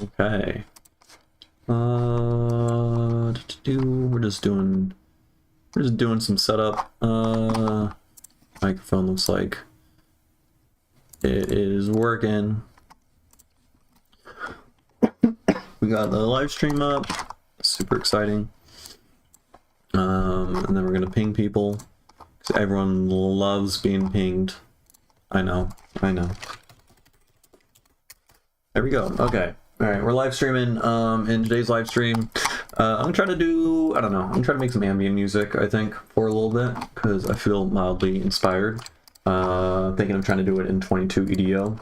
Okay. We're just doing some setup. Microphone looks like it is working. We got the live stream up. Super exciting. And then we're gonna ping people because everyone loves being pinged. I know. There we go. Okay. All right, we're live streaming. In today's live stream, I'm trying to do, I don't know, I'm trying to make some ambient music, I think, for a little bit, because I feel mildly inspired. Thinking of trying to do it in 22 EDO.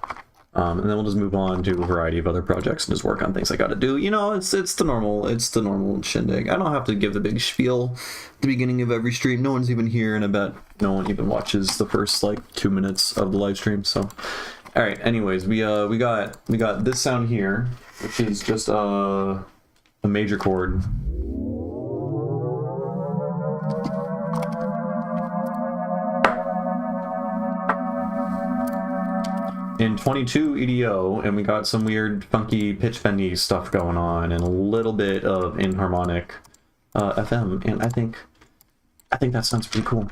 And then we'll just move on to a variety of other projects and just work on things I gotta do. You know, it's the normal shindig. I don't have to give the big spiel at the beginning of every stream. No one's even here, and I bet no one even watches the first, like, 2 minutes of the live stream, so... Alright, anyways, we got this sound here, which is just a major chord. In 22 EDO, and we got some weird funky pitch bendy stuff going on and a little bit of inharmonic FM, and I think that sounds pretty cool.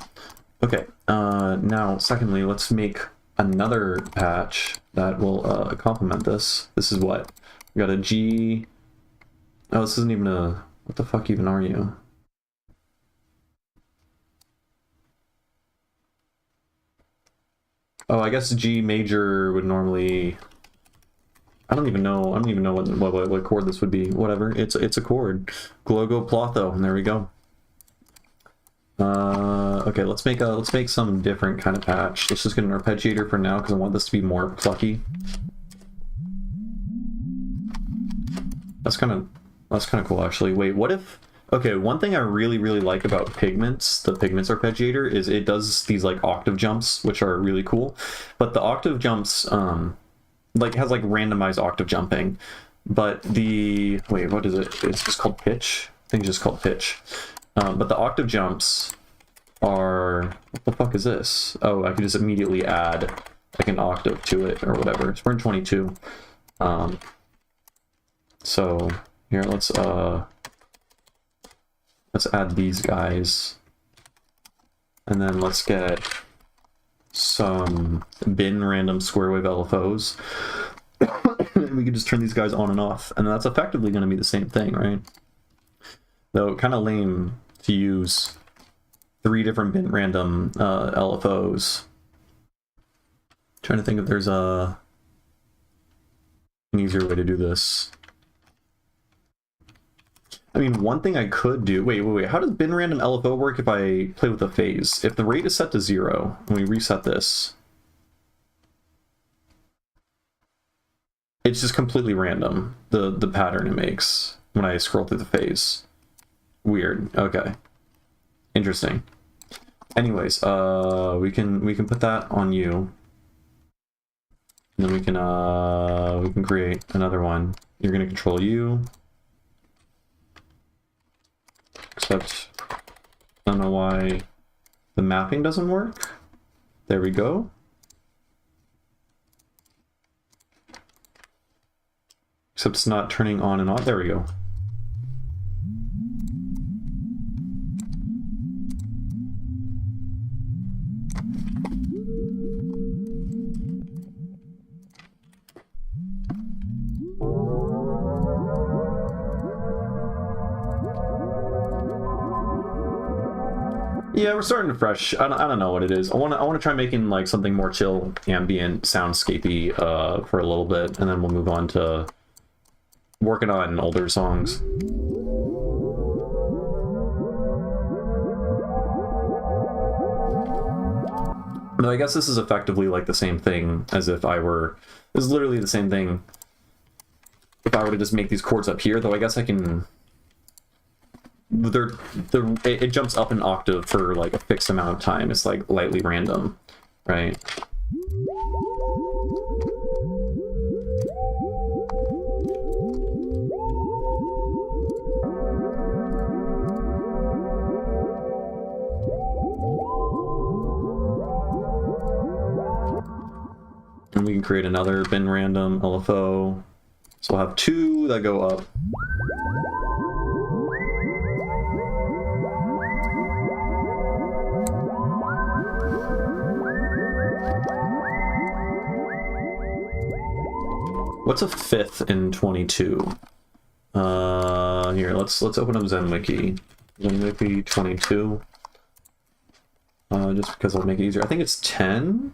Okay, now secondly, let's make another patch that will complement this. This is what? We got a G. Oh, this isn't even a... What the fuck even are you? Oh, I guess G major would normally... I don't even know what chord this would be. Whatever, it's a chord. Glohg plotho, and there we go. Okay, let's make some different kind of patch. Let's just get an arpeggiator for now because I want this to be more plucky. That's kind of cool actually. Wait, what if? Okay, one thing I really like about Pigments, the Pigments arpeggiator, is it does these like octave jumps, which are really cool. But the octave jumps, like has like randomized octave jumping. But the what is it? It's just called pitch. I think it's just called pitch. But the octave jumps are... What the fuck is this? Oh, I could just immediately add like an octave to it or whatever. So we're in 22. So here, let's add these guys. And then let's get some bin random square wave LFOs. And we can just turn these guys on and off. And that's effectively going to be the same thing, right? Though kind of lame to use 3 different bin random LFOs. Trying to think if there's an easier way to do this. I mean, one thing I could do... Wait. How does bin random LFO work if I play with a phase? If the rate is set to 0 and we reset this, it's just completely random, the pattern it makes when I scroll through the phase. Weird. Okay. Interesting. Anyways, we can put that on you. And then we can create another one. You're gonna control you. Except I don't know why the mapping doesn't work. There we go. Except it's not turning on and off. There we go. Yeah, we're starting fresh. I don't know what it is. I want to try making like something more chill, ambient, soundscapey for a little bit, and then we'll move on to working on older songs. No, I guess this is effectively like the same thing as if I were... This is literally the same thing if I were to just make these chords up here, though I guess I can... It jumps up an octave for like a fixed amount of time. It's like lightly random, right? And we can create another bin random LFO. So we'll have 2 that go up. What's a 5th in 22? Here, let's open up ZenWiki. ZenWiki 22. Just because it'll make it easier. I think it's 10.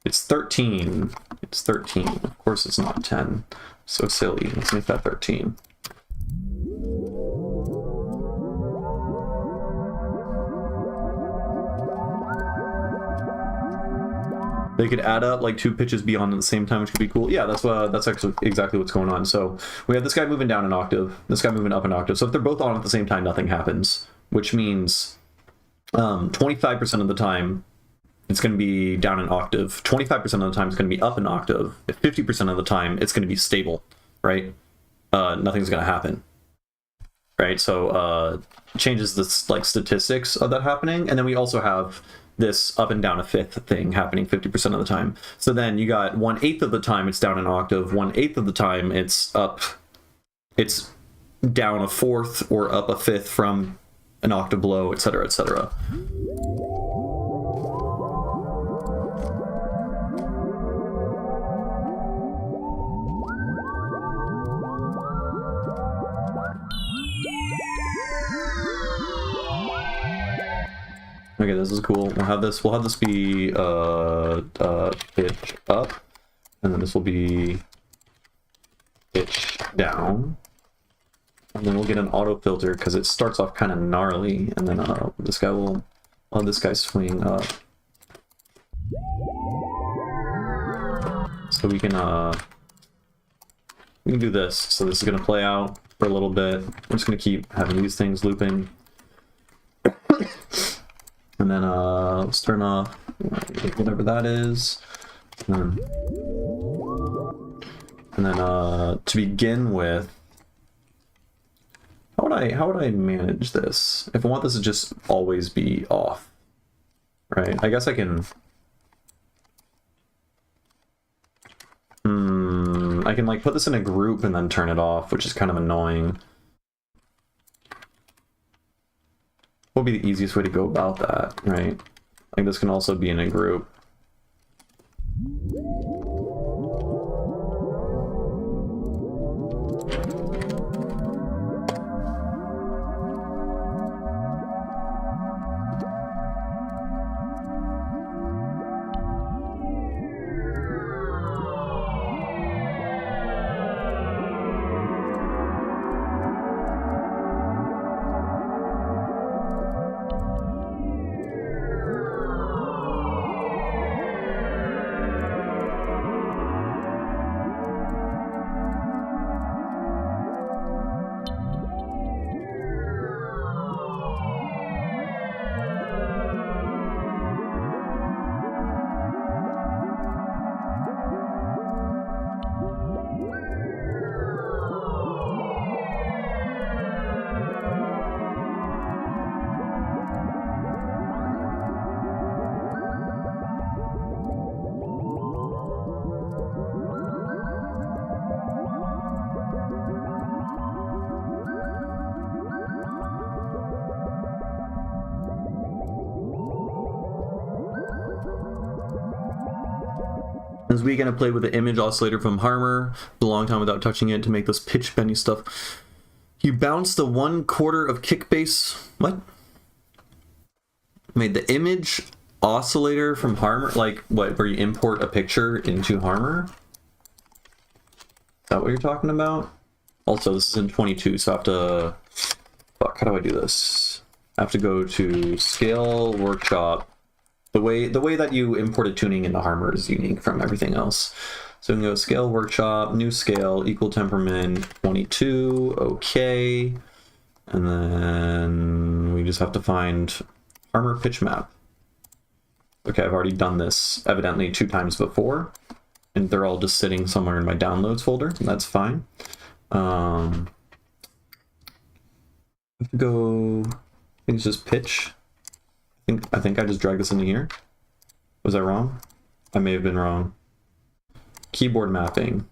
It's 13. It's 13. Of course it's not 10. So silly. Let's make that 13. They could add up like 2 pitches beyond at the same time, which could be cool. Yeah, that's actually exactly what's going on. So we have this guy moving down an octave, this guy moving up an octave. So if they're both on at the same time, nothing happens, which means 25% of the time it's going to be down an octave. 25% of the time it's going to be up an octave. 50% of the time it's going to be stable, right? Nothing's going to happen, right? So changes the like statistics of that happening, and then we also have this up and down a 5th thing happening 50% of the time. So then you got 1/8 of the time it's down an octave, 1/8 of the time it's up, it's down a 4th or up a 5th from an octave below, etc., etc. Okay, this is cool. We'll have this be pitch up, and then this will be pitch down, and then we'll get an auto filter because it starts off kind of gnarly, and then this guy will let this guy swing up, so we can do this. So this is gonna play out for a little bit. We're just gonna keep having these things looping. And then let's turn off whatever that is. And then to begin with, how would I manage this? If I want this to just always be off, right? I guess I can. I can like put this in a group and then turn it off, which is kind of annoying. What would be the easiest way to go about that, right? Like this can also be in a group. This week I played with the image oscillator from Harmer a long time without touching it to make this pitch bendy stuff. You bounce the 1/4 of kick bass. What? Made the image oscillator from Harmer, like what, where you import a picture into Harmer? Is that what you're talking about? Also, this is in 22, so I have to... Fuck, how do I do this? I have to go to Scale, Workshop. The way that you imported tuning into Harmer is unique from everything else. So we can go Scale, Workshop, New Scale, Equal Temperament, 22, okay. And then we just have to find Harmer Pitch Map. Okay, I've already done this evidently 2 times before, and they're all just sitting somewhere in my downloads folder. That's fine. I have to go, I think it's just pitch. I think I just dragged this into here. Was I wrong? I may have been wrong. Keyboard mapping.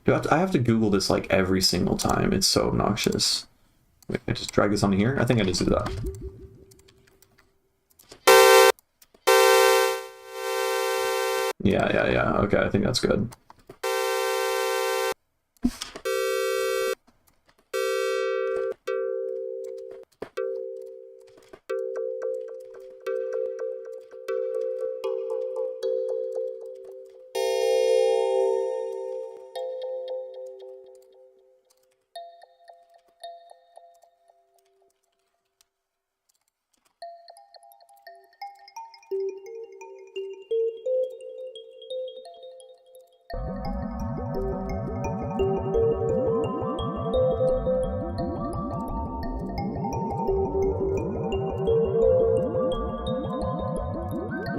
I have to Google this like every single time. It's so obnoxious. Wait, I just drag this onto here? I think I just did that. Yeah. Okay, I think that's good.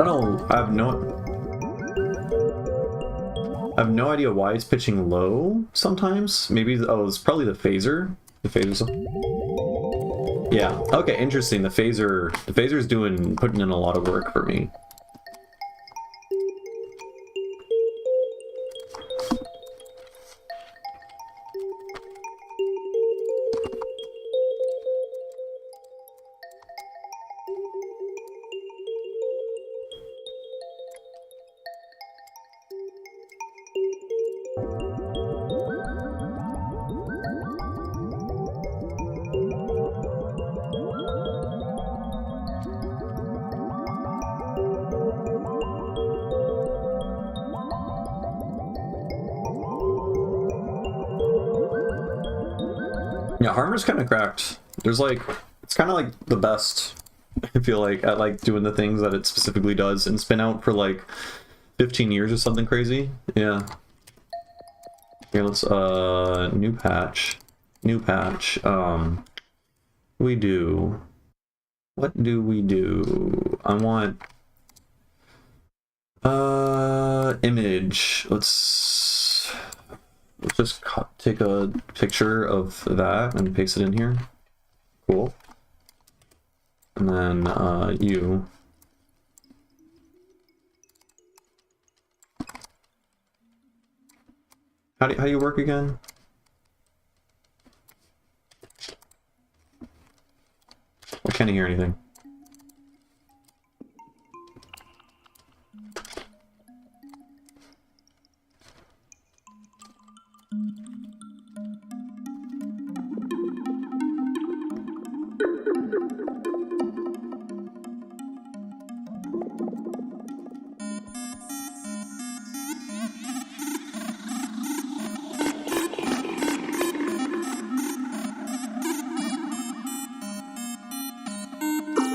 I don't know. I have no idea why it's pitching low sometimes. Maybe, oh, it's probably the phaser. The phaser's... Yeah, okay, interesting. The phaser's putting in a lot of work for me. Yeah, Harmer's kind of cracked. There's like, it's kind of like the best, I feel like, at like doing the things that it specifically does, and it's been out for like 15 years or something crazy. Yeah. Here, let's, new patch. We do, what do we do? I want, image. Let's just take a picture of that and paste it in here. Cool. And then you. How do you work again? I can't hear anything.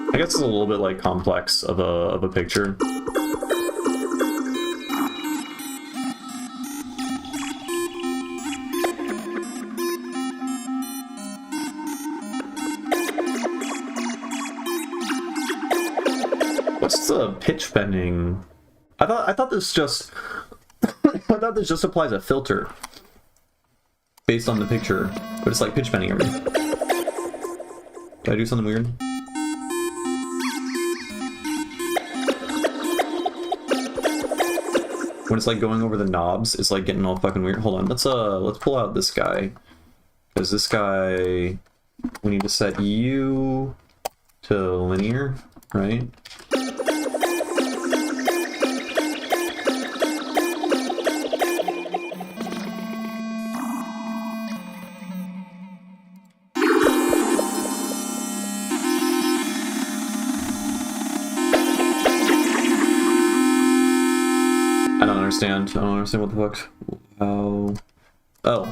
I guess it's a little bit like complex of a picture. What's the pitch bending? I thought this just I thought this just applies a filter based on the picture, but it's like pitch bending everything. Did I do something weird? When it's like going over the knobs, it's like getting all fucking weird. Hold on, let's pull out this guy. Because this guy, we need to set you to linear, right? I don't understand what the fuck. How? Oh.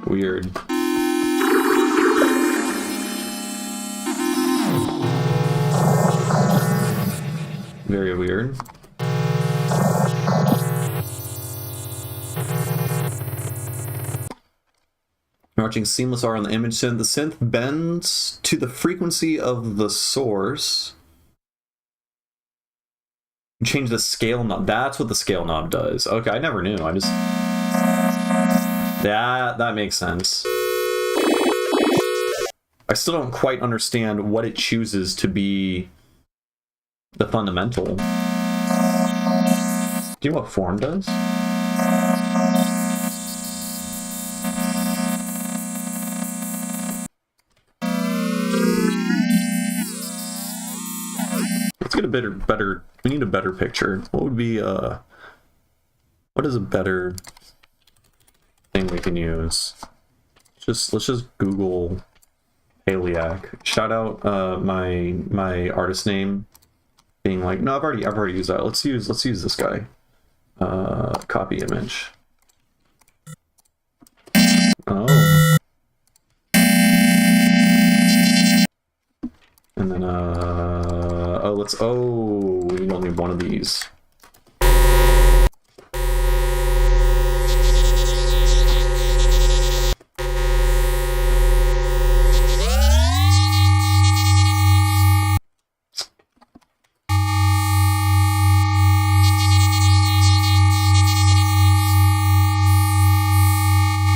Weird. Very weird. Marching seamless R on the image synth. The synth bends to the frequency of the source. Change the scale knob. That's what the scale knob does. Okay, I never knew. I just... That makes sense. I still don't quite understand what it chooses to be the fundamental. Do you know what form does? Let's get a better. We need a better picture. What would be what is a better thing we can use? Let's just Google Paliac. Shout out my artist name being like, no, I've already used that. Let's use this guy. Copy image. Oh. And then we only need one of these.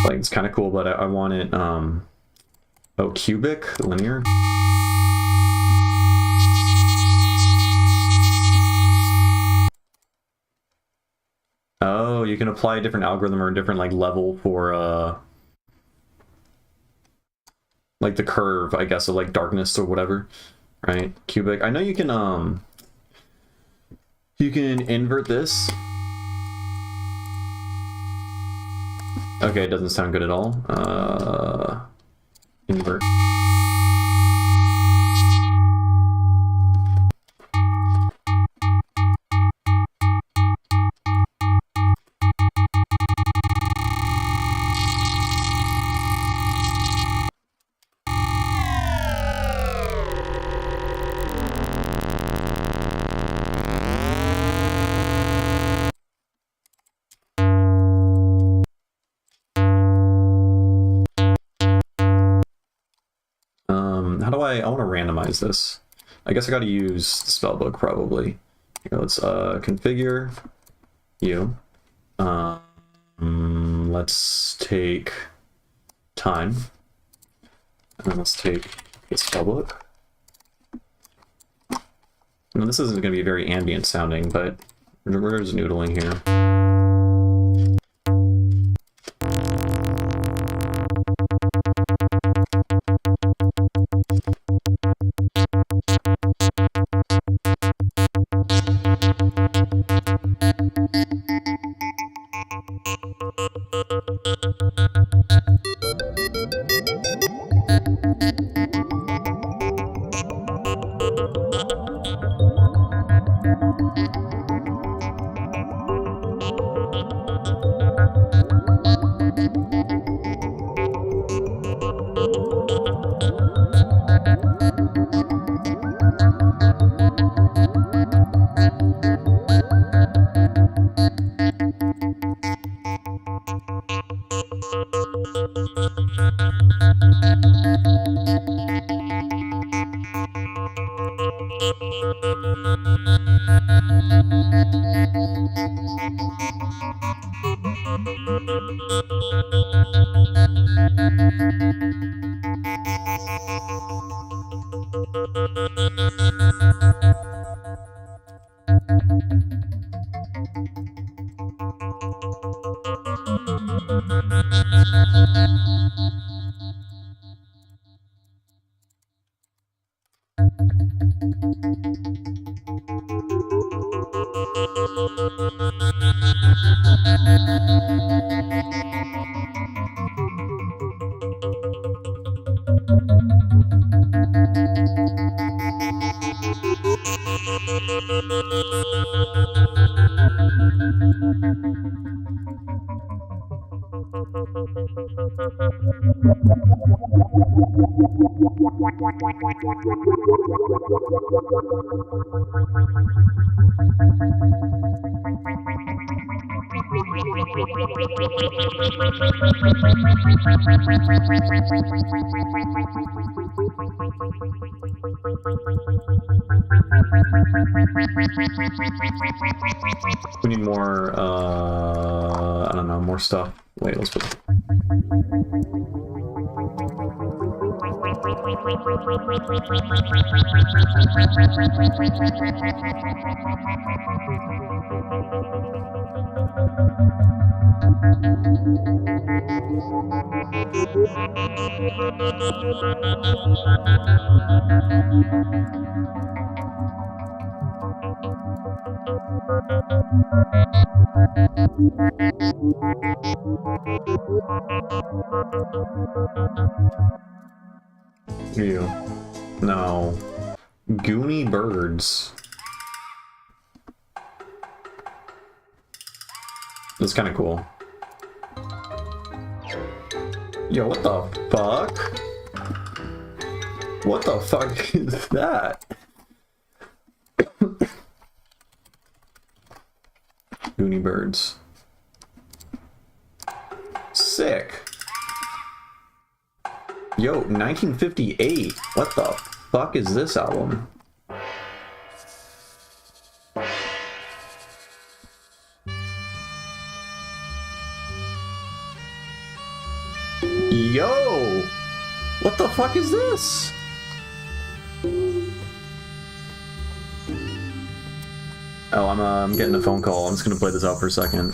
Like, it's kind of cool, but I want it cubic, linear. Oh, you can apply a different algorithm or a different like level for like the curve, I guess, of like darkness or whatever, right? Cubic. I know you can invert this. Okay, it doesn't sound good at all. Invert. I want to randomize this. I guess I got to use the spellbook probably. Here, let's configure you. Let's take time, and then let's take the spellbook. Now this isn't going to be very ambient sounding, but we're just noodling here. We need more, I don't know, more stuff. Wait, let's put... Ew. No. Goony birds. That's kind of cool. Yo, what the fuck? What the fuck is that? Goony birds. Sick. Yo, 1958. What the fuck is this album? Yo! What the fuck is this? Oh, I'm getting a phone call. I'm just gonna play this out for a second.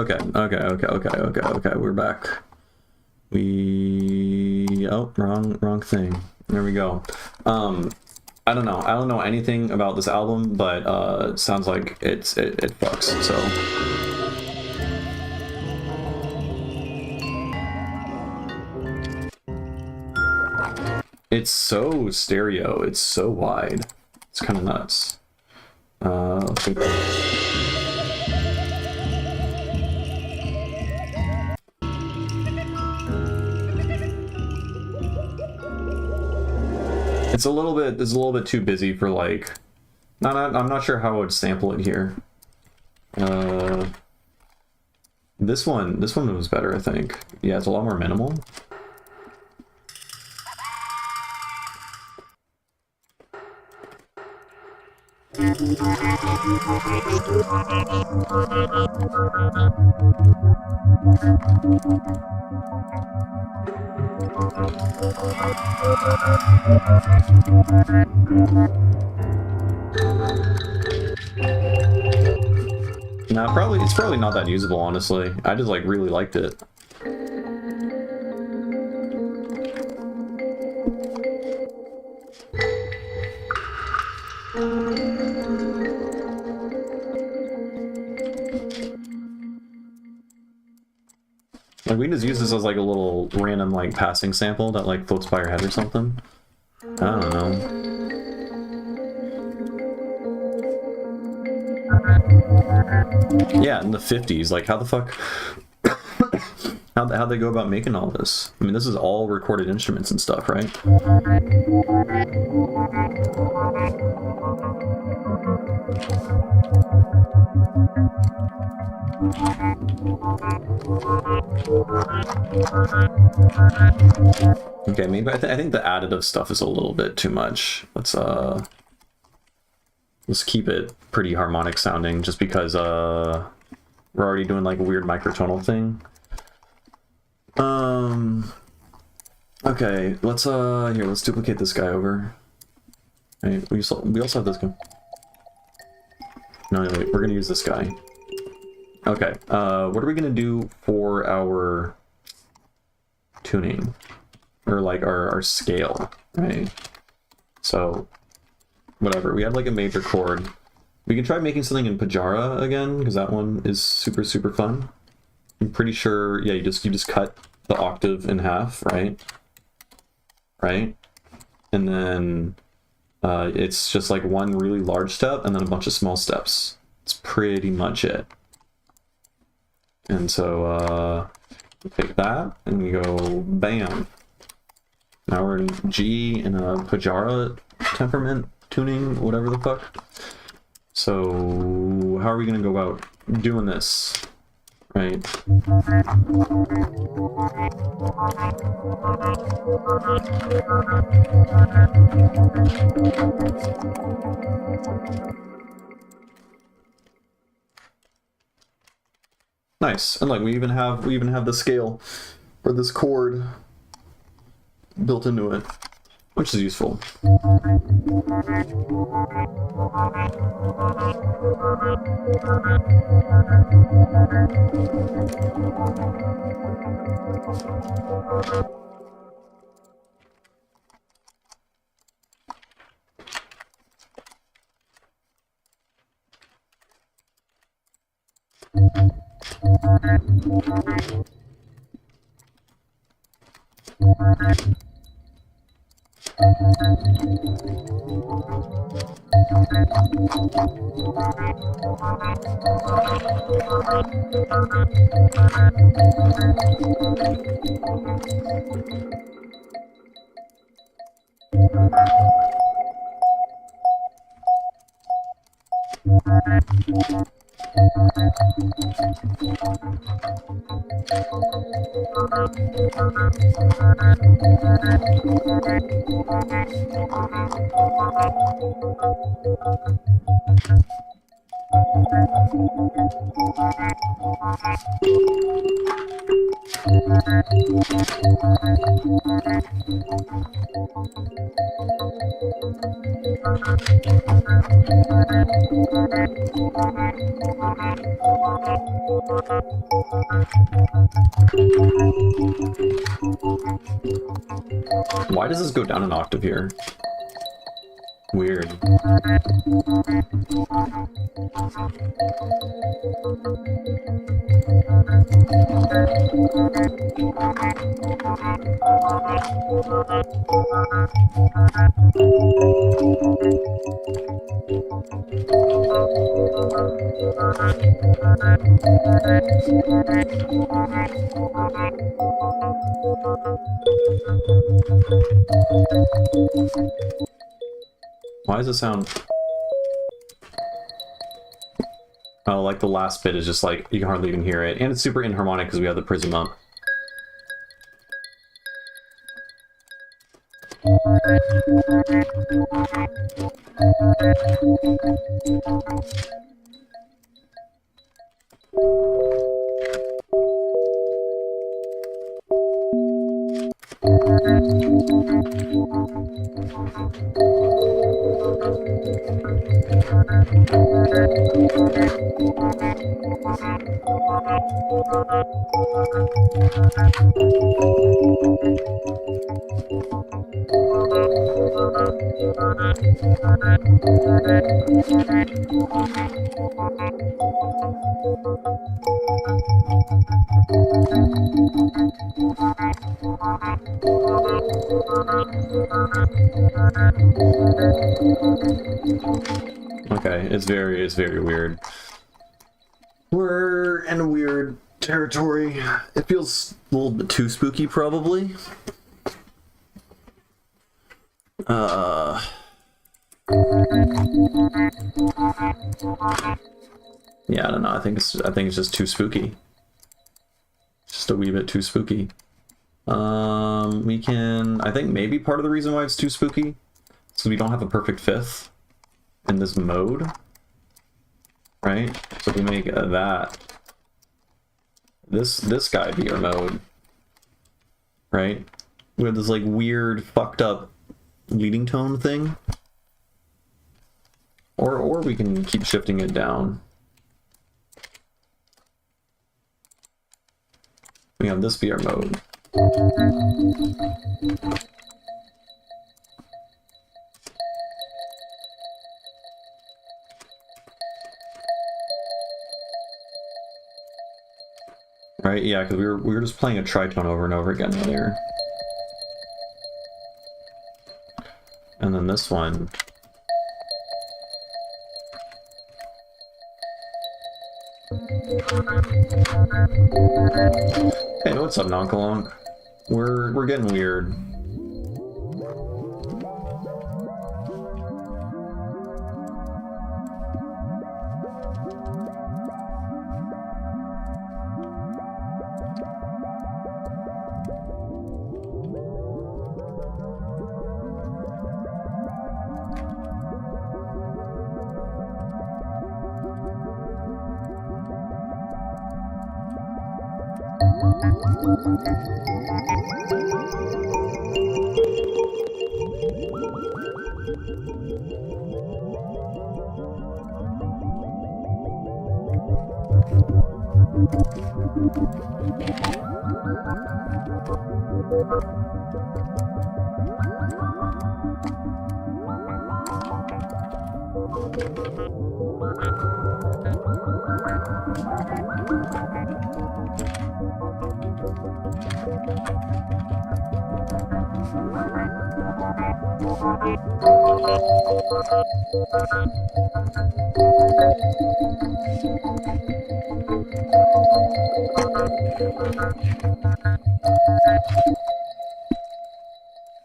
Okay, we're back. Oh, wrong thing. There we go. I don't know anything about this album, but it sounds like it fucks, so. It's so stereo, it's so wide. It's kind of nuts. Let's see. It's a little bit too busy for like. I'm not sure how I would sample it here. This one was better, I think. Yeah, it's a lot more minimal. No, probably it's probably not that usable, honestly. I just like really liked it. Like we can just use this as like a little random like passing sample that like floats by your head or something. I don't know. Yeah, in the 50s, like how the fuck how'd they go about making all this? I mean, this is all recorded instruments and stuff, right? Okay, maybe I think the additive stuff is a little bit too much. Let's keep it pretty harmonic sounding, just because we're already doing like a weird microtonal thing. Okay, let's let's duplicate this guy over. Hey, we also have this guy. No, wait, we're gonna use this guy. Okay, what are we gonna do for our tuning? Or like our scale, right? So, whatever, we have like a major chord. We can try making something in Pajara again, because that one is super, super fun. I'm pretty sure, yeah, you just cut the octave in half, right? Right? And then it's just like one really large step and then a bunch of small steps. It's pretty much it. And so we take that and we go bam. Now we're in G in a Pajara temperament tuning, whatever the fuck. So how are we gonna go about doing this? Right. Nice. And like we even have the scale for this chord built into it, which is useful. Why does this go down an octave here? Weird. Why does it sound... Oh, like the last bit is just like, you can hardly even hear it. And it's super inharmonic because we have the prism up. Okay, it's very weird. We're in a weird territory. It feels a little bit too spooky, probably. Yeah, I don't know. I think it's just too spooky. Just a wee bit too spooky. We can. I think maybe part of the reason why it's too spooky is we don't have a perfect fifth in this mode, right? So if we make that this guy be our mode, right? With this like weird fucked up leading tone thing, or we can keep shifting it down. We have this be our mode. Right, yeah, because we were just playing a tritone over and over again earlier. And then this one. Hey, what's up, Nonkalonk? We're getting weird.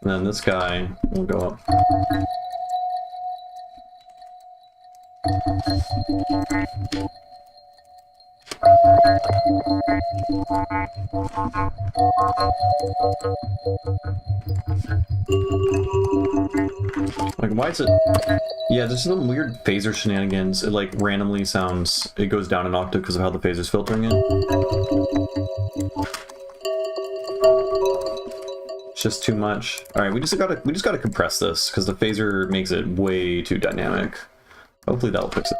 And then this guy will go up. Like, why is it? Yeah, there's some weird phaser shenanigans. It like randomly sounds. It goes down an octave because of how the phaser's filtering in. It's just too much. All right, we just gotta compress this because the phaser makes it way too dynamic. Hopefully that'll fix it.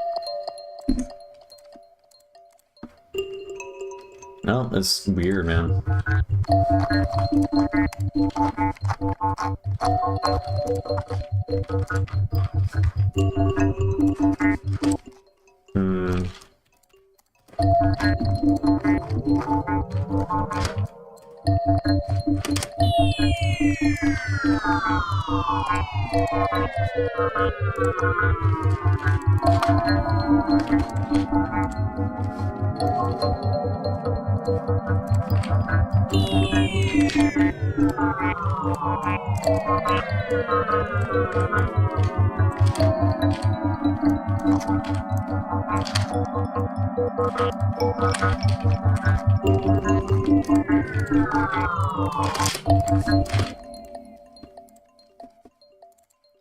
No, it's weird, man.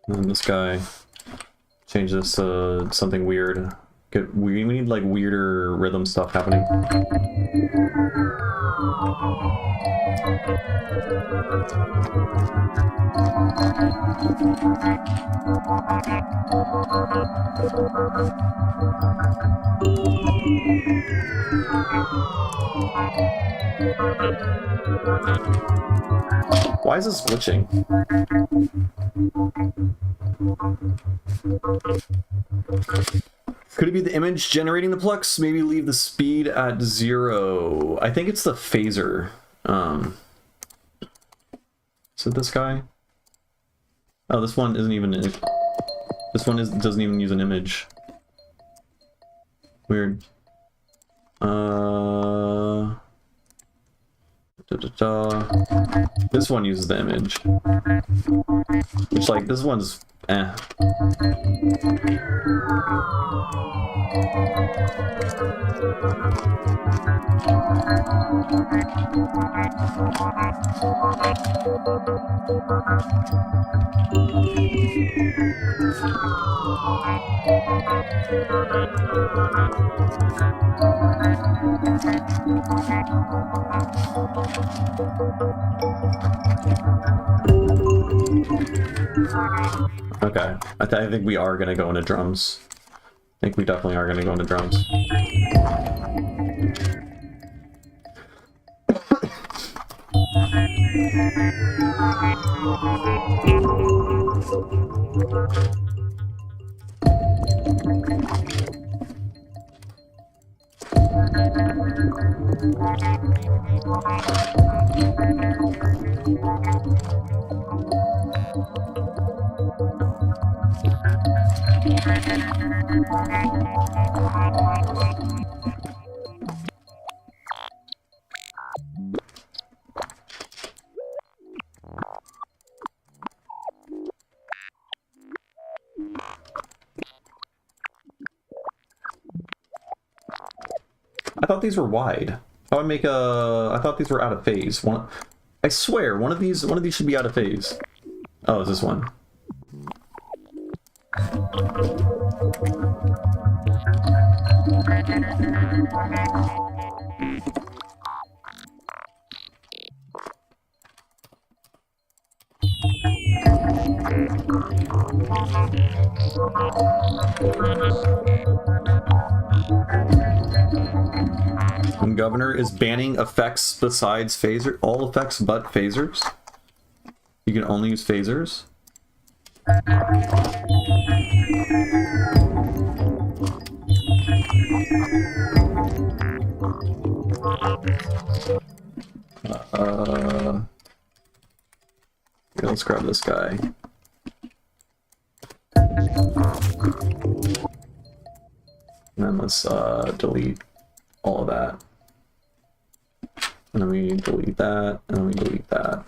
And this guy, change this to something weird. We need like weirder rhythm stuff happening. Why is this glitching? Could it be the image generating the Plux? Maybe leave the speed at 0. I think it's the phaser. Is it this guy? Oh, this one isn't even. This one doesn't even use an image. Weird. This one uses the image. Which, like, this one's eh. Okay, I think we are gonna go into drums. I think we definitely are gonna go into drums. I thought these were wide. I would make a. I thought these were out of phase. One, I swear, one of these should be out of phase. Oh, is this one? And Governor is banning effects besides phaser, all effects but phasers. You can only use phasers. Okay, let's grab this guy. And then let's delete all of that. And then we delete that, and then we delete that.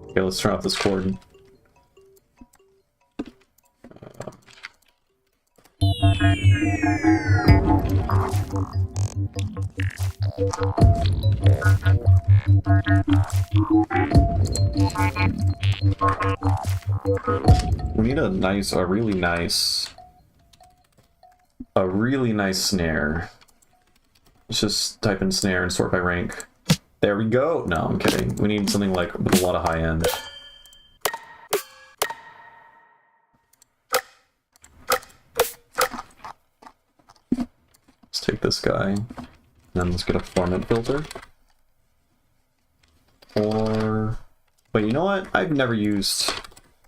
Okay, let's turn off this cord. We need a really nice snare. Let's just type in snare and sort by rank. There we go. No, I'm kidding. We need something like with a lot of high end. Let's take this guy, and then let's get a formant filter. Or wait, you know what? I've never used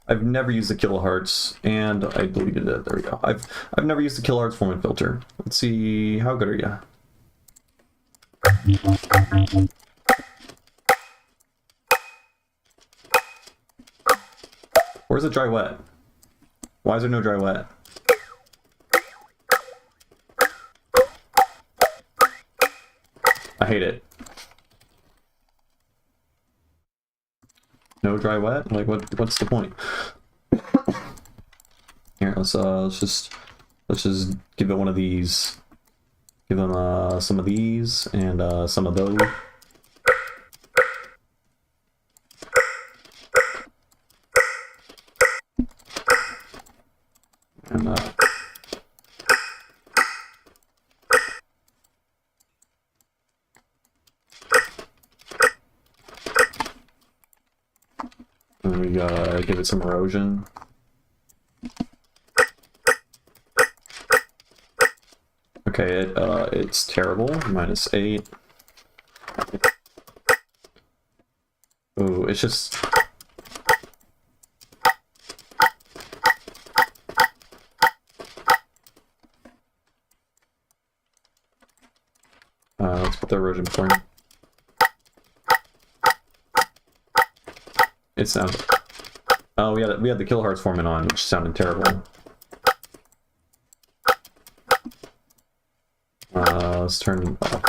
the kilohertz, and I deleted it. There we go. I've never used the kilohertz formant filter. Let's see, how good are you? Where's the dry wet? Why is there no dry wet? I hate it. No dry wet? Like what's the point? Here, let's just give it one of these. Give them some of these and some of those. And then we give it some erosion. Okay, it's terrible. -8. Ooh, it's just. Let's put the erosion point. It sounds. Oh, we had the kill hearts forming on, which sounded terrible. Let's turn them off.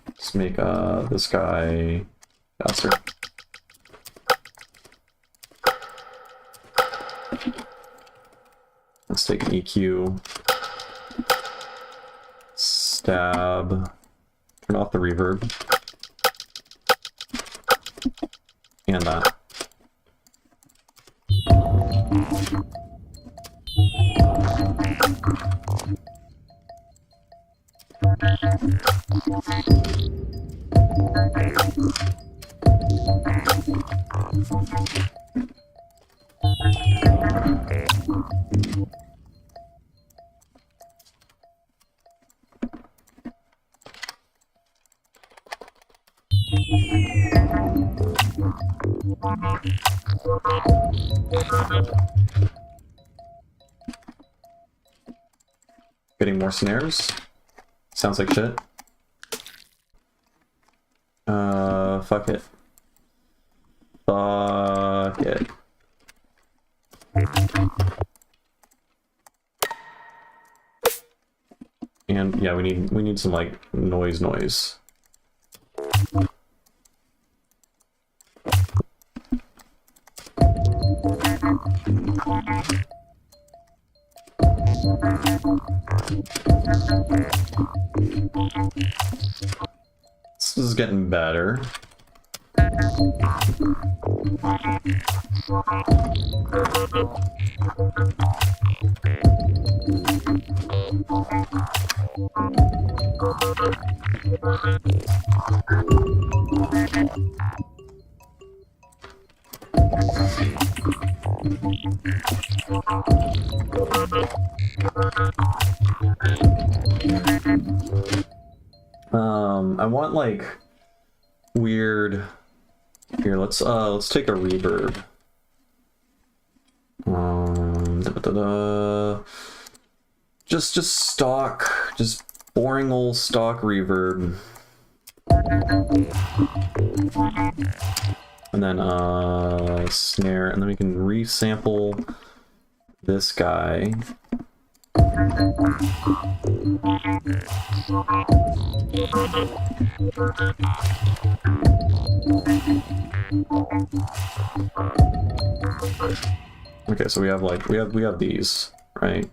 Let's make this guy faster. Let's take an EQ. Stab. Turn off the reverb. And that. Getting more snares. Sounds like shit. Fuck it. Fuck it. And yeah, we need some like noise. This is getting better. I want like weird. Here, let's take a reverb. Just stock, just boring old stock reverb. And then snare, and then we can resample this guy. Okay, so we have these, right?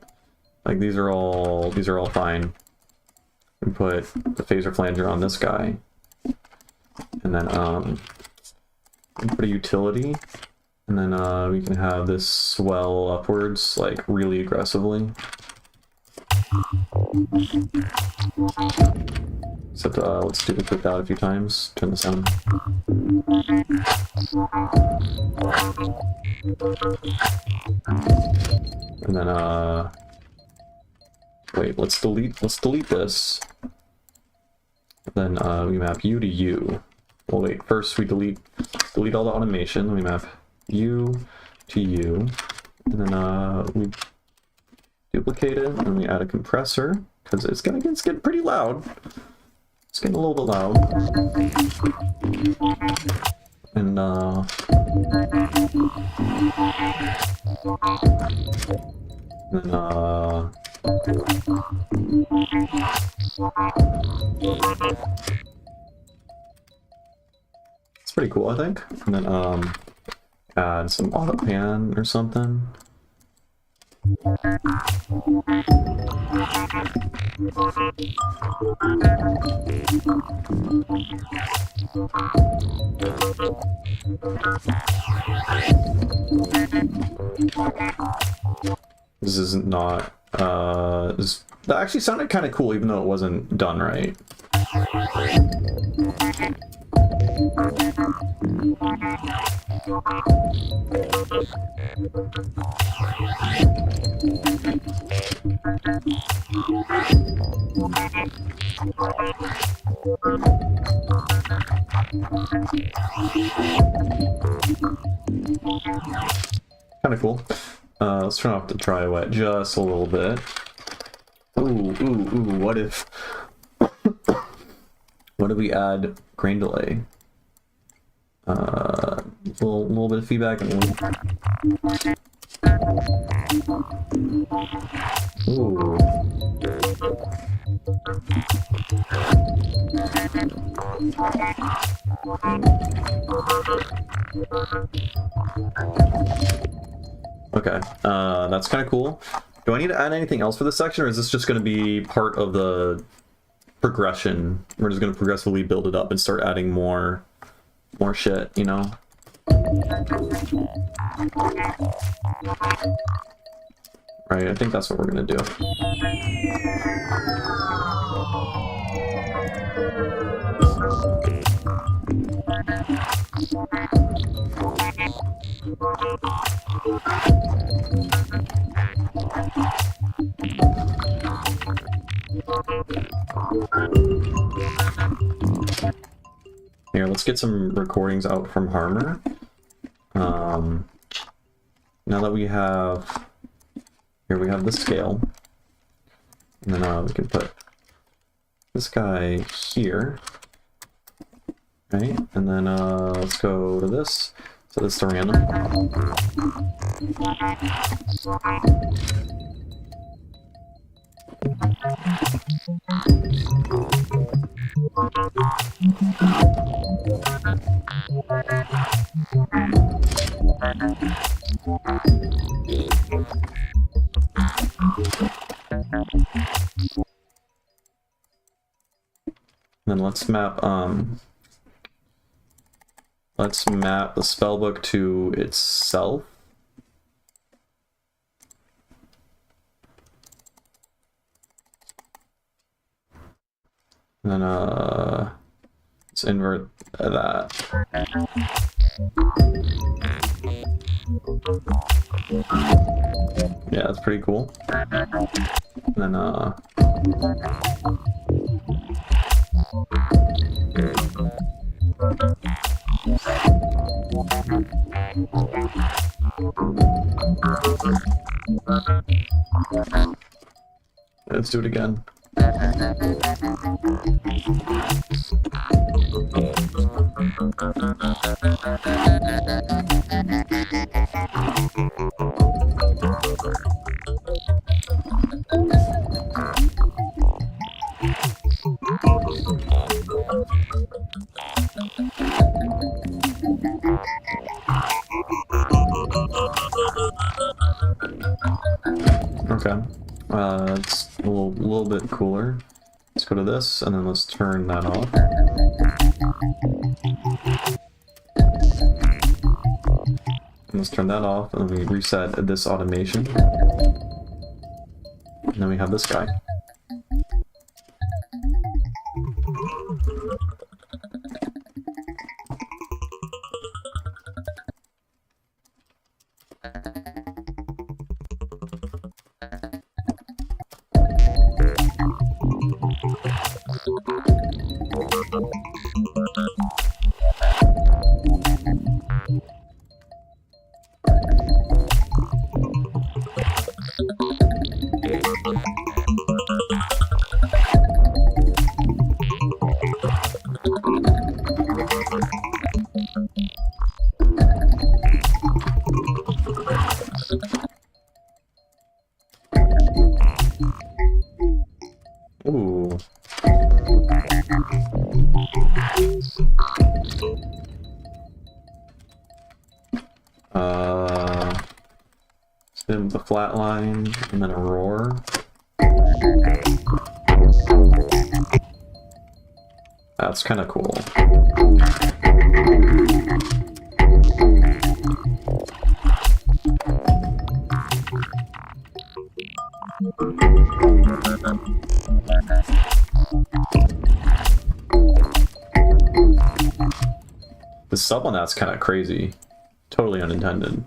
Like these are all fine. We put the phaser flanger on this guy, and then put a utility, and then we can have this swell upwards like really aggressively. Except let's do the click out a few times. Turn the sound. And then wait, let's delete this. Then we map U to U. Well, wait, first we delete all the automation. Then we map U to U, and then we duplicate it, and we add a compressor because it's getting pretty loud. It's getting a little bit loud. And then It's pretty cool, I think. And then add some auto pan or something. This is not, that actually sounded kind of cool, even though it wasn't done right. Kind of cool. Let's turn off the dry wet just a little bit. Ooh, what if... what if we add grain delay? Little bit of feedback and ooh. Okay, that's kind of cool. Do I need to add anything else for this section, or is this just going to be part of the progression? We're just going to progressively build it up and start adding more shit, you know? Right, I think that's what we're going to do. Here, let's get some recordings out from Harmer. Now that we have... Here we have the scale. And then we can put this guy here. Right? And then let's go to this. So this is random. Then let's map the spellbook to itself. And then let's invert that. Yeah, that's pretty cool. And then let's do it again. Okay, it's a little bit cooler. Let's go to this, and then let's turn that off. And let's turn that off, and then we reset this automation. And then we have this guy. Ooh. Spin the flat line and then a roar. That's kind of cool. The sub on that's kind of crazy. Totally unintended.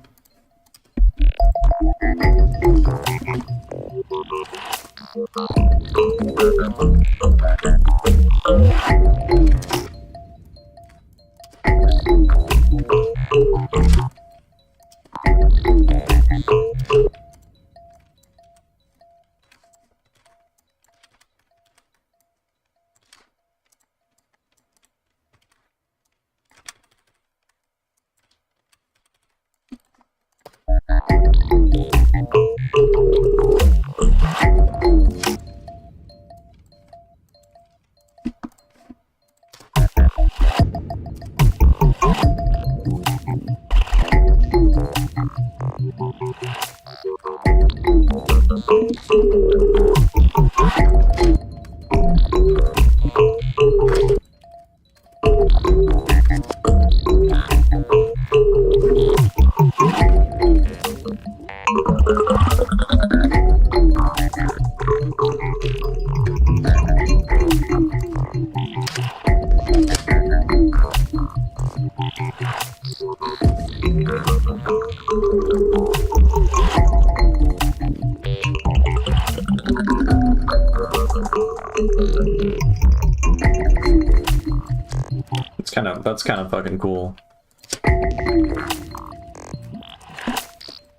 That's kind of fucking cool.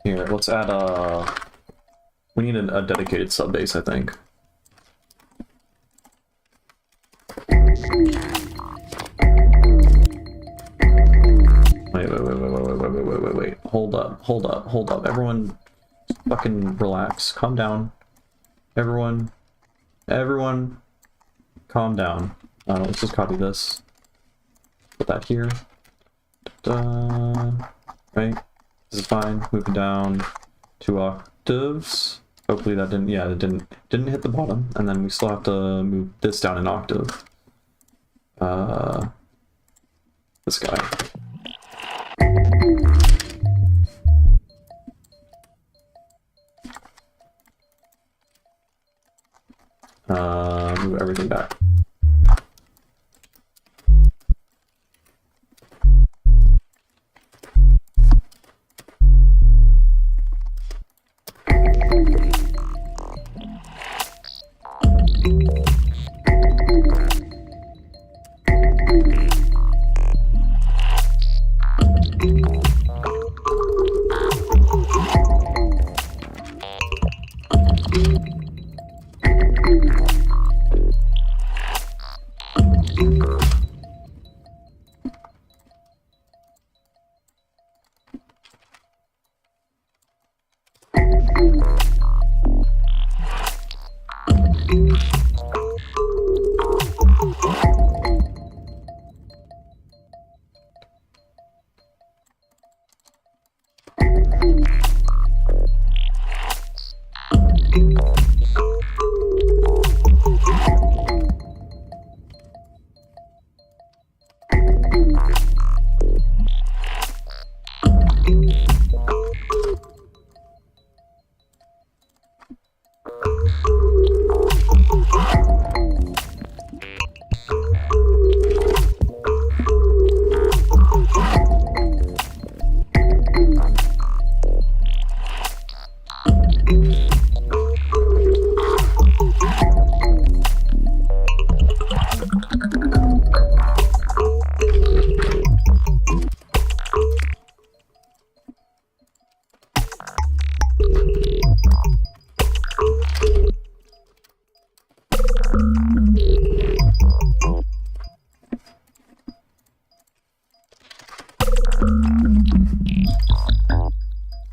Here, let's add we need a dedicated sub base, I think. Wait. Hold up. Everyone fucking relax. Calm down. Everyone calm down. Let's just copy this. Put that here. Right? This is fine. Move it down 2 octaves. Hopefully that didn't, yeah, it didn't hit the bottom. And then we still have to move this down an octave. This guy. Move everything back.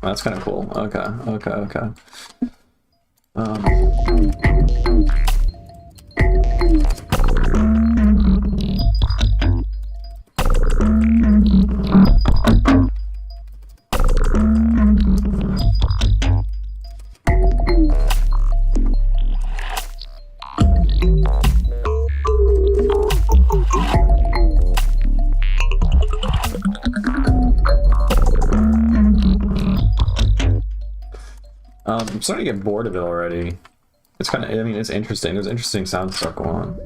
That's kind of cool. Okay. I'm starting to get bored of it already. It's kind of, I mean, it's interesting. There's interesting sound stuff going on.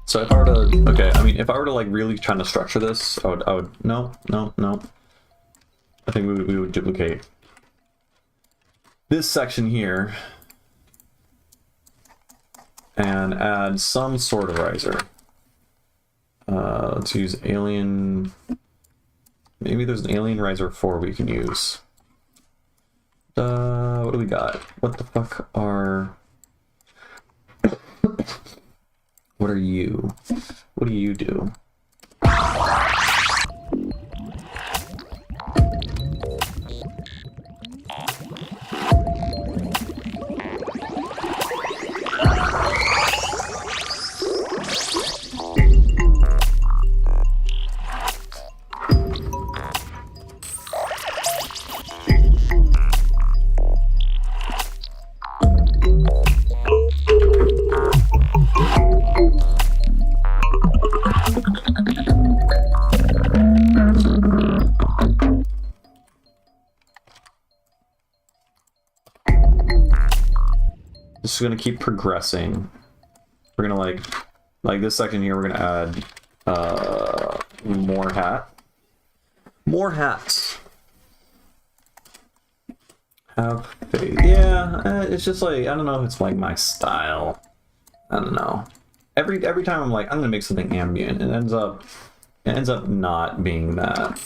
So if I were to, okay, I mean, if I were to like really try to structure this, I would, no. I think we would duplicate this section here and add some sort of riser. Let's use alien, maybe there's an alien riser 4 we can use. What do we got? What the fuck are... What are you? What do you do? This is gonna keep progressing. We're gonna like this section here, we're gonna add more hats. Have faith. Yeah, it's just like, I don't know if it's like my style. I don't know. Every time I'm like, I'm gonna make something ambient, it ends up not being that.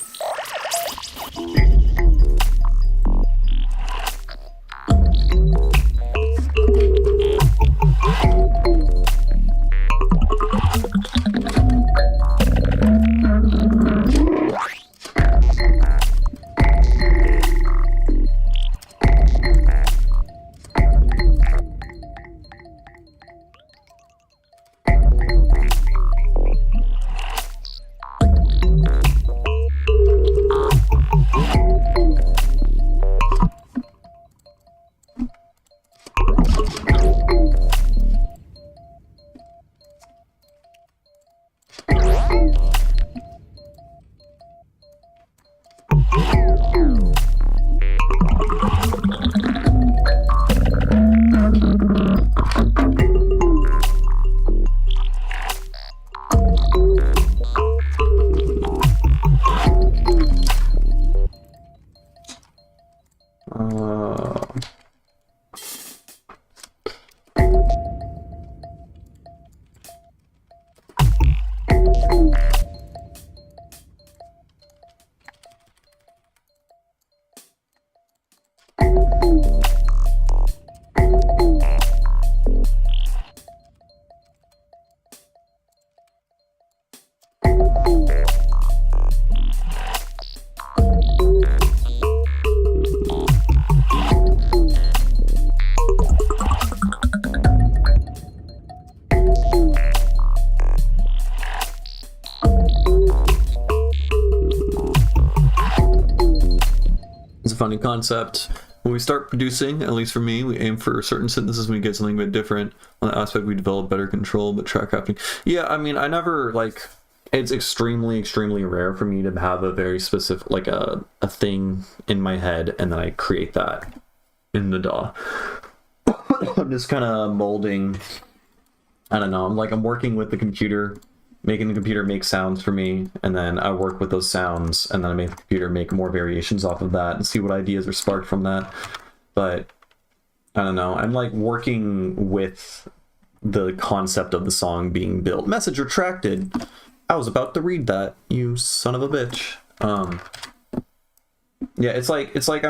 founding concept. When we start producing, at least for me, we aim for a certain synthesis. When we get something a bit different on the aspect, we develop better control. But track crafting, yeah, I mean, I never like. It's extremely, extremely rare for me to have a very specific, like a thing in my head, and then I create that in the DAW. I'm just kind of molding. I don't know. I'm working with the computer, making the computer make sounds for me, and then I work with those sounds, and then I make the computer make more variations off of that and see what ideas are sparked from that. But I don't know. I'm like working with the concept of the song being built. Message retracted. I was about to read that, you son of a bitch. Yeah, it's like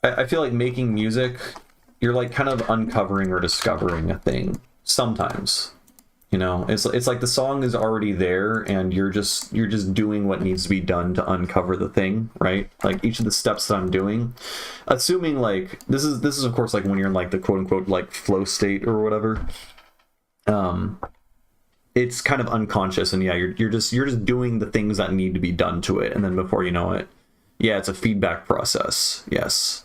I feel like making music, you're like kind of uncovering or discovering a thing sometimes. You know, it's like the song is already there and you're just doing what needs to be done to uncover the thing, right? Like each of the steps that I'm doing, assuming like this is of course like when you're in like the quote unquote like flow state or whatever. It's kind of unconscious, and yeah, you're just doing the things that need to be done to it, and then before you know it, yeah, it's a feedback process. Yes.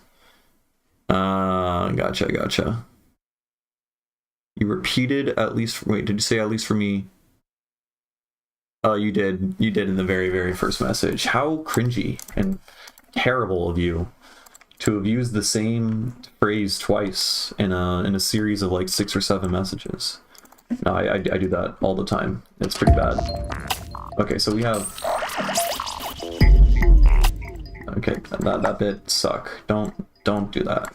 Gotcha. You repeated at least. Wait, did you say at least for me? Oh, you did. You did in the very, very first message. How cringy and terrible of you to have used the same phrase twice in a series of like 6 or 7 messages. No, I do that all the time. It's pretty bad. Okay, so we have... Okay, that bit suck. Don't do that.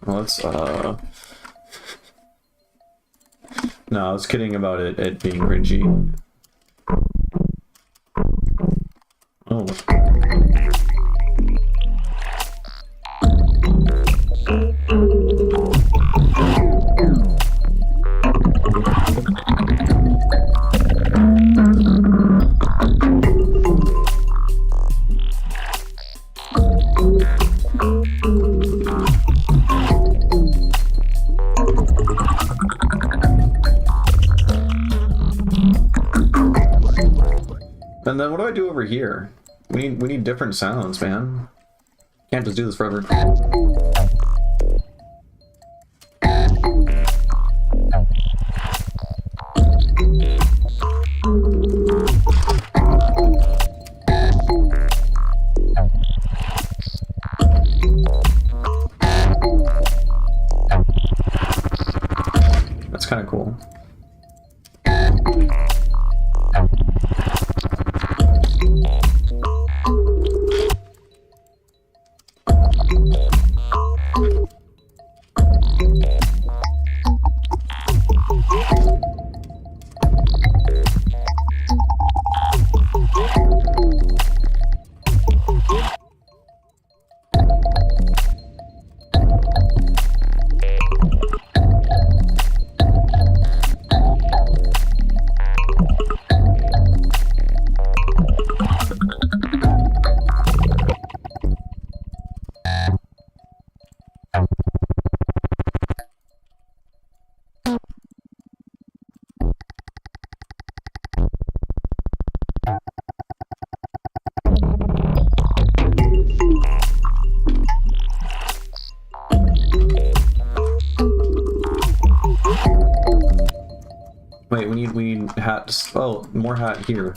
Well, let's, no, I was kidding about it being cringy. Oh. And then what do I do over here? We need different sounds, man. Can't just do this forever. That's kind of cool. Wait, we need hats. Oh, more hat here.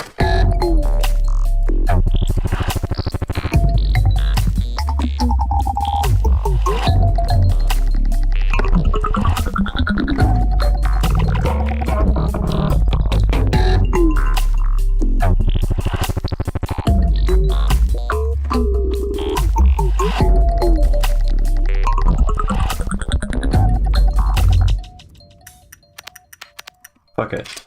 Fuck it.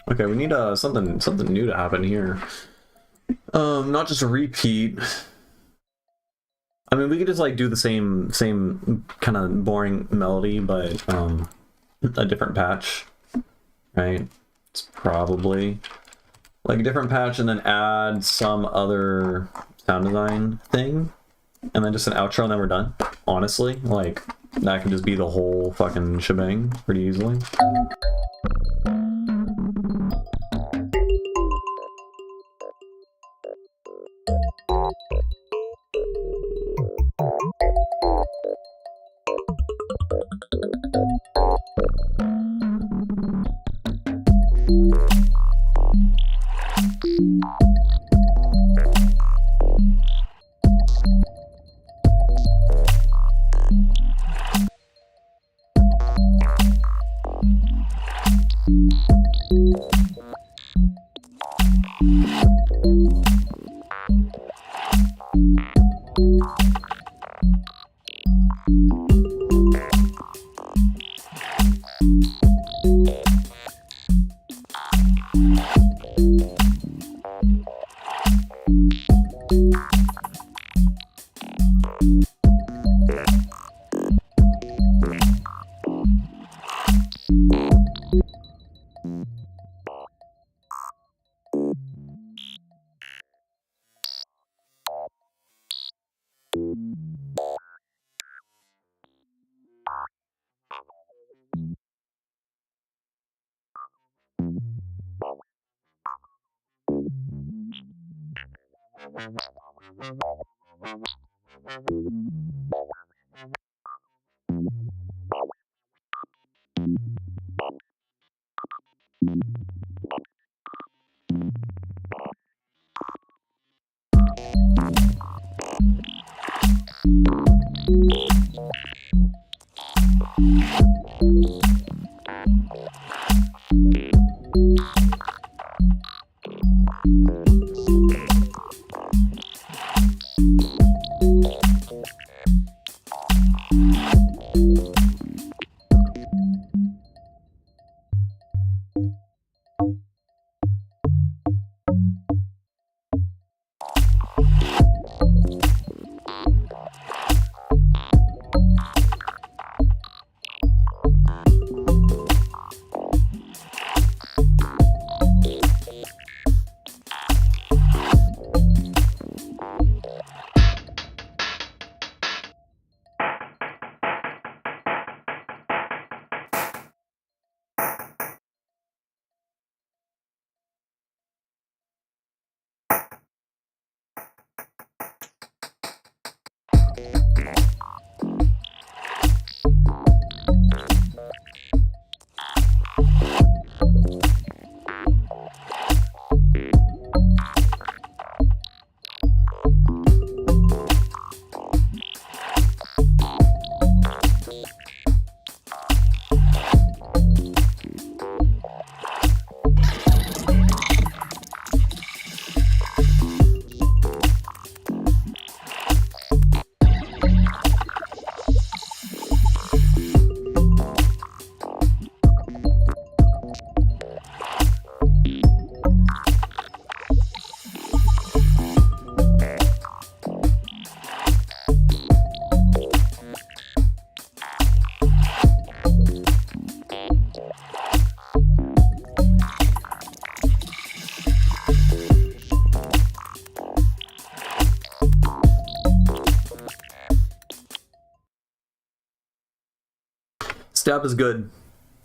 Okay, we need something new to happen here. Not just a repeat. I mean, we could just like do the same kind of boring melody, but a different patch, right? It's probably like a different patch, and then add some other sound design thing, and then just an outro, and then we're done. Honestly, like that could just be the whole fucking shebang pretty easily. Stab is good.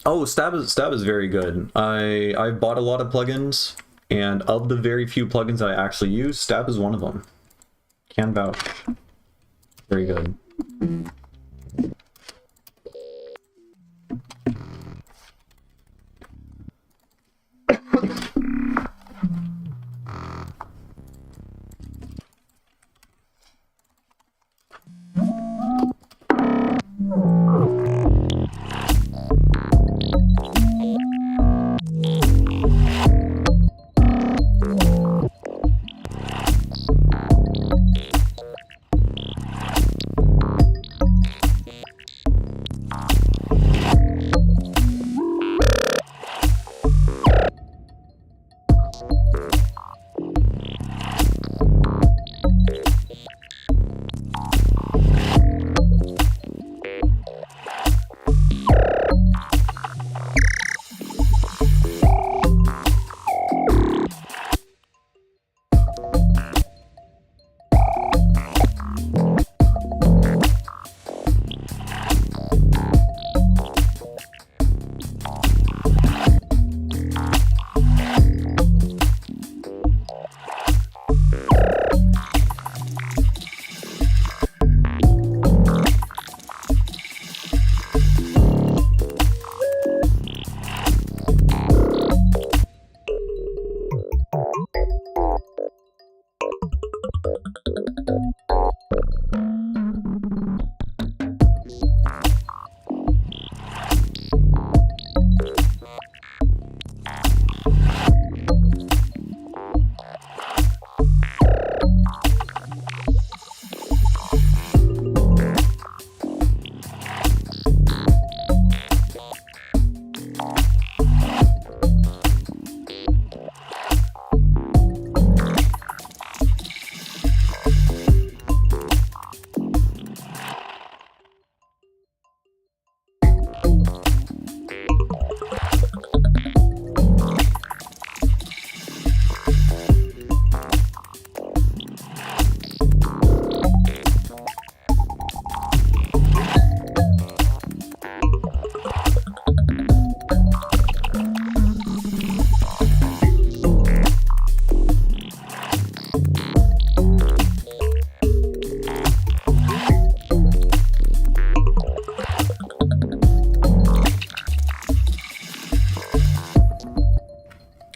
Oh, Stab is very good. I bought a lot of plugins, and of the very few plugins that I actually use, Stab is one of them. Can vouch. Very good.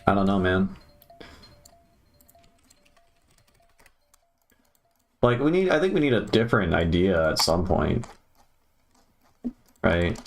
I don't know, man. Like, I think we need a different idea at some point. Right?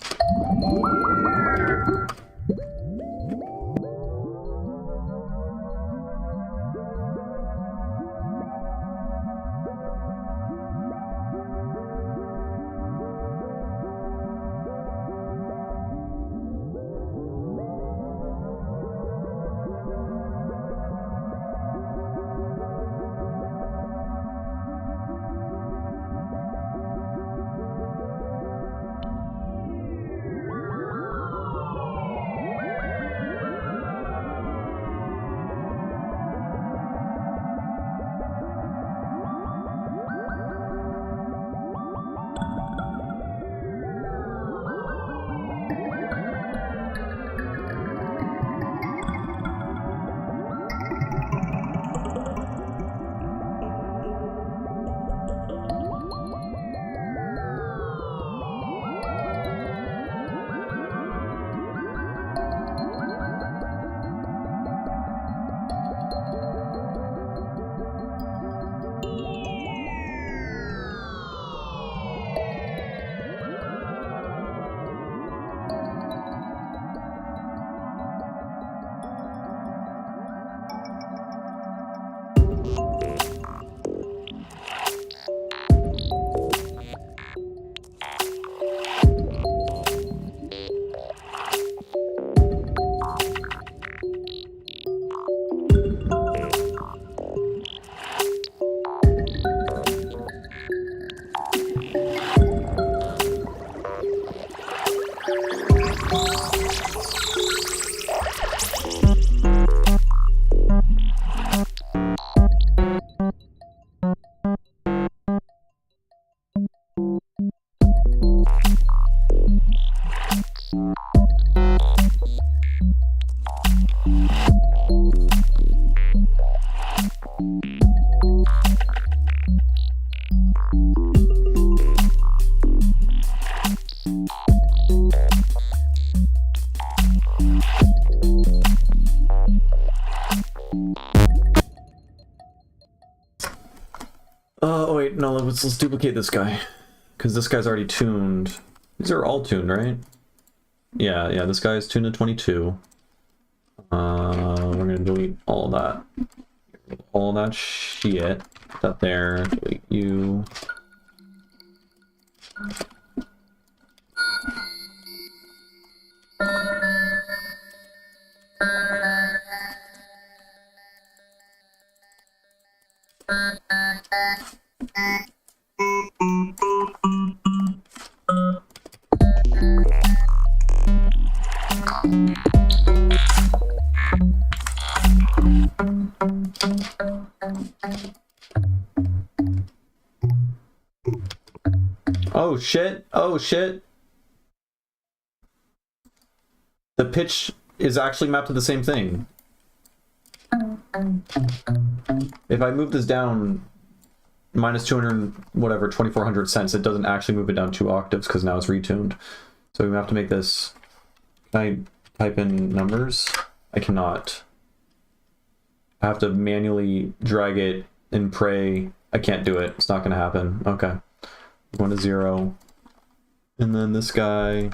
let's duplicate this guy, because this guy's already tuned. These are all tuned, right? Yeah, this guy is tuned to 22. We're gonna delete all that. All that shit. Put that there. Delete you. Oh shit, oh shit. The pitch is actually mapped to the same thing. If I move this down minus 200, whatever, 2400 cents, it doesn't actually move it down 2 octaves because now it's retuned. So we have to make this. Can I type in numbers? I cannot. I have to manually drag it and pray. I can't do it. It's not going to happen. Okay. 1 to 0. And then this guy.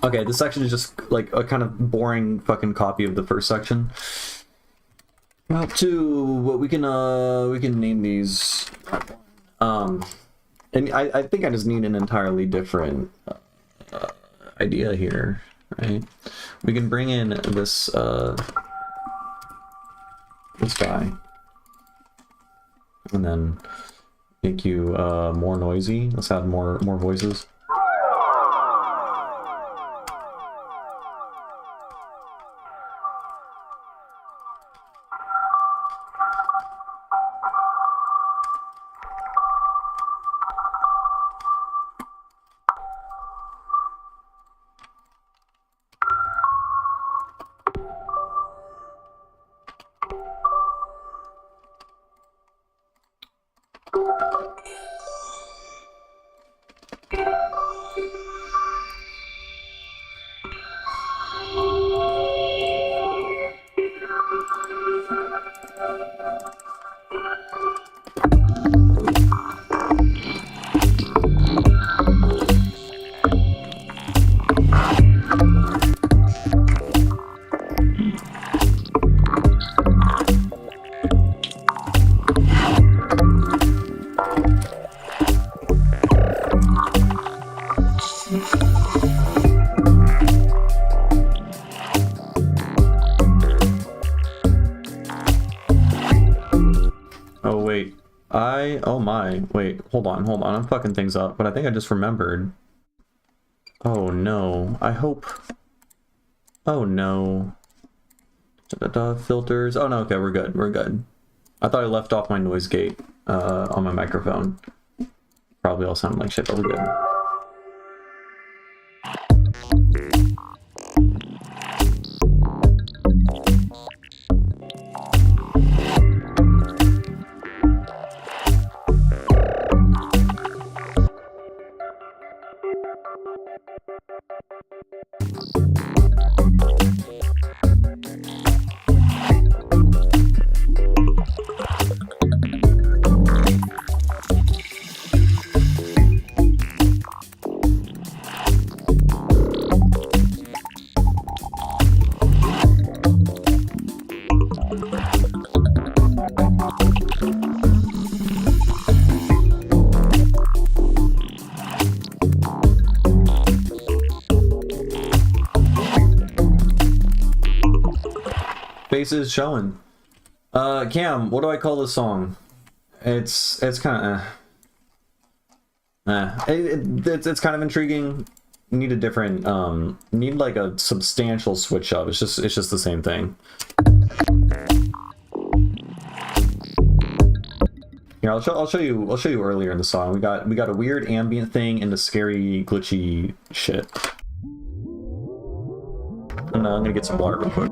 Okay, this section is just like a kind of boring fucking copy of the first section. Up to what we can name these. And I think I just need an entirely different idea here, right? We can bring in this this guy, and then make you more noisy. Let's add more voices. Oh wait, oh my, wait, hold on, I'm fucking things up, but I think I just remembered. Oh no, I hope, oh no. Filters, oh no, okay, we're good. I thought I left off my noise gate on my microphone. Probably all sound like shit, but we're good. Faces showing. Cam, what do I call this song? It's kind of it's kind of intriguing. Need a different need like a substantial switch up. It's just the same thing. Here, I'll show you earlier in the song. We got a weird ambient thing and the scary glitchy shit. And I'm gonna get some water real quick.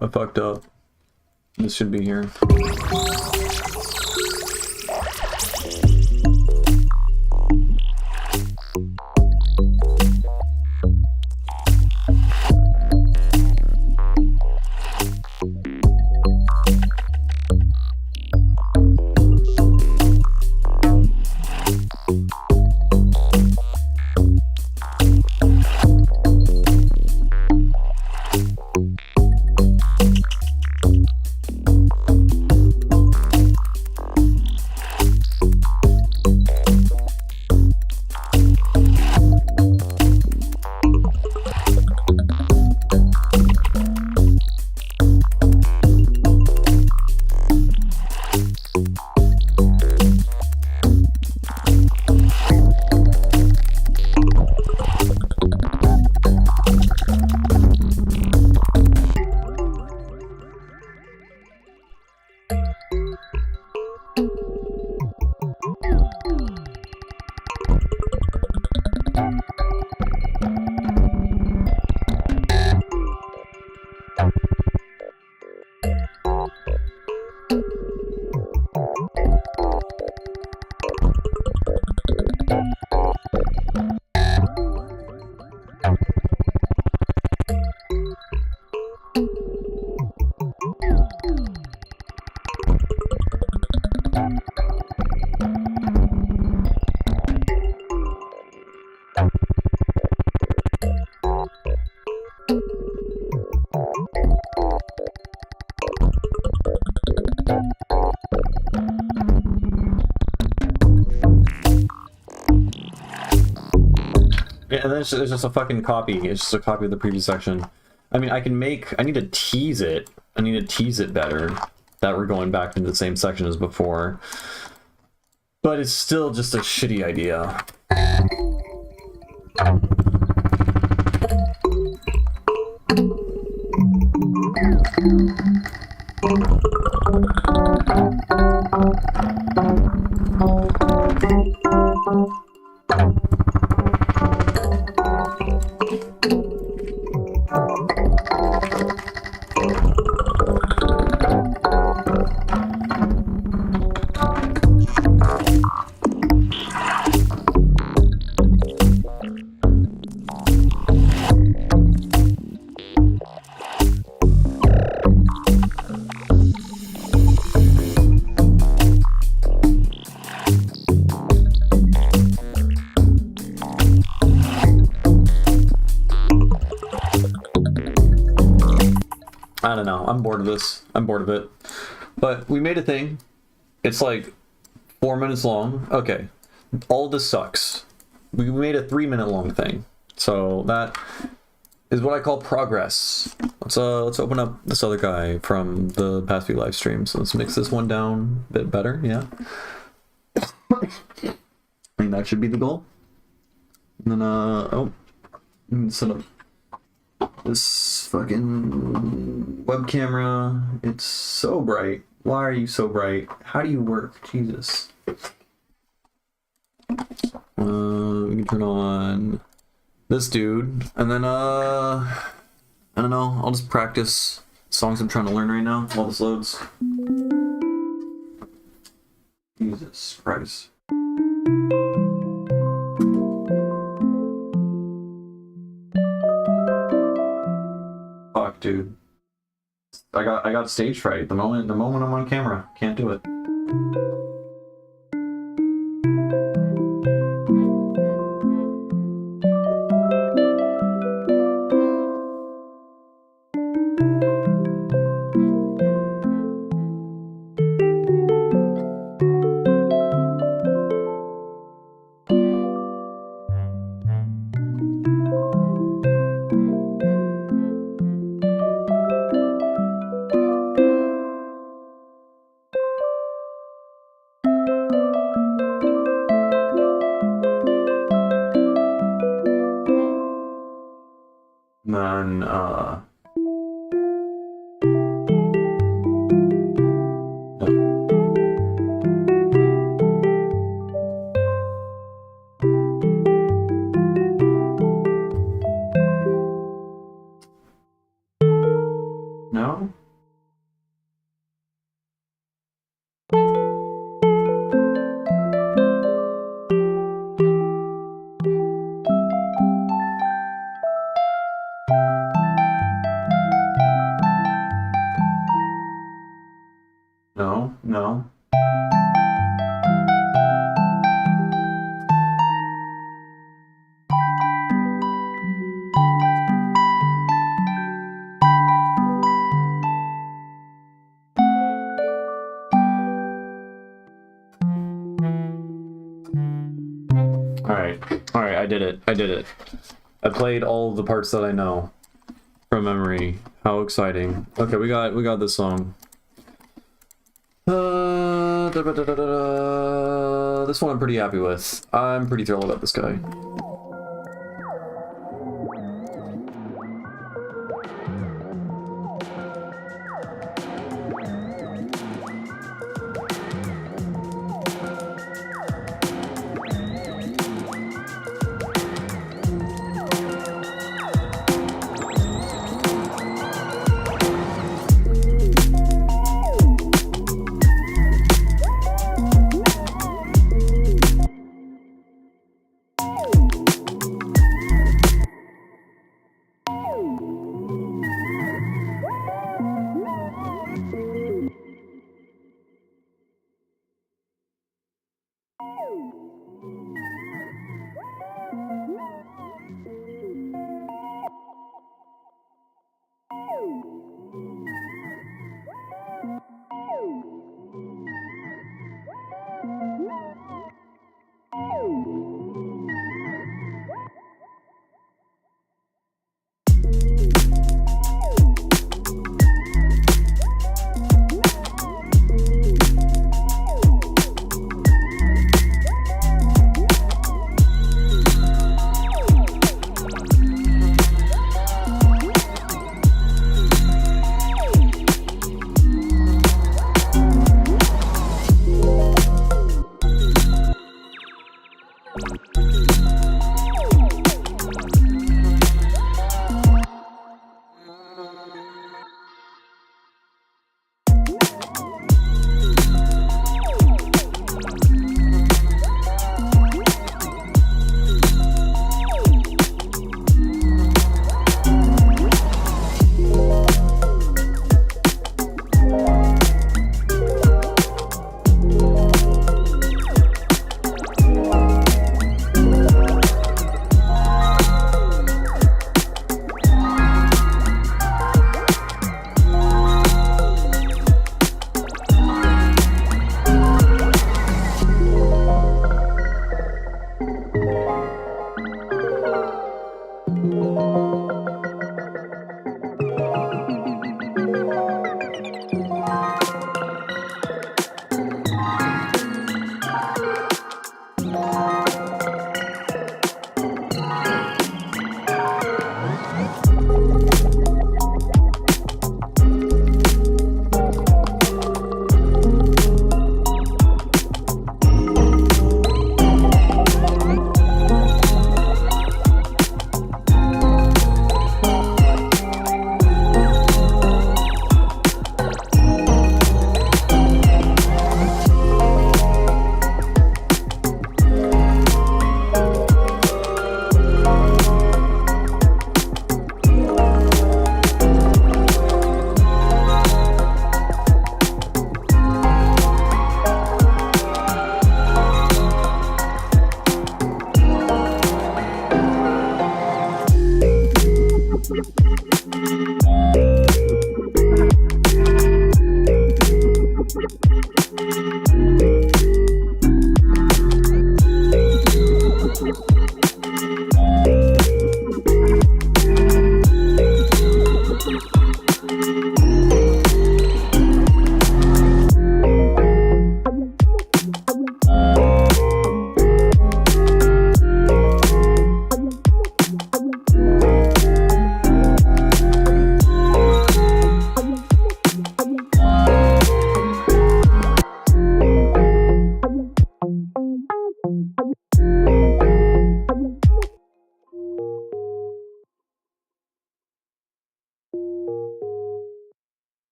I fucked up. This should be here. And then it's just a fucking copy. It's just a copy of the previous section. I mean, I need to tease it. I need to tease it better that we're going back into the same section as before. But it's still just a shitty idea. I don't know. I'm bored of this. I'm bored of it. But we made a thing. It's like 4 minutes long. Okay. All this sucks. We made a 3-minute long thing. So that is what I call progress. Let's open up this other guy from the past few live streams. Let's mix this one down a bit better. Yeah. I think that should be the goal. And then oh, set up this fucking web camera. It's so bright. Why are you so bright? How do you work? Jesus. We can turn on this dude, and then I don't know. I'll just practice songs I'm trying to learn right now while this loads. Jesus Christ. Fuck, dude. I got stage fright the moment I'm on camera. Can't do it. And then, no? No, no. All right, I did it. I played all the parts that I know from memory. How exciting. Okay, we got this song. This one I'm pretty happy with. I'm pretty thrilled about this guy.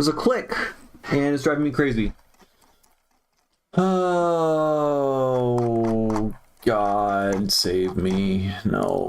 There's a click, and it's driving me crazy. Oh, God, save me. No.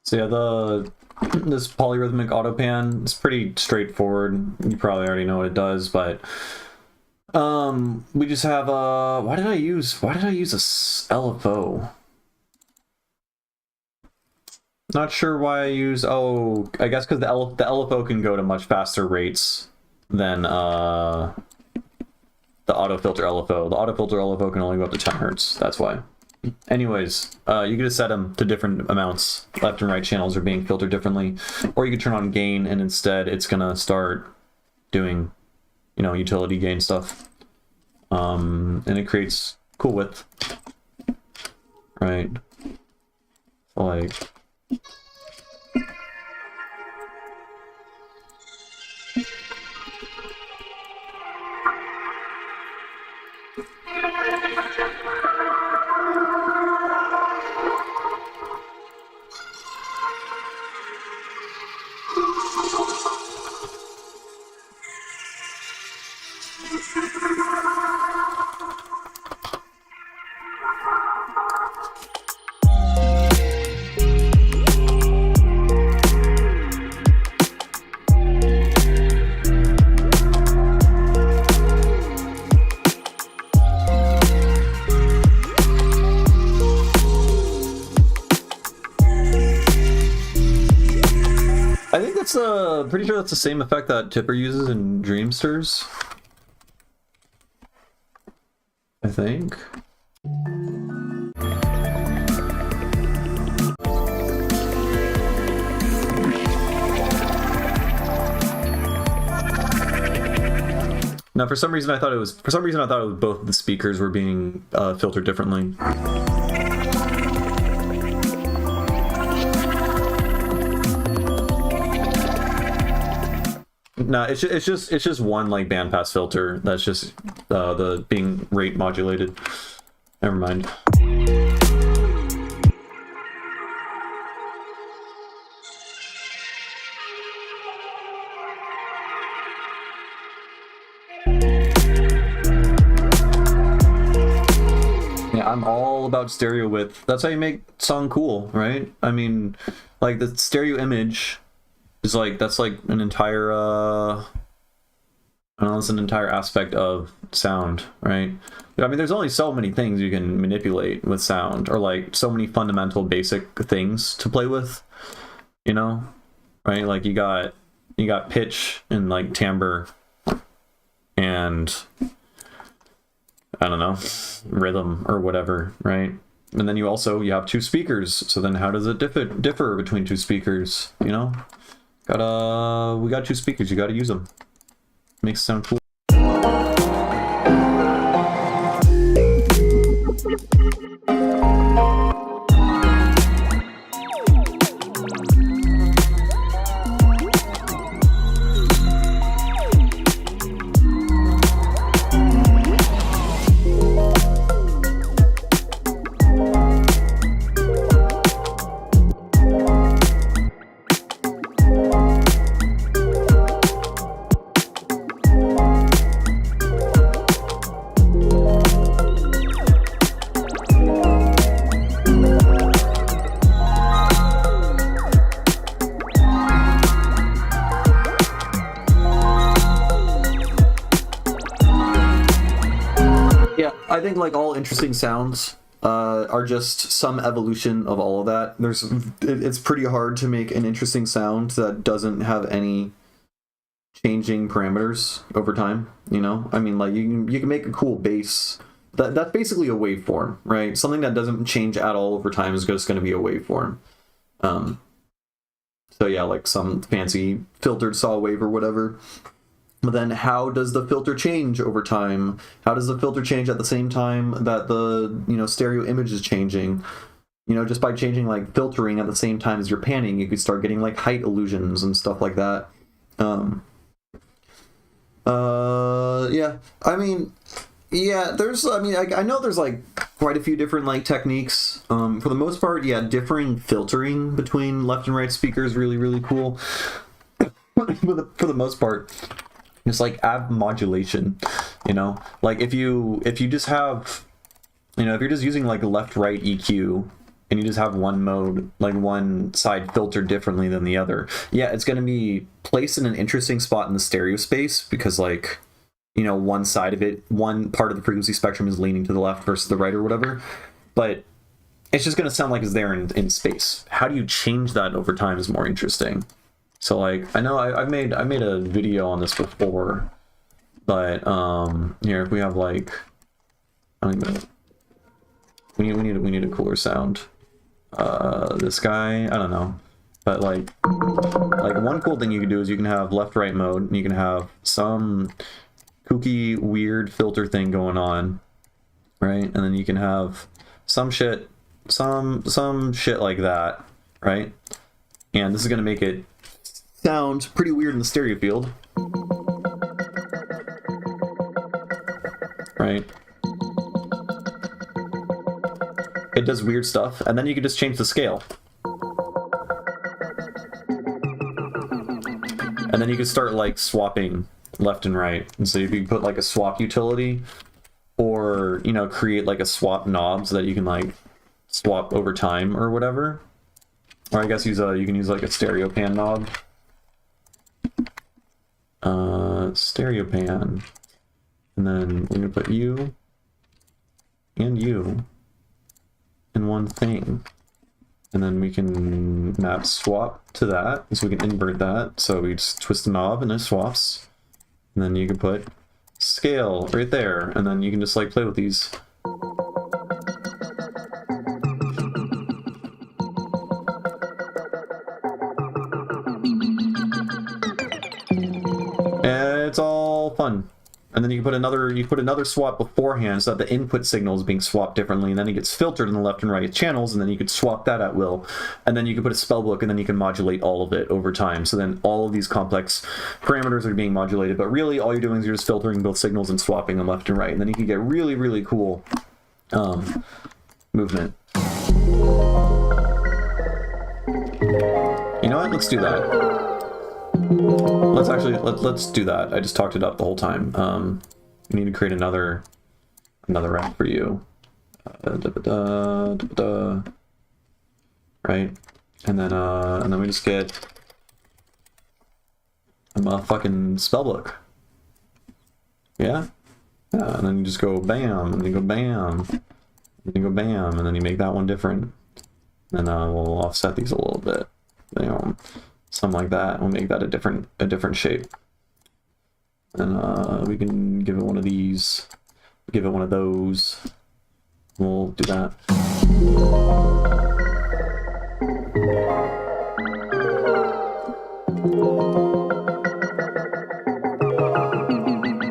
So yeah, this polyrhythmic auto pan is pretty straightforward. You probably already know what it does, but we just have why did I use a LFO? Not sure why I use, oh, I guess because the LFO can go to much faster rates than the auto filter LFO. The auto filter LFO can only go up to 10 hertz. That's why. Anyways, you could set them to different amounts. Left and right channels are being filtered differently. Or you could turn on gain and instead it's gonna start doing, you know, utility gain stuff. And it creates cool width. Right. So like pretty sure that's the same effect that Tipper uses in Dreamsters. I think. Now, for some reason, I thought it was both the speakers were being filtered differently. No, it's just one like bandpass filter that's just the being rate modulated. Never mind. Yeah, I'm all about stereo width. That's how you make song cool, right? I mean, like the stereo image is like, that's like an entire I don't know, it's an entire aspect of sound, right? I mean, there's only so many things you can manipulate with sound, or like so many fundamental basic things to play with, you know, right? Like you got pitch and like timbre and I don't know, rhythm or whatever, right? And then you have two speakers. So then how does it differ between two speakers, you know? We got two speakers, you gotta use them. Makes it sound cool. I think like all interesting sounds are just some evolution of all of that. It's pretty hard to make an interesting sound that doesn't have any changing parameters over time, you know? I mean, like, you can make a cool bass. That's basically a waveform, right? Something that doesn't change at all over time is just going to be a waveform. So yeah, like some fancy filtered saw wave or whatever. But then how does the filter change over time? How does the filter change at the same time that the, you know, stereo image is changing? You know, just by changing like filtering at the same time as you're panning, you could start getting like height illusions and stuff like that. Yeah, I mean, yeah, I know there's like quite a few different like techniques. For the most part, yeah, differing filtering between left and right speakers is really, really cool. For the most part, just like add modulation, you know, like if you just have, you know, if you're just using like a left-right EQ and you just have one mode, like one side filtered differently than the other, yeah, it's going to be placed in an interesting spot in the stereo space because, like, you know, one side of it, one part of the frequency spectrum is leaning to the left versus the right or whatever, but it's just going to sound like it's there in space. How do you change that over time is more interesting. So like, I know I made a video on this before, but here, if we have like, I don't even, we need a cooler sound. This guy, I don't know, but like one cool thing you can do is you can have left right mode and you can have some kooky weird filter thing going on, right? And then you can have some shit like that, right? And this is gonna make it sound pretty weird in the stereo field, right? It does weird stuff, and then you can just change the scale. And then you can start like swapping left and right. And so if you put like a swap utility, or, you know, create like a swap knob so that you can like swap over time or whatever. Or I guess you can use like a stereo pan knob. Stereo pan, and then we're gonna put you and you in one thing, and then we can map swap to that, so we can invert that. So we just twist the knob and it swaps, and then you can put scale right there, and then you can just like play with these. It's all fun. And then you can put another swap beforehand so that the input signal is being swapped differently, and then it gets filtered in the left and right channels, and then you could swap that at will. And then you can put a spell book, and then you can modulate all of it over time. So then all of these complex parameters are being modulated, but really all you're doing is you're just filtering both signals and swapping them left and right. And then you can get really, really cool movement. You know what? Let's do that. Let's do that. I just talked it up the whole time. We need to create another rack for you. Right, and then we just get a motherfucking spellbook. Yeah, and then you just go bam, and then you go bam, and then you go bam, and then you make that one different. And we'll offset these a little bit. You know, something like that. We'll make that a different shape. And we can give it one of these, give it one of those. We'll do that.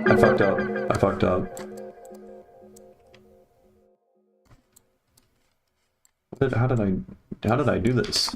I fucked up. How did I do this?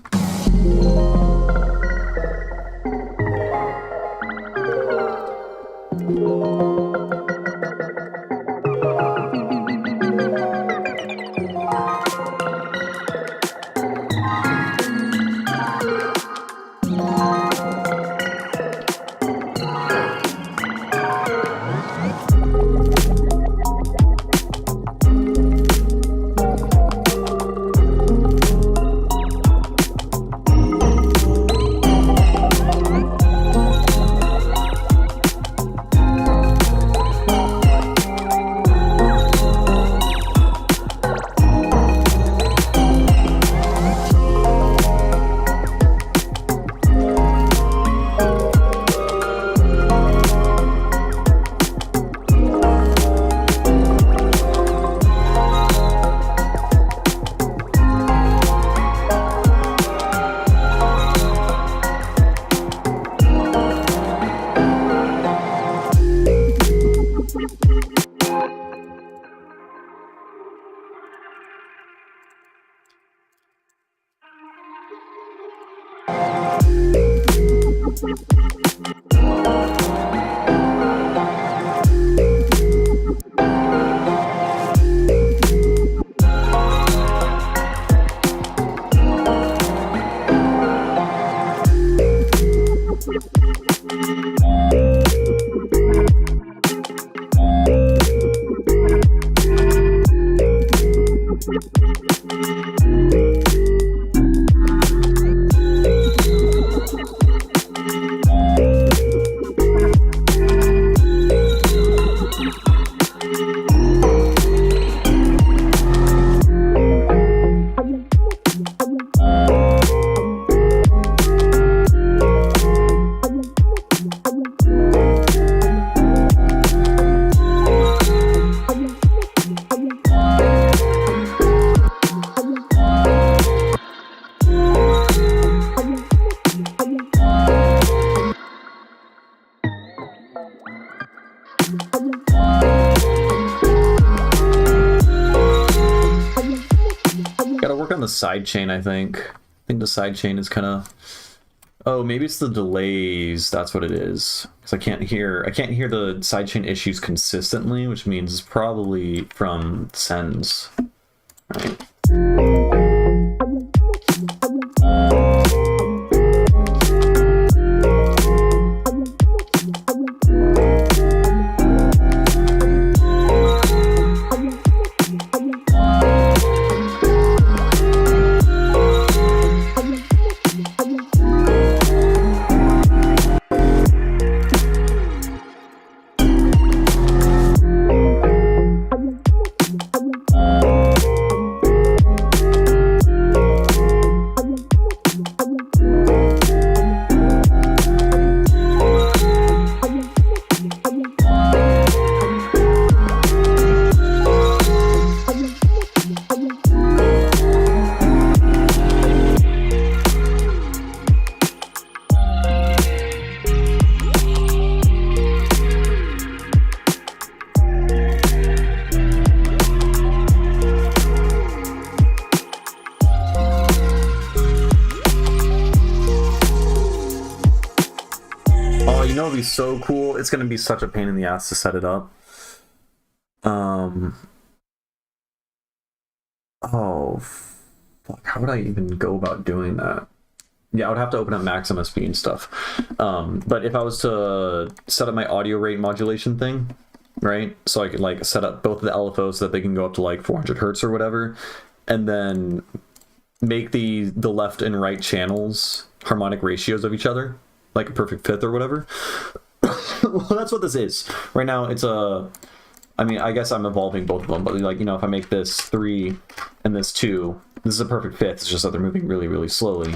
Gotta work on the side chain, I think. I think the side chain is kind of... Oh, maybe it's the delays. That's what it is. Because I can't hear the side chain issues consistently, which means it's probably from sends. Right. Be so cool. It's gonna be such a pain in the ass to set it up. Oh fuck, how would I even go about doing that? Yeah, I would have to open up Max MSP and stuff. But if I was to set up my audio rate modulation thing, right, so I could like set up both of the LFOs so that they can go up to like 400 hertz or whatever, and then make the left and right channels harmonic ratios of each other, like a perfect fifth or whatever. Well, that's what this is. Right now, it's a... I mean, I guess I'm evolving both of them, but like, you know, if I make this 3 and this 2, this is a perfect fifth. It's just that they're moving really, really slowly.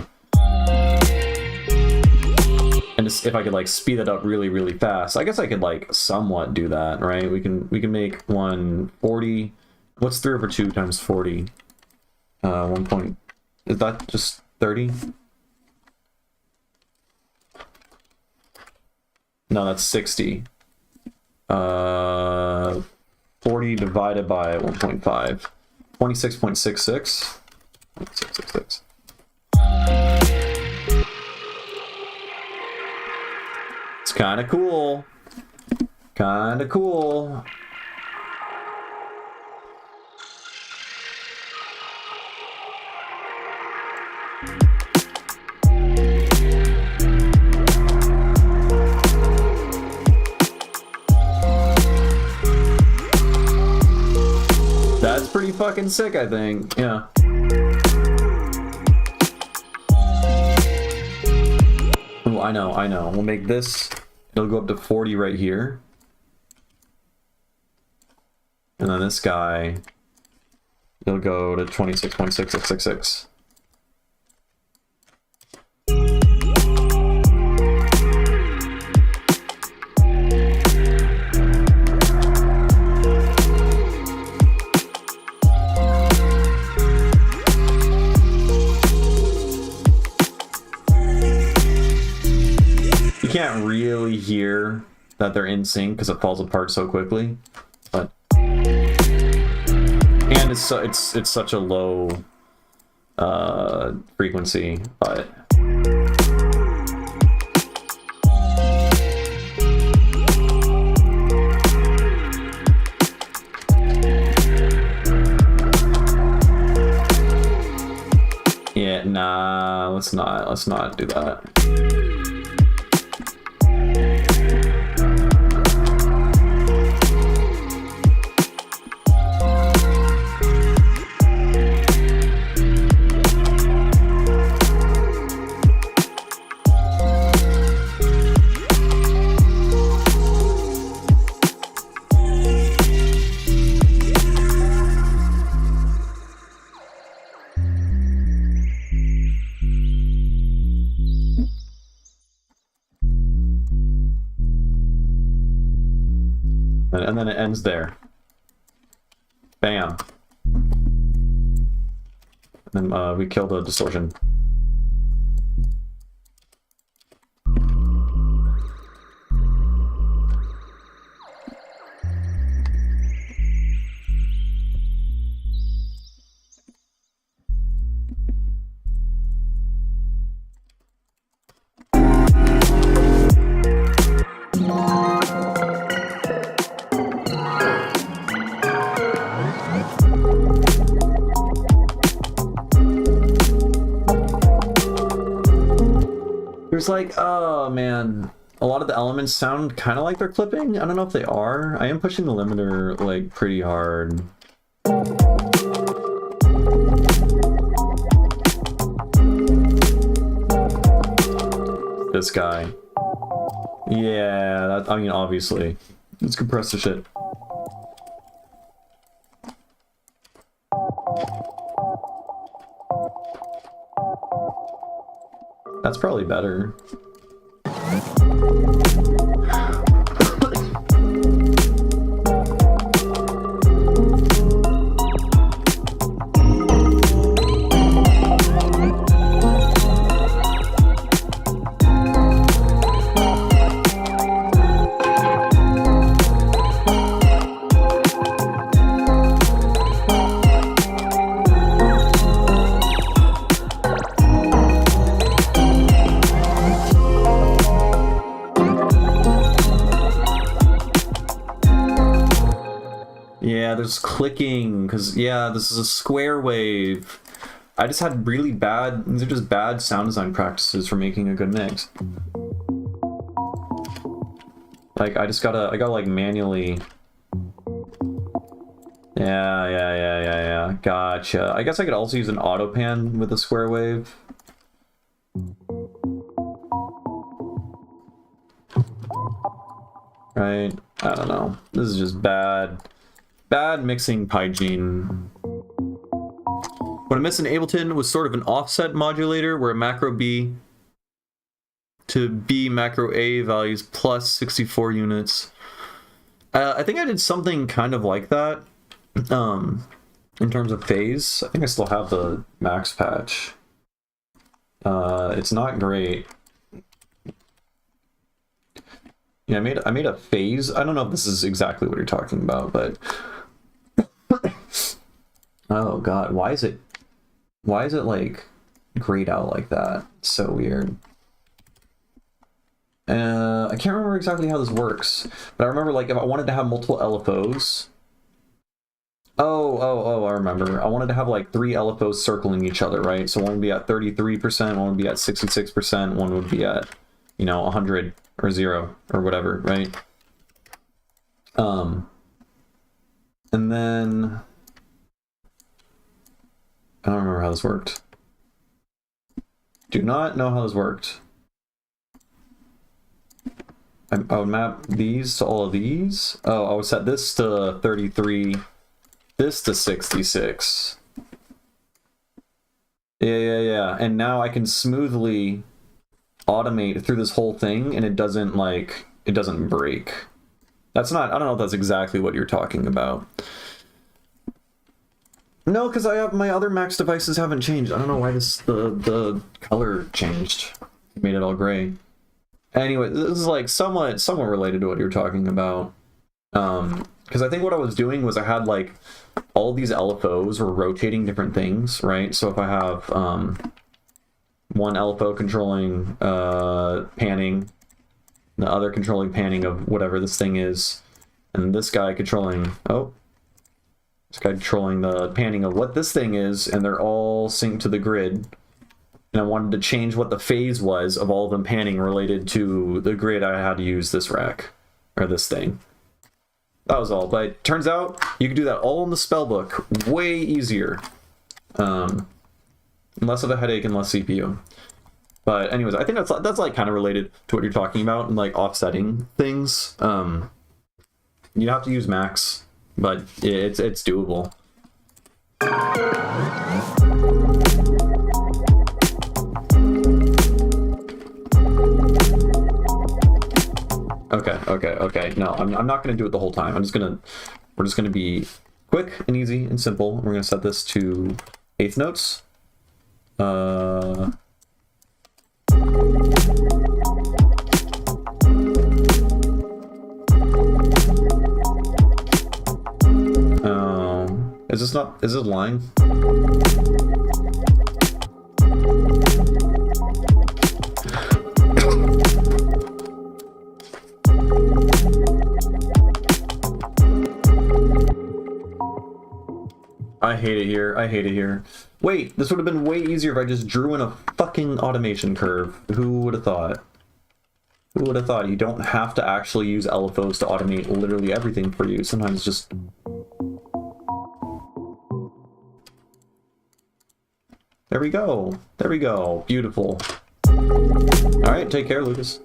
And if I could like speed it up really, really fast, I guess I could like somewhat do that, right? We can make one 40. What's 3/2 times 40? 1 point. Is that just 30? No, that's 60. 40 divided by 1.5. 26.66. 666. It's kind of cool. Kind of cool. That's pretty fucking sick, I think. Yeah. Oh, I know. We'll make this, it'll go up to 40 right here. And then this guy, it'll go to 26.6666. Can't really hear that they're in sync because it falls apart so quickly, but and it's such a low frequency, but let's not do that. And then it ends there. Bam. And then we kill the distortion. There's like, oh man, a lot of the elements sound kind of like they're clipping. I don't know if they are. I am pushing the limiter like pretty hard. This guy. Yeah, that, I mean, obviously. Let's compress the shit. That's probably better. Yeah, there's clicking, because, yeah, this is a square wave. I just had really bad, these are just bad sound design practices for making a good mix. Like, I gotta like manually... Yeah, gotcha. I guess I could also use an auto pan with a square wave. Right? I don't know. This is just bad mixing hygiene. What I missed in Ableton was sort of an offset modulator where macro B to B macro A values plus 64 units. I think I did something kind of like that in terms of phase. I think I still have the max patch. It's not great. Yeah, I made a phase. I don't know if this is exactly what you're talking about, but oh god, why is it like grayed out like that? So weird. I can't remember exactly how this works, but I remember like if I wanted to have multiple LFOs. Oh, I remember. I wanted to have like 3 LFOs circling each other, right? So one would be at 33%, one would be at 66%, one would be at, you know, 100 or 0 or whatever, right? And then I don't remember how this worked. Do not know how this worked. I would map these to all of these. Oh, I would set this to 33, this to 66. Yeah. And now I can smoothly automate through this whole thing, and it doesn't break. That's not, I don't know if that's exactly what you're talking about. No, because I have my other Max devices haven't changed. I don't know why the color changed. It made it all gray. Anyway, this is like somewhat related to what you're talking about. Because I think what I was doing was I had like all these LFOs were rotating different things, right? So if I have one LFO controlling panning, the other controlling panning of whatever this thing is, and this guy controlling this guy controlling the panning of what this thing is, and they're all synced to the grid. and I wanted to change what the phase was of all of them panning related to the grid I had to use this rack, or this thing. That was all, but it turns out you can do that all in the spellbook, way easier. Less of a headache and less CPU. But anyways, I think that's like kind of related to what you're talking about and like offsetting things. You have to use max, but it's doable. Okay. No, I'm not gonna do it the whole time. We're just gonna be quick and easy and simple. We're gonna set this to eighth notes. Is this line? I hate it here. Wait, this would have been way easier if I just drew in a fucking automation curve. Who would have thought? Who would have thought? You don't have to actually use LFOs to automate literally everything for you. Sometimes just... There we go. There we go. Beautiful. Alright, take care, Lucas.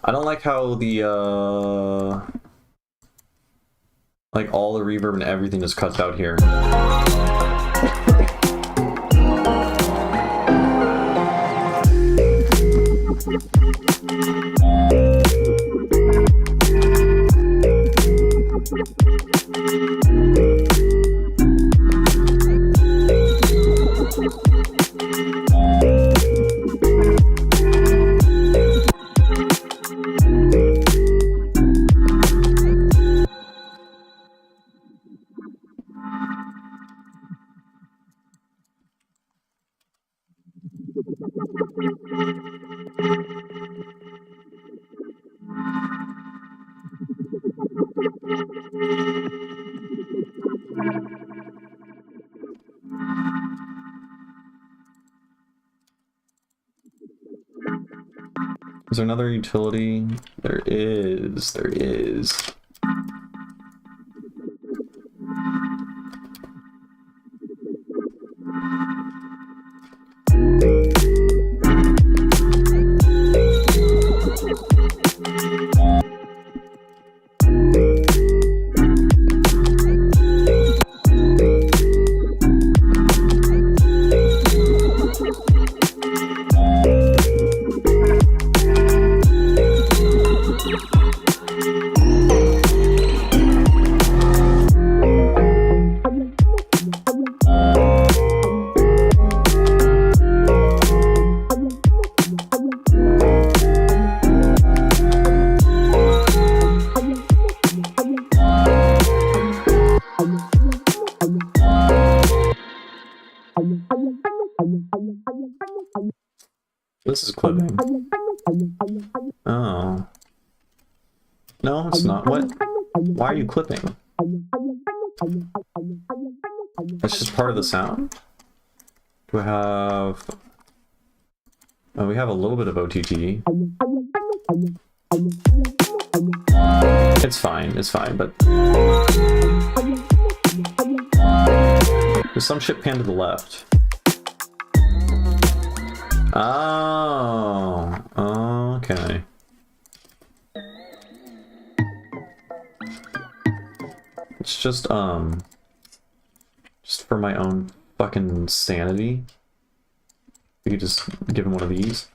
I don't like how the like all the reverb and everything is cut out here. Is there another utility? There is. There is. This is clipping. Oh. No, it's not. What? Why are you clipping? It's just part of the sound? Do I have... Oh, we have a little bit of OTT. It's fine, but... There's some shit panned to the left. Oh, okay. It's just for my own fucking sanity. We could just give him one of these.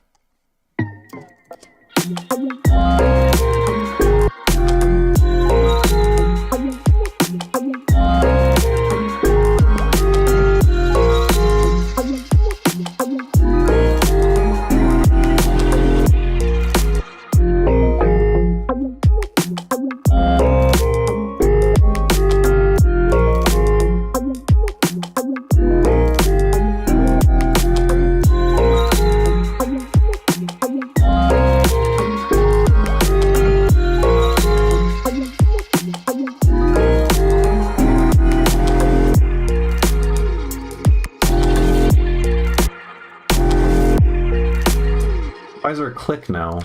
Why is there a click now?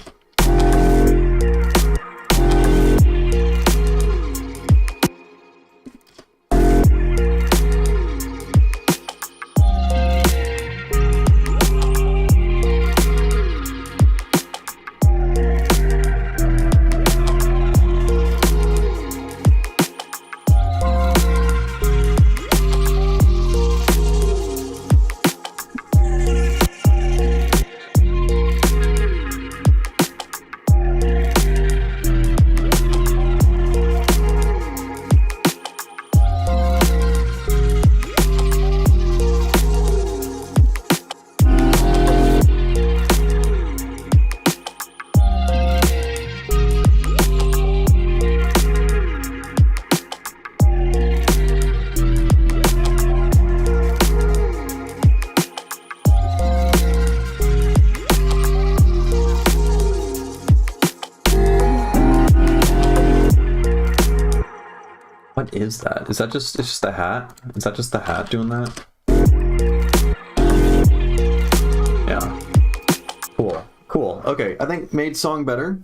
What is that? Is that just, it's just a hat? Is that just the hat doing that? Yeah. Cool. Cool. Okay, I think made song better.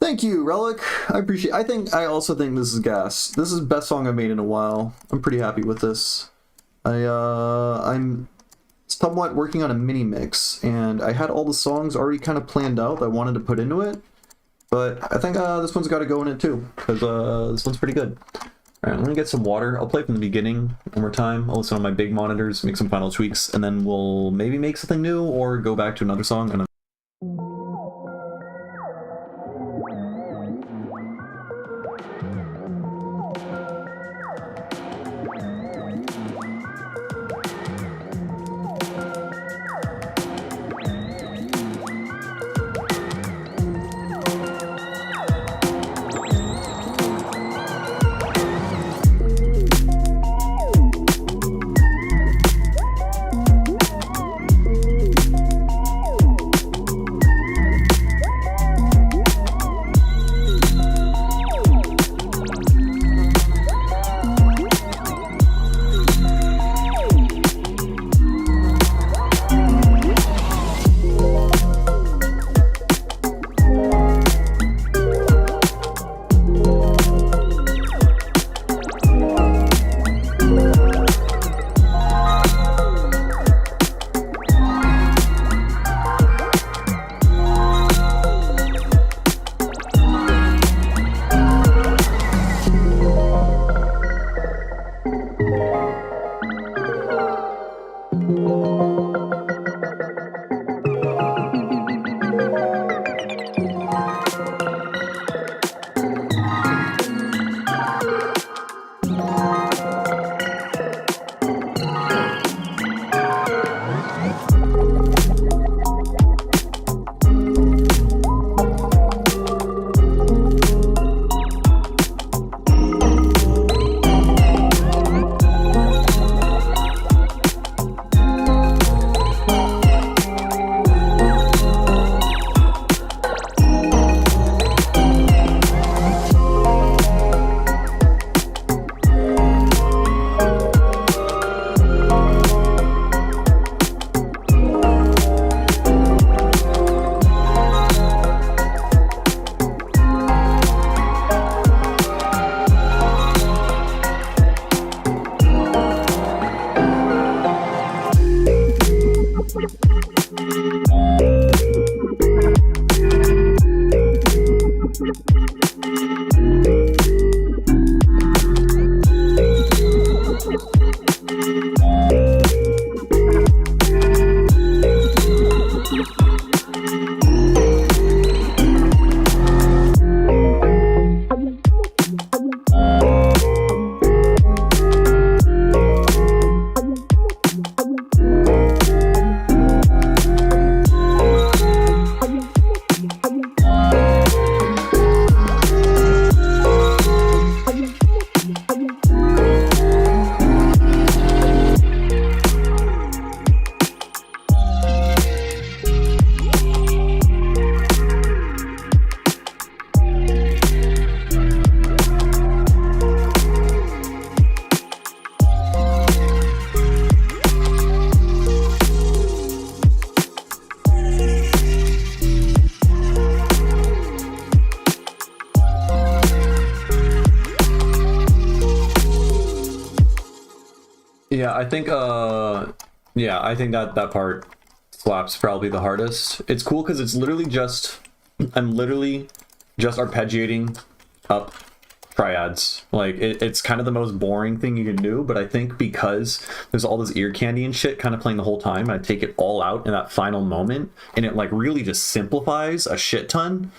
Thank you, Relic. I also think this is gas. This is the best song I've made in a while. I'm pretty happy with this. I'm somewhat working on a mini mix, and I had all the songs already kind of planned out that I wanted to put into it. But I think this one's got to go in it too, because this one's pretty good. Alright, I'm going to get some water. I'll play from the beginning one more time. I'll listen on my big monitors, make some final tweaks, and then we'll maybe make something new or go back to another song. And Yeah, I think yeah, I think that part slaps probably the hardest. It's cool because it's literally just I'm literally just arpeggiating up triads. Like it's kind of the most boring thing you can do, but I think because there's all this ear candy and shit kind of playing the whole time, I take it all out in that final moment, and it like really just simplifies a shit ton.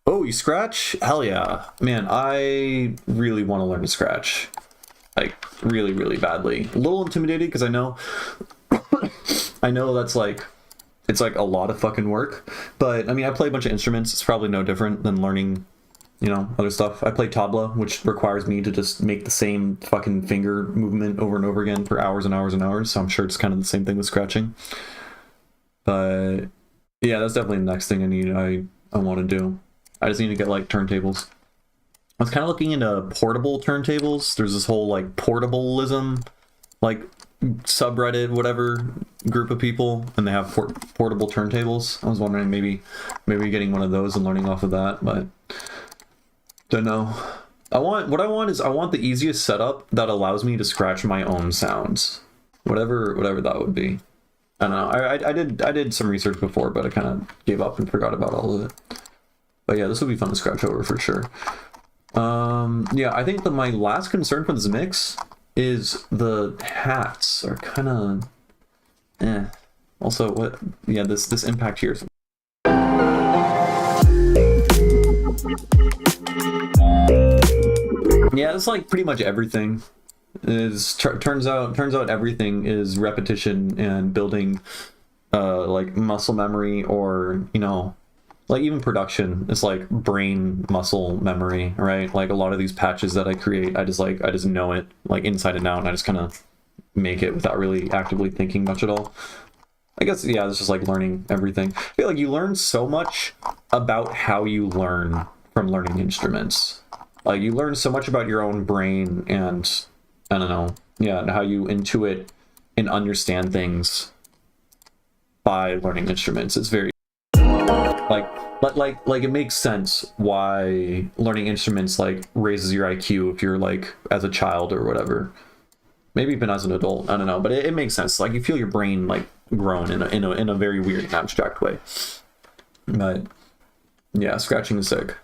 Oh, you scratch? Hell yeah. Man, I really want to learn to scratch. Like really, really badly. A little intimidated because I know that's like it's like a lot of fucking work. But I mean, I play a bunch of instruments. It's probably no different than learning, you know, other stuff. I play tabla, which requires me to just make the same fucking finger movement over and over again for hours and hours and hours. So I'm sure it's kind of the same thing with scratching. But yeah, that's definitely the next thing I want to do. I just need to get like turntables. I was kind of looking into portable turntables. There's this whole like portableism, like subreddit, whatever group of people, and they have portable turntables. I was wondering maybe getting one of those and learning off of that, but don't know. I want the easiest setup that allows me to scratch my own sounds, whatever that would be. I don't know. I did some research before, but I kind of gave up and forgot about all of it. But yeah, this would be fun to scratch over for sure. Yeah, I think my last concern for this mix is the hats are kind of also what this impact here is yeah, it's like pretty much everything is turns out everything is repetition and building like muscle memory, or you know, like even production is like brain muscle memory, right? Like a lot of these patches that I create, I just know it like inside and out, and I just kind of make it without really actively thinking much at all. I guess, yeah, it's just like learning everything. I feel like you learn so much about how you learn from learning instruments. Like you learn so much about your own brain and I don't know, yeah, and how you intuit and understand things by learning instruments. It's very like it makes sense why learning instruments like raises your IQ if you're like as a child or whatever. Maybe even as an adult, I don't know, but it makes sense. Like you feel your brain like grown in a very weird and abstract way. But yeah, scratching is sick.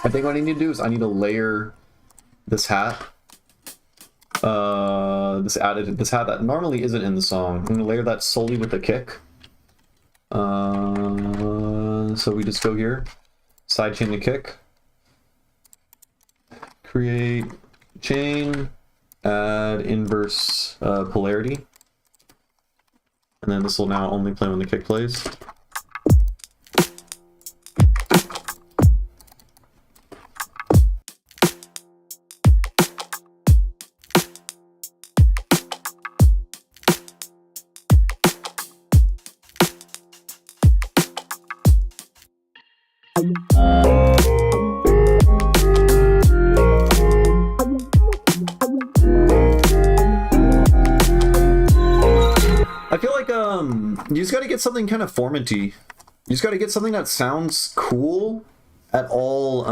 I think what I need to do is I need to layer this hat. This hat that normally isn't in the song. I'm gonna layer that solely with the kick. So we just go here, sidechain the kick, create chain, add inverse polarity, and then this will now only play when the kick plays. I feel like you just gotta get something kind of formaty. You just gotta get something that sounds cool at all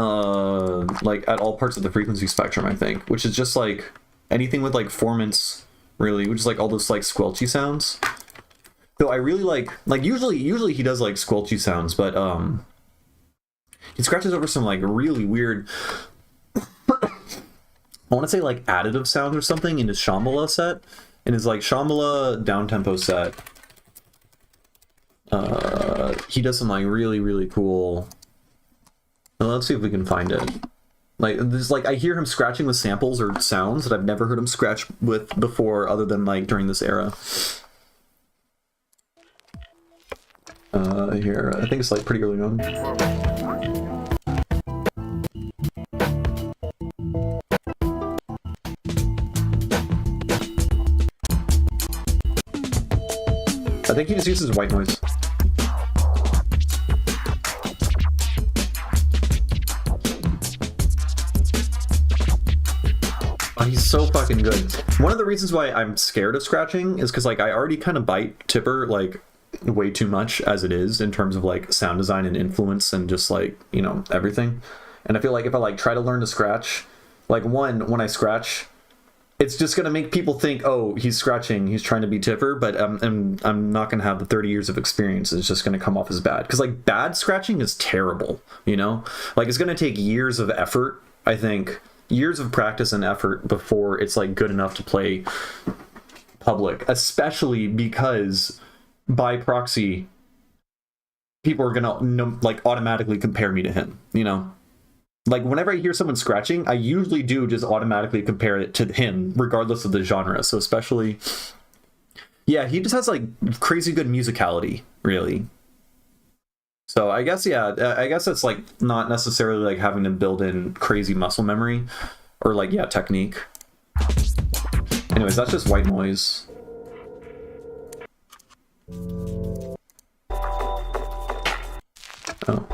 like at all parts of the frequency spectrum, I think, which is just like anything with like formants, really, which is like all those like squelchy sounds. So I really like usually he does like squelchy sounds, but he scratches over some like really weird, I want to say like additive sounds or something in his Shambhala set, in his like Shambhala downtempo set. He does some like really cool. Well, let's see if we can find it. Like there's like I hear him scratching with samples or sounds that I've never heard him scratch with before, other than like during this era. Here I think it's like pretty early on. I think he just uses white noise. Oh, he's so fucking good. One of the reasons why I'm scared of scratching is because like I already kind of bite Tipper like way too much as it is in terms of like sound design and influence and just like, you know, everything. And I feel like if I like try to learn to scratch, like when I scratch, it's just gonna make people think, oh, he's scratching, he's trying to be Tipper, but I'm not gonna have the 30 years of experience. It's just gonna come off as bad, because like bad scratching is terrible, you know. Like it's gonna take years of effort, I think, years of practice and effort before it's like good enough to play public, especially because by proxy people are gonna like automatically compare me to him, you know. Like whenever I hear someone scratching, I usually do just automatically compare it to him regardless of the genre. So especially, yeah, he just has like crazy good musicality, really. So I guess, yeah, I guess it's like not necessarily like having to build in crazy muscle memory or like, yeah, technique. Anyways, that's just white noise. Oh.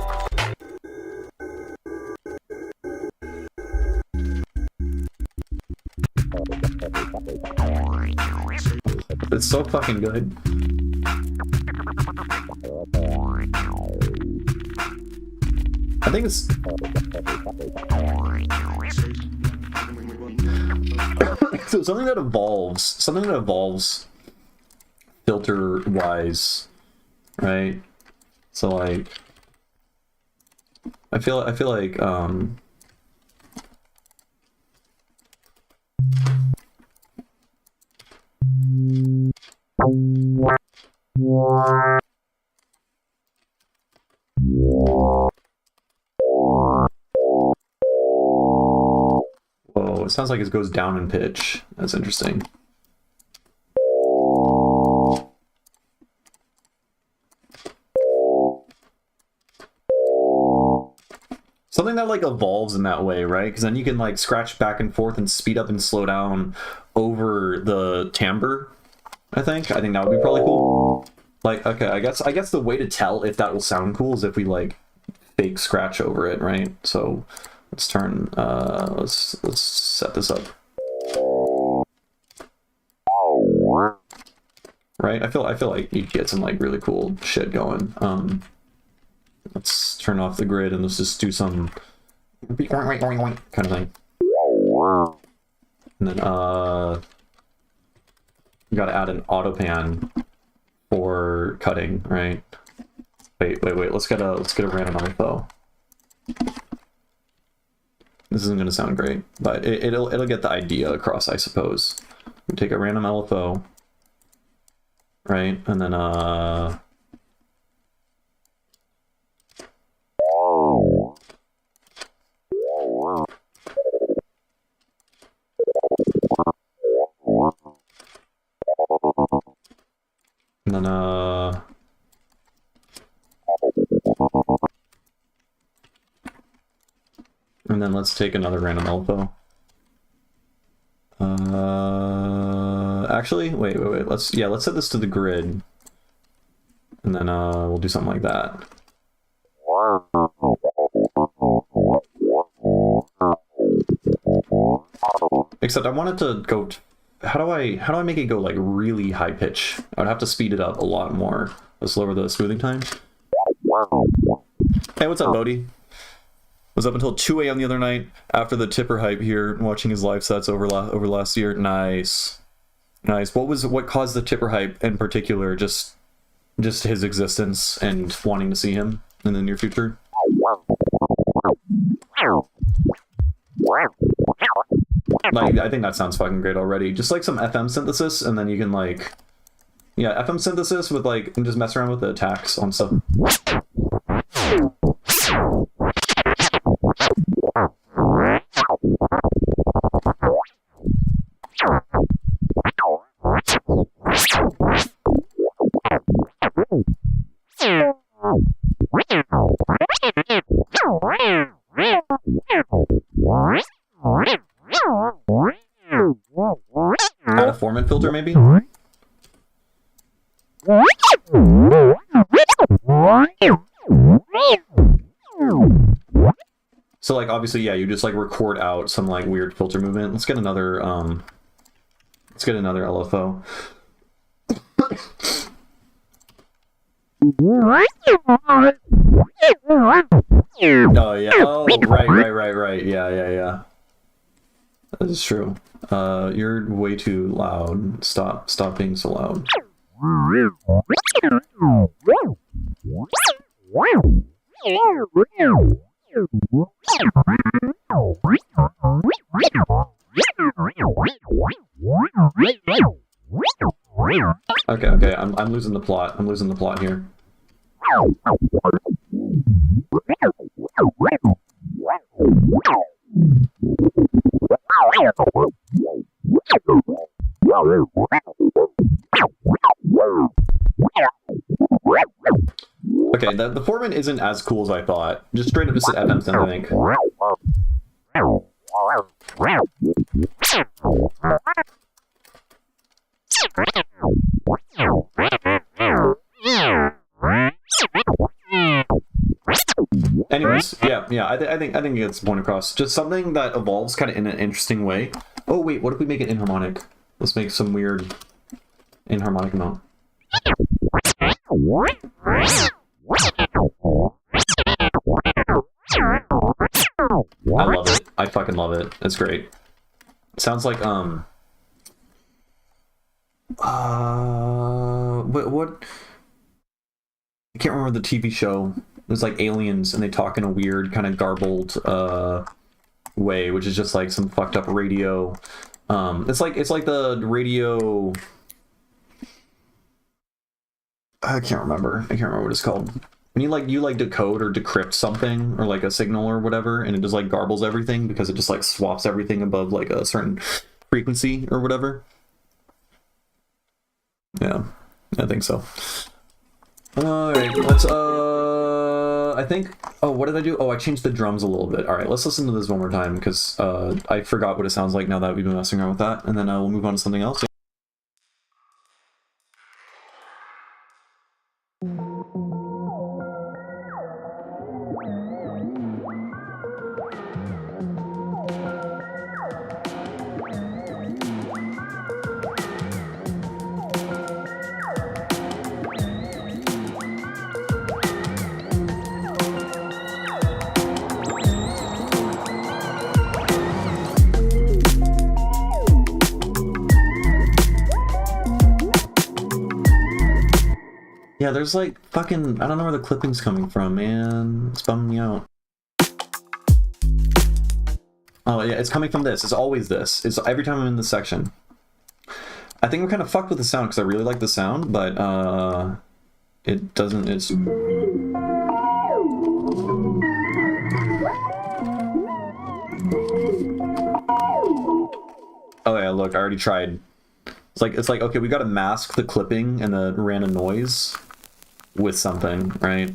It's so fucking good. I think it's so something that evolves filter wise, right? So like I feel like whoa, it sounds like it goes down in pitch. That's interesting. Something that like evolves in that way, right? Because then you can like scratch back and forth and speed up and slow down over the timbre. I think that would be probably cool. Like, okay, I guess the way to tell if that will sound cool is if we like fake scratch over it, right? So let's turn let's set this up. Right? I feel like you get some like really cool shit going. Let's turn off the grid and let's just do some kind of thing. And then you gotta add an auto pan for cutting, right? Wait. Let's get a random LFO. This isn't gonna sound great, but it'll get the idea across, I suppose. We take a random LFO, right? And then and then let's take another random LFO. Actually, wait. Let's set this to the grid, and then we'll do something like that. Except I want it to go. How do I make it go like really high pitch? I would have to speed it up a lot more. Let's lower the smoothing time. Hey, what's up, Bodhi? Was up until 2 a.m. the other night after the Tipper hype here, watching his live sets over last year. Nice. What caused the Tipper hype in particular? Just just his existence and wanting to see him in the near future. Like, I think that sounds fucking great already. Just like some FM synthesis, and then you can like, yeah, FM synthesis with like, and just mess around with the attacks on stuff. Add a Foreman filter, maybe? So, like, obviously, yeah, you just, like, record out some, like, weird filter movement. Let's get another LFO. Oh, yeah. Oh, right. Yeah. That is true. You're way too loud. Stop being so loud. Okay, I'm losing the plot. I'm losing the plot here. Okay, the Foreman isn't as cool as I thought. Just straight up just an FM synth, I think. Anyways, yeah, I think it gets the point across. Just something that evolves kind of in an interesting way. Oh wait, what if we make it inharmonic? Let's make some weird inharmonic amount. I love it. I fucking love it. It's great. It sounds like what? I can't remember the TV show. There's like aliens and they talk in a weird kind of garbled way, which is just like some fucked up radio. It's like the radio. I can't remember what it's called. When you decode or decrypt something or like a signal or whatever, and it just like garbles everything because it just like swaps everything above like a certain frequency or whatever. Yeah, I think so. All right, let's I think. Oh, what did I do? Oh, I changed the drums a little bit. All right, let's listen to this one more time because I forgot what it sounds like now that we've been messing around with that, and then we'll move on to something else. Yeah, there's like fucking, I don't know where the clipping's coming from, man. It's bumming me out. Oh yeah, it's coming from this. It's always this. It's every time I'm in this section. I think we're kind of fucked with the sound because I really like the sound, but it doesn't, it's... Oh yeah, look, I already tried. It's like, okay, we gotta mask the clipping and the random noise with something, right?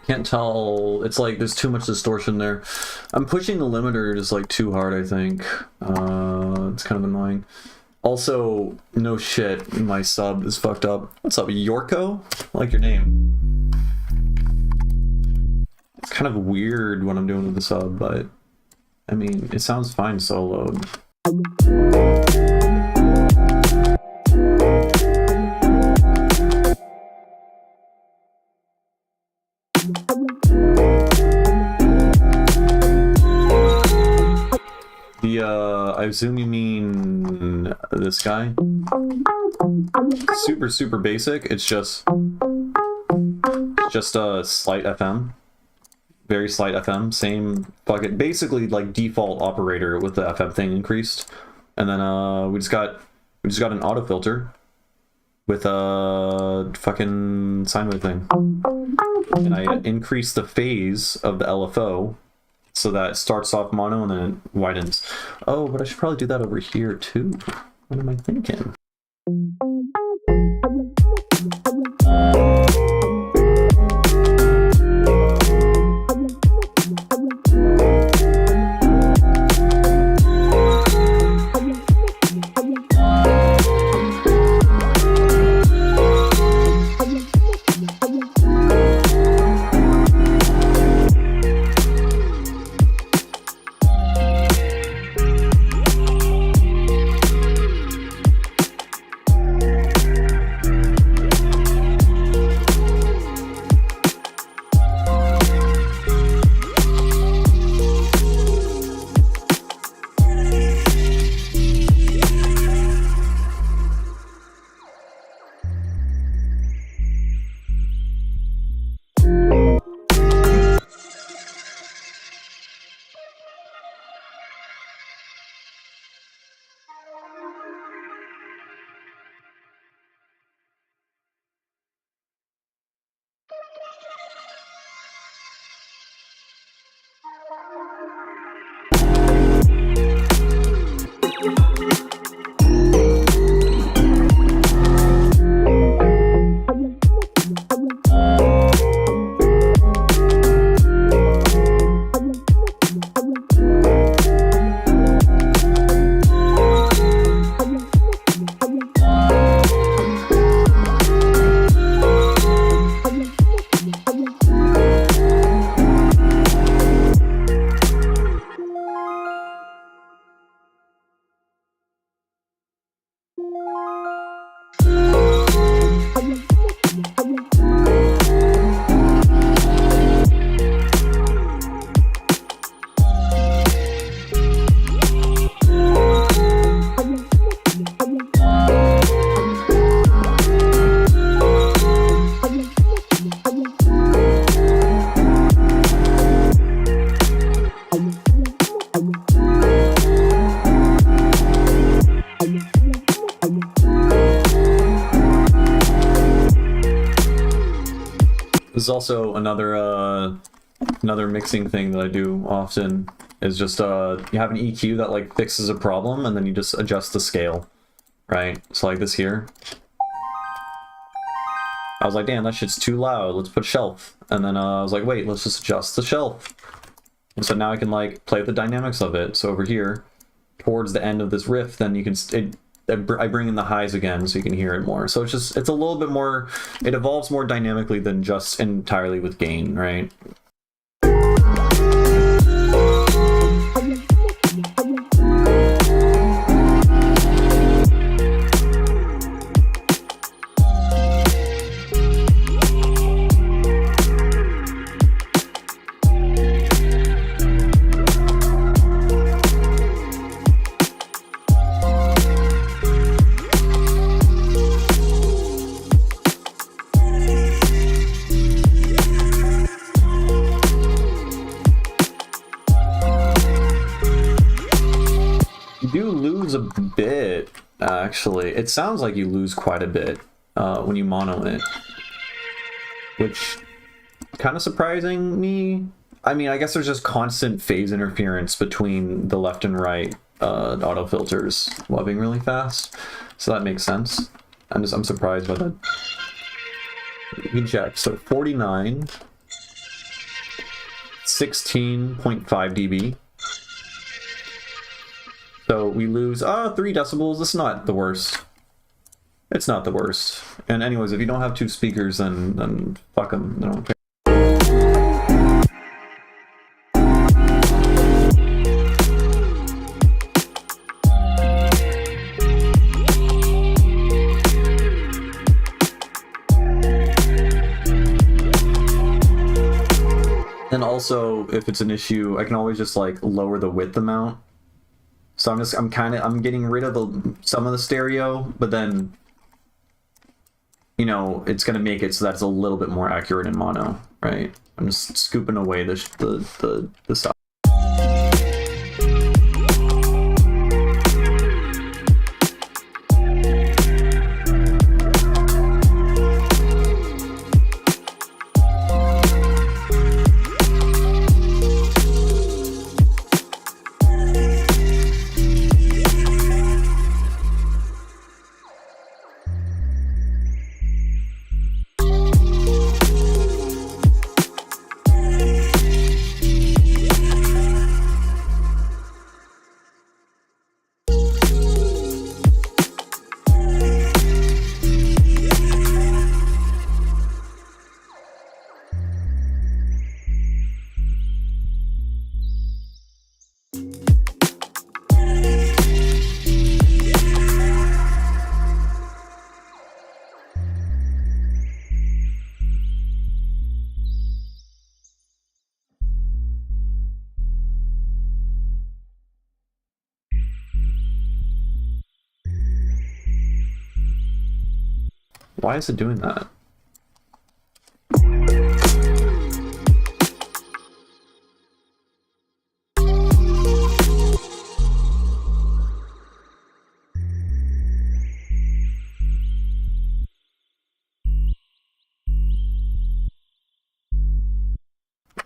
Can't tell. It's like there's too much distortion there. I'm pushing the limiter just like too hard, I think. It's kind of annoying. Also, no shit, my sub is fucked up. What's up, Yorko? I like your name. It's kind of weird what I'm doing with the sub, but I mean, it sounds fine soloed. I assume you mean this guy? Super basic. It's just a slight FM. Very slight FM. Same fucking basically like default operator with the FM thing increased. And then we just got an auto filter with a fucking sine wave thing. And I increased the phase of the LFO so that it starts off mono and then it widens. Oh, but I should probably do that over here too. What am I thinking? This is also another mixing thing that I do often is just you have an EQ that like fixes a problem and then you just adjust the scale, right? So like this here. I was like, damn, that shit's too loud, let's put shelf. And then I was like, wait, let's just adjust the shelf. And so now I can like play with the dynamics of it. So over here, towards the end of this riff, then you can, I bring in the highs again so you can hear it more. So it's a little bit more, it evolves more dynamically than just entirely with gain, right? You do lose a bit, actually. It sounds like you lose quite a bit when you mono it, which kind of surprising me. I mean, I guess there's just constant phase interference between the left and right auto filters webbing really fast, so that makes sense. I'm surprised by that. You can check. So 49, 16.5 dB. So we lose 3 decibels. It's not the worst. It's not the worst. And anyways, if you don't have 2 speakers, then fuck them. I don't care. And also, if it's an issue, I can always just like lower the width amount. So I'm getting rid of some of the stereo, but then, you know, it's gonna make it so that it's a little bit more accurate in mono, right? I'm just scooping away the side. Why is it doing that?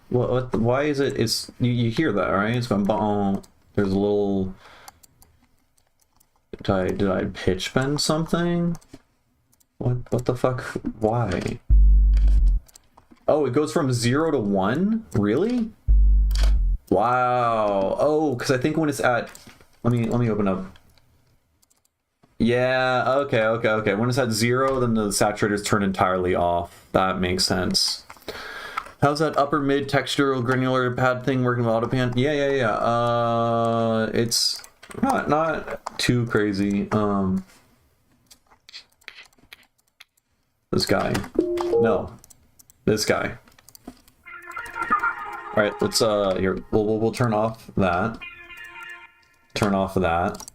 What why is it? You hear that, right? It's going boom. There's a little. Did I pitch bend something? What the fuck? Why? Oh, it goes from 0 to 1? Really? Wow. Oh, because I think when it's at, let me open up. Yeah. Okay. When it's at 0, then the saturators turn entirely off. That makes sense. How's that upper mid textural granular pad thing working with AutoPan? Yeah. It's not too crazy. This guy. No. This guy. Alright, let's here. We'll turn off that. Turn off that.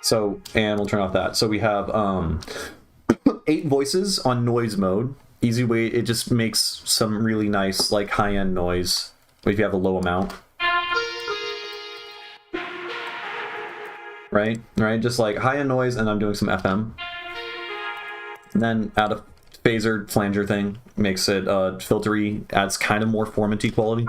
So, and we'll turn off that. So we have 8 voices on noise mode. Easy way, it just makes some really nice like high-end noise if you have a low amount. Right, just like high-end noise, and I'm doing some FM. And then add a phaser flanger thing, makes it filtery, adds kind of more formanty quality.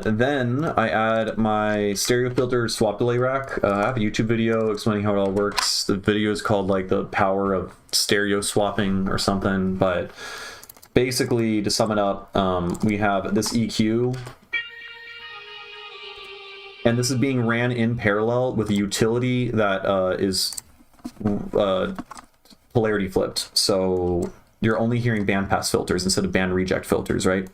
Then I add my stereo filter swap delay rack. I have a YouTube video explaining how it all works. The video is called like the power of stereo swapping or something, but basically to sum it up, we have this EQ, and this is being ran in parallel with a utility that is polarity flipped. So you're only hearing bandpass filters instead of band reject filters, right?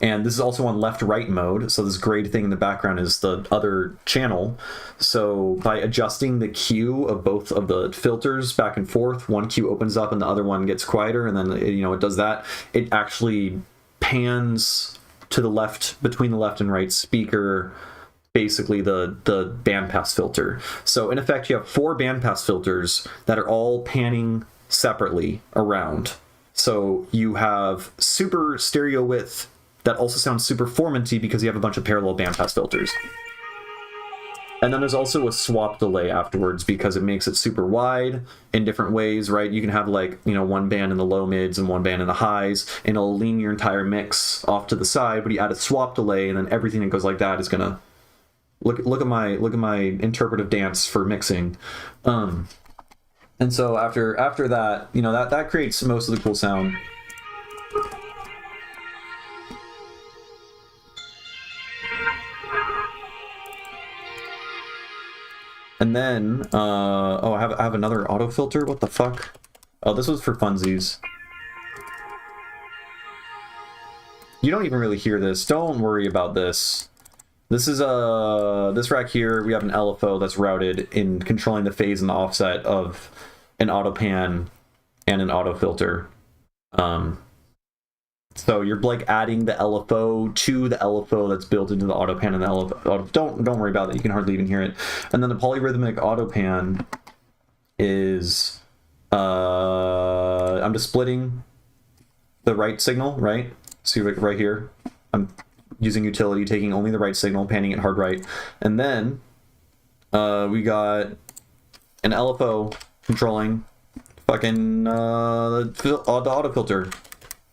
And this is also on left-right mode, so this gray thing in the background is the other channel. So by adjusting the Q of both of the filters back and forth, one Q opens up and the other one gets quieter, and then it does that. It actually pans to the left, between the left and right speaker, basically the bandpass filter. So in effect, you have 4 bandpass filters that are all panning separately around. So you have super stereo width that also sounds super formanty because you have a bunch of parallel bandpass filters. And then there's also a swap delay afterwards because it makes it super wide in different ways, right? You can have like, you know, one band in the low mids and one band in the highs, and it'll lean your entire mix off to the side, but you add a swap delay and then everything that goes like that is gonna look at my interpretive dance for mixing. And so after that, you know, that creates most of the cool sound. And then, oh, I have another auto filter. What the fuck? Oh, this was for funsies. You don't even really hear this. Don't worry about this. This is this rack here. We have an LFO that's routed in controlling the phase and the offset of an auto pan and an auto filter. So you're like adding the LFO to the LFO that's built into the auto pan and the LFO. Don't worry about that. You can hardly even hear it. And then the polyrhythmic auto pan is I'm just splitting the right signal, right? See right here. I'm using utility, taking only the right signal, panning it hard right. And then we got an LFO controlling fucking the auto filter.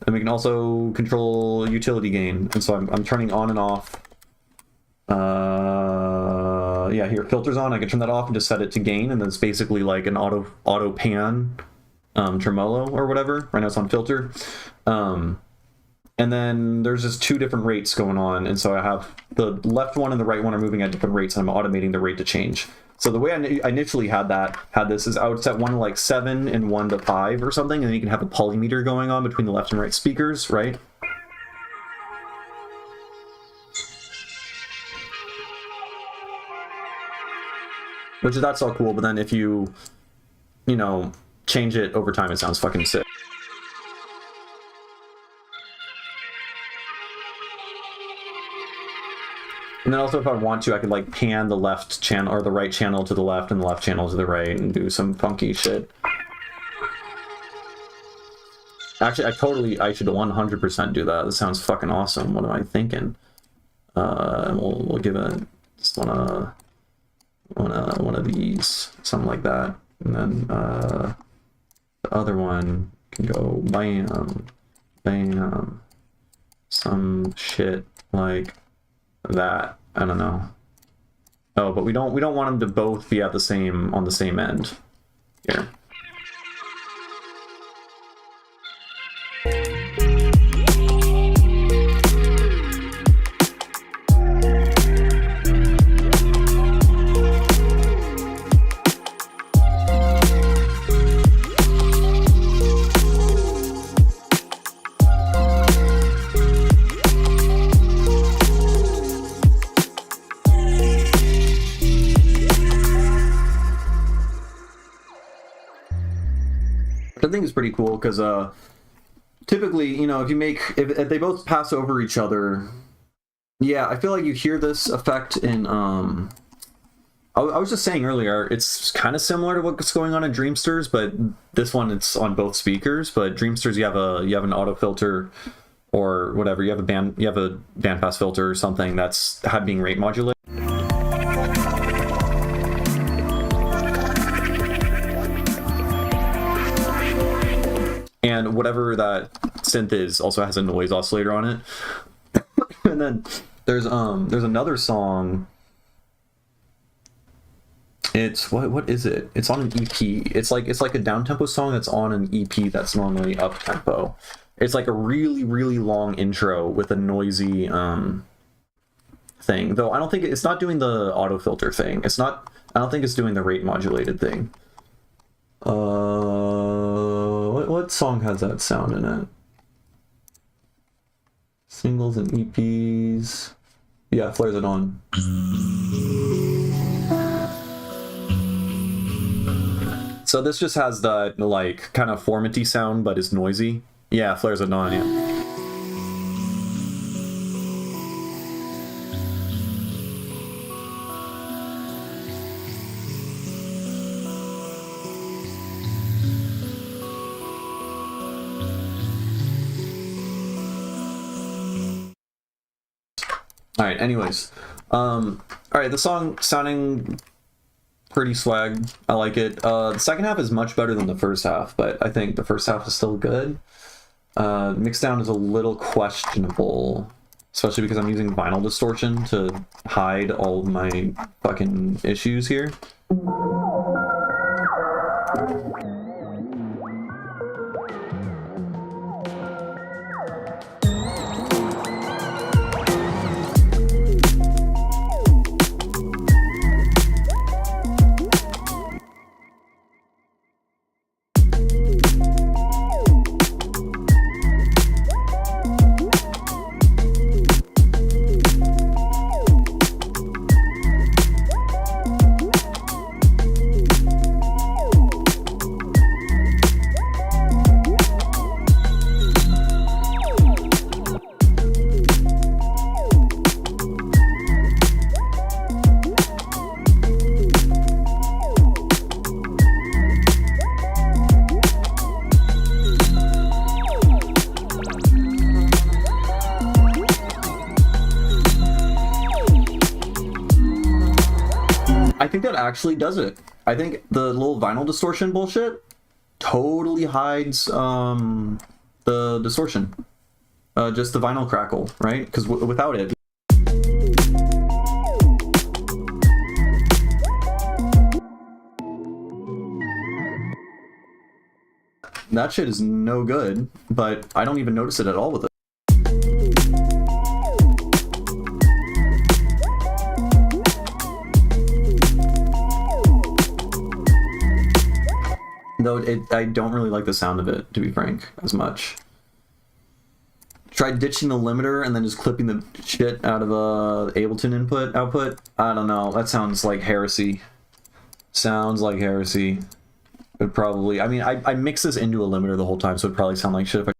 And we can also control utility gain. And so I'm turning on and off. Yeah, here, filters on. I can turn that off and just set it to gain. And then it's basically like an auto pan tremolo or whatever. Right now it's on filter. And then there's just 2 different rates going on. And so I have the left one and the right one are moving at different rates, and I'm automating the rate to change. So the way I initially had this is I would set one to like 7 and 1 to 5 or something, and then you can have a polymeter going on between the left and right speakers, right? Which that's all cool, but then if you know, change it over time, it sounds fucking sick. And then also if I want to, I could like pan the left channel or the right channel to the left and the left channel to the right and do some funky shit. Actually, I should 100% do that. This sounds fucking awesome. What am I thinking? And we'll give it just one of these, something like that. And then the other one can go bam, bam, some shit like that. I don't know. Oh, but we don't want them to both be at the same on the same end. Here. I think it's pretty cool because typically, you know, if they both pass over each other, yeah, I feel like you hear this effect in I was just saying earlier, it's kind of similar to what's going on in Dreamsters, but this one it's on both speakers. But Dreamsters, you have an auto filter or whatever, you have a bandpass filter or something that's being rate modulated. And whatever that synth is also has a noise oscillator on it. And then there's another song. It's what is it? It's on an EP. It's like a down-tempo song that's on an EP that's normally up-tempo. It's like a really, really long intro with a noisy thing. Though I don't think it's not doing the auto filter thing. I don't think it's doing the rate modulated thing. What song has that sound in it? Singles and EPs. Yeah, Flares It On. So this just has the like kind of formanty sound, but is noisy. Yeah, Flares It On. Yeah. All right. Anyways, all right. The song sounding pretty swag. I like it. The second half is much better than the first half, but I think the first half is still good. Mixdown is a little questionable, especially because I'm using vinyl distortion to hide all of my fucking issues here. I think that actually does it. I think the little vinyl distortion bullshit totally hides the distortion. Just the vinyl crackle, right? Because without it... That shit is no good, but I don't even notice it at all with it. Though I don't really like the sound of it, to be frank, as much. Tried ditching the limiter and then just clipping the shit out of Ableton output. I don't know. That sounds like heresy. Sounds like heresy. It probably... I mean, I mix this into a limiter the whole time, so it'd probably sound like shit if I...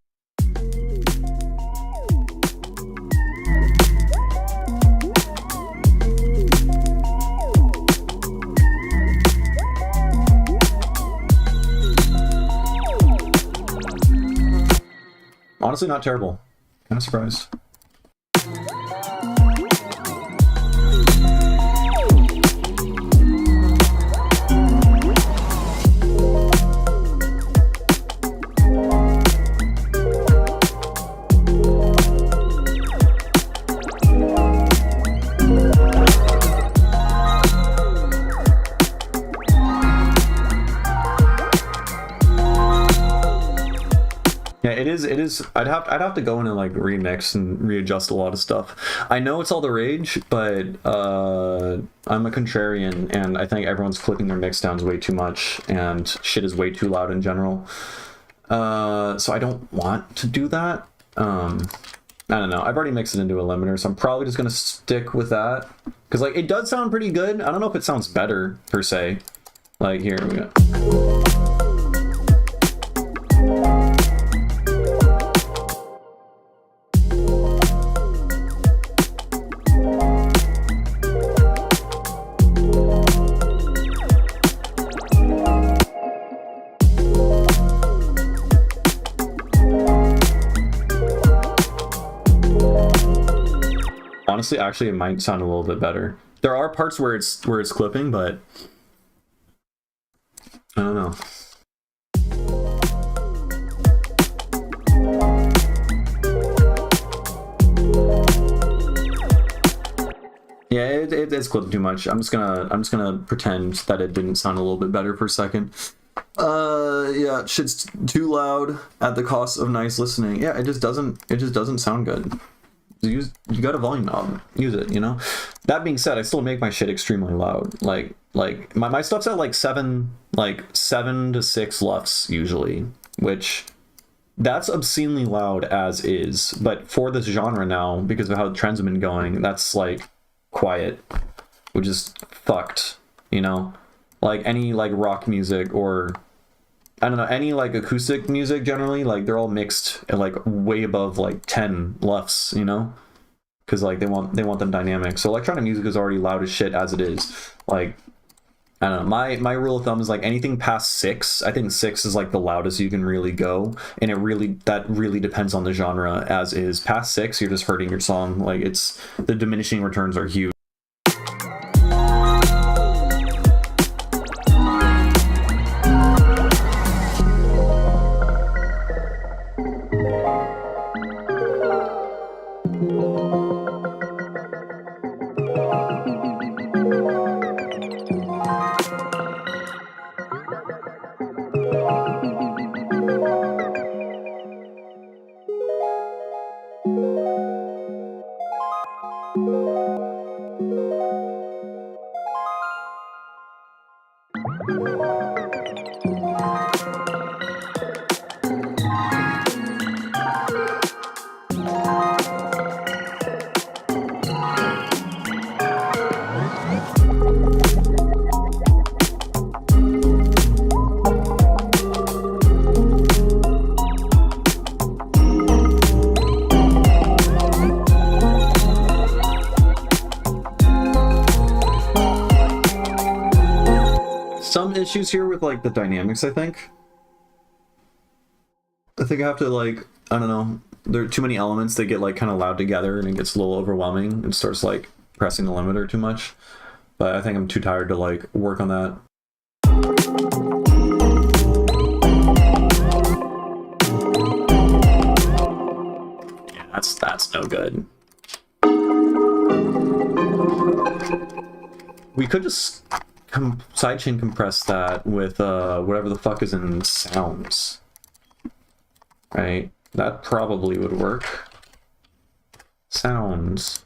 Honestly, not terrible. Kind of surprised. Yeah, it is. I'd have to go in and like remix and readjust a lot of stuff. I know it's all the rage, but I'm a contrarian, and I think everyone's clipping their mix downs way too much, and shit is way too loud in general. So I don't want to do that. I don't know. I've already mixed it into a limiter, so I'm probably just gonna stick with that because like it does sound pretty good. I don't know if it sounds better per se. Like here we go. Honestly, actually, it might sound a little bit better. There are parts where it's clipping, but I don't know. Yeah, it's clipping too much. I'm just gonna pretend that it didn't sound a little bit better for a second. Yeah, shit's too loud at the cost of nice listening. Yeah, it just doesn't sound good. You got a volume knob, use it, you know. That being said, I still make my shit extremely loud. Like my stuff's at like 7 to 6 LUFS usually, which that's obscenely loud as is. But for this genre now, because of how the trends have been going, that's like quiet, which is fucked, you know. Like any like rock music or I don't know, any like acoustic music generally, like they're all mixed at like way above like 10 LUFS, you know, because like they want them dynamic. So electronic music is already loud as shit as it is. Like I don't know. My rule of thumb is like anything past 6. I think 6 is like the loudest you can really go, and that really depends on the genre. As is past 6, you're just hurting your song. Like the diminishing returns are huge. Some issues here with like the dynamics, I think I have to like, I don't know, there are too many elements that get like kind of loud together and it gets a little overwhelming and starts like pressing the limiter too much. But I think I'm too tired to like work on that. Yeah, that's no good. We could just sidechain compress that with whatever the fuck is in sounds. Right? That probably would work. Sounds.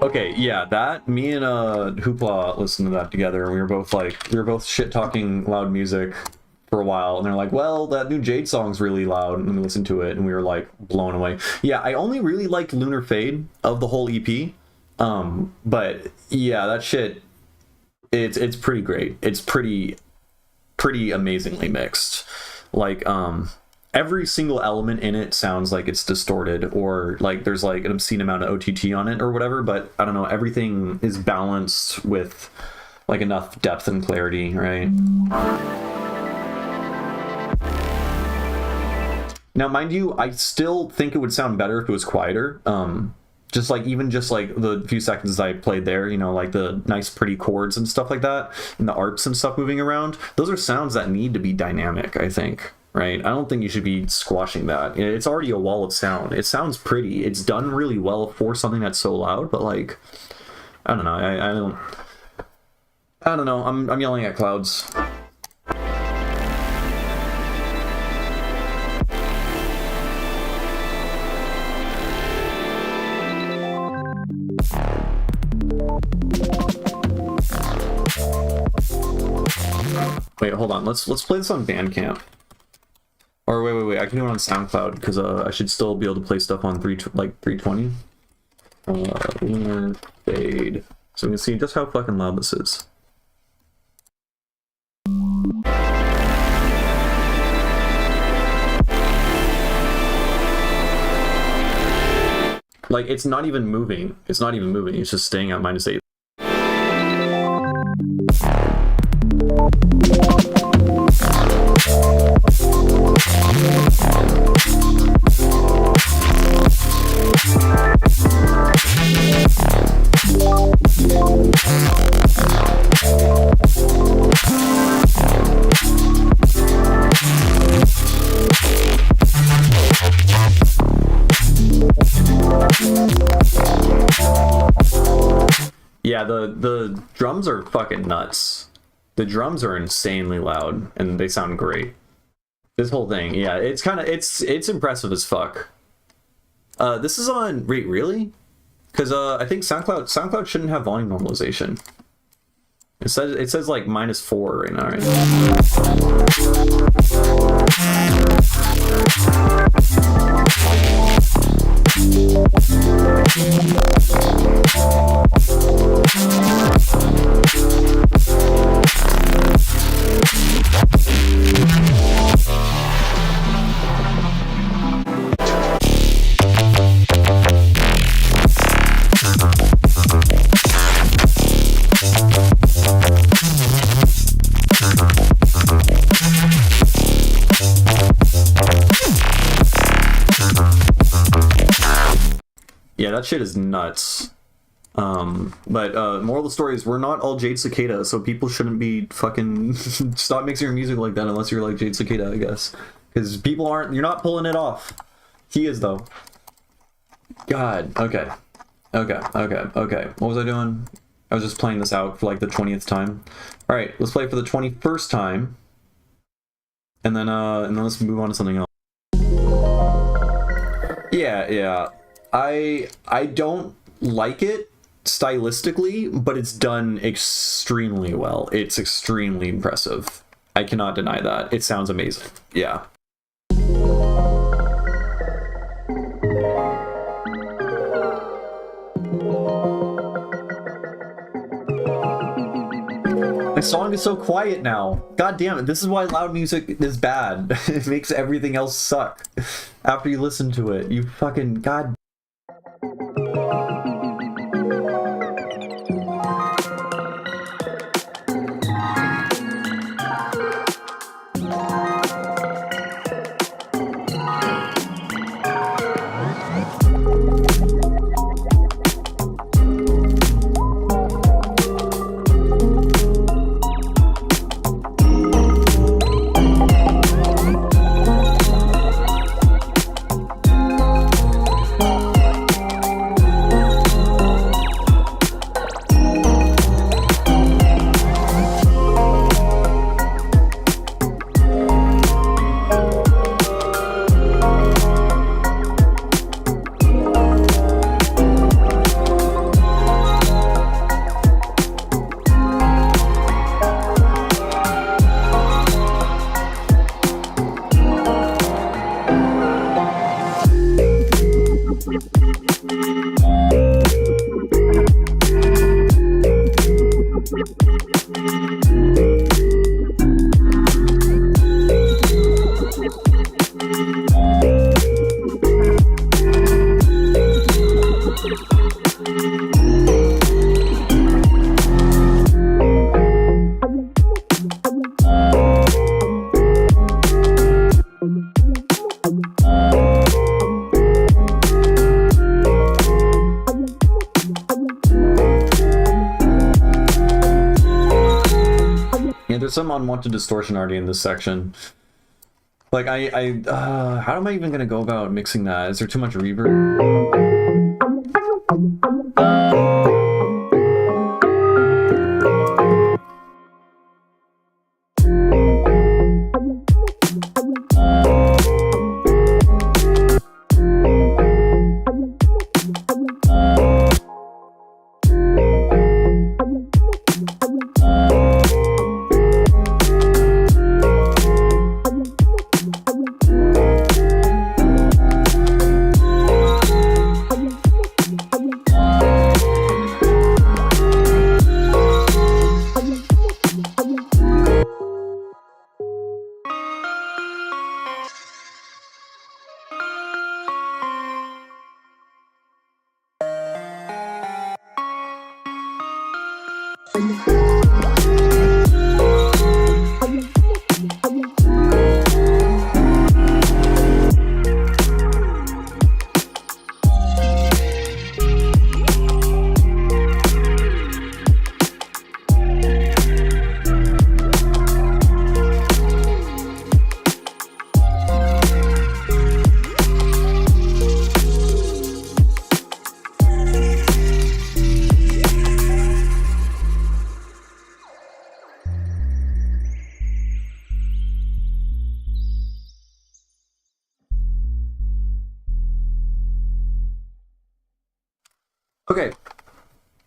Okay, yeah, that, me and Hoopla listened to that together, and we were both shit talking loud music for a while, and they're like, well, that new Jade song's really loud, and we listened to it, and we were like blown away. Yeah, I only really liked Lunar Fade of the whole EP, but yeah, that shit, it's pretty great. It's pretty amazingly mixed. Like, every single element in it sounds like it's distorted, or like there's like an obscene amount of OTT on it or whatever, but I don't know, everything is balanced with like enough depth and clarity, right? Now, mind you, I still think it would sound better if it was quieter. Just like the few seconds I played there, you know, like the nice pretty chords and stuff like that, and the arps and stuff moving around, those are sounds that need to be dynamic, I think. Right? I don't think you should be squashing that. It's already a wall of sound. It sounds pretty. It's done really well for something that's so loud, but like, I don't know. I don't know. I'm yelling at clouds. Wait, hold on. Let's play this on Bandcamp. Or wait, I can do it on SoundCloud, because I should still be able to play stuff on 320. Lunar Fade. So we can see just how fucking loud this is. Like, it's not even moving. It's just staying at -8. Yeah, the drums are fucking nuts. The drums are insanely loud, and they sound great. This whole thing, yeah, it's impressive as fuck. This is on, wait, really? Because I think SoundCloud shouldn't have volume normalization. It says like -4 right now, right? Yeah, that shit is nuts. But moral of the story is we're not all Jade Cicada, so people shouldn't be fucking stop mixing your music like that unless you're like Jade Cicada, I guess. Because people aren't, you're not pulling it off. He is though. God, okay. What was I doing? I was just playing this out for like the 20th time. Alright, let's play for the 21st time. And then let's move on to something else. Yeah. I don't like it stylistically, but it's done extremely well. It's extremely impressive. I cannot deny that. It sounds amazing. Yeah. My song is so quiet now. God damn it. This is why loud music is bad. It makes everything else suck after you listen to it. You fucking god. There's some unwanted distortion already in this section. Like, how am I even gonna go about mixing that? Is there too much reverb?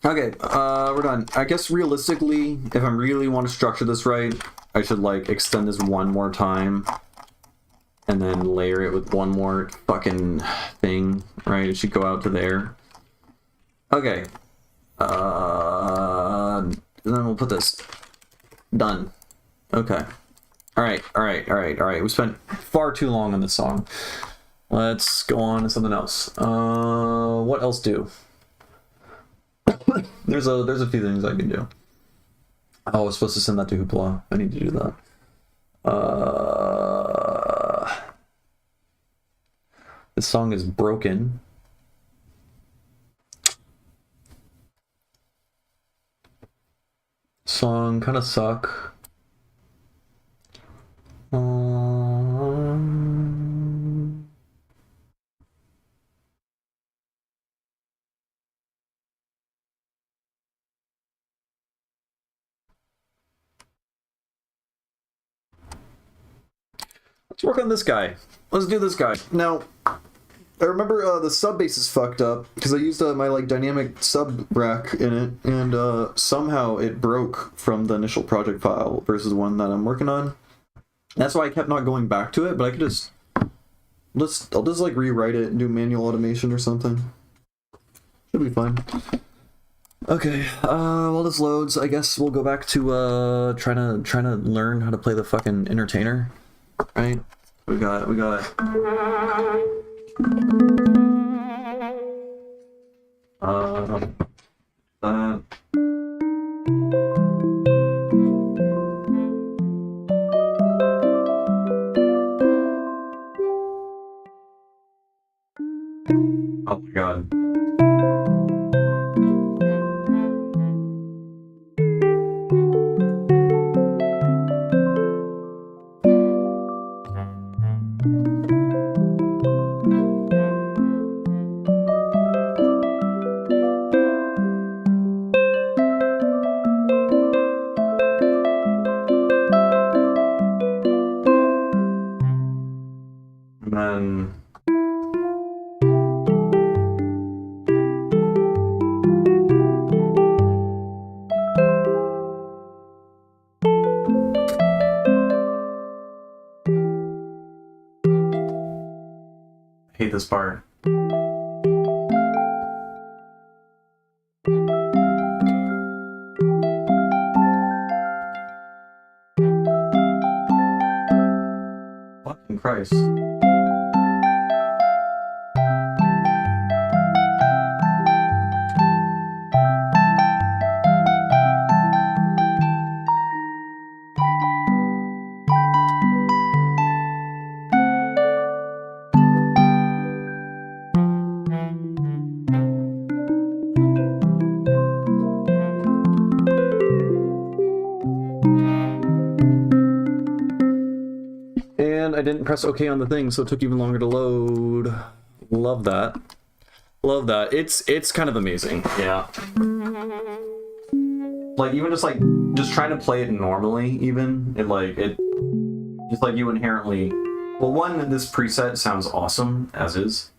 Okay, we're done. I guess realistically, if I really want to structure this right, I should like extend this one more time and then layer it with one more fucking thing, right? It should go out to there. Okay. And then we'll put this. Done. Okay. Alright. We spent far too long on this song. Let's go on to something else. What else do? There's a few things I can do. Oh, I was supposed to send that to Hoopla. I need to do that. This song is broken. song kind of suck. Let's work on this guy. Let's do this guy. Now, I remember the sub bass is fucked up because I used my like dynamic sub rack in it, and somehow it broke from the initial project file versus one that I'm working on. That's why I kept not going back to it, but I could I'll just like rewrite it and do manual automation or something. Should be fine. Okay, while this loads, I guess we'll go back to trying to learn how to play the fucking entertainer. Right? We got that. Oh my god. And then I hate this part. Fucking Christ. And I didn't press OK on the thing, so it took even longer to load. Love that. Love that. It's kind of amazing. Yeah. Like even just trying to play it normally, even it's like you inherently. Well, one, this preset sounds awesome as is.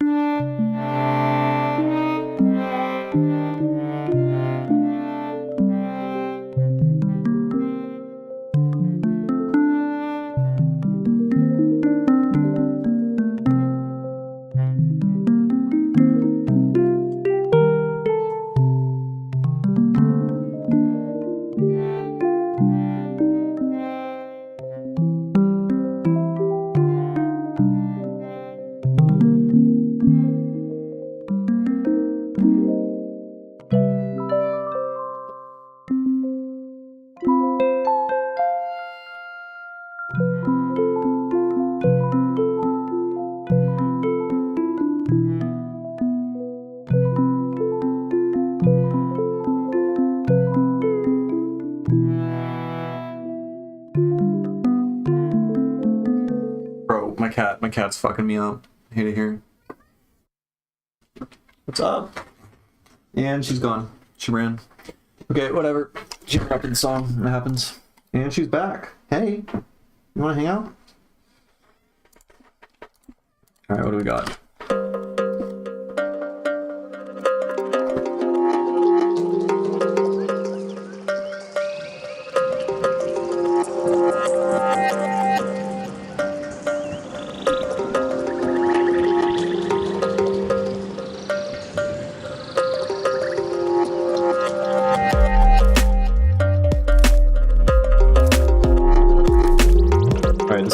My cat's fucking me up. I hate it here. What's up? And she's gone. She ran. Okay, whatever. She interrupted the song. It happens. And she's back. Hey, you want to hang out? All right, what do we got?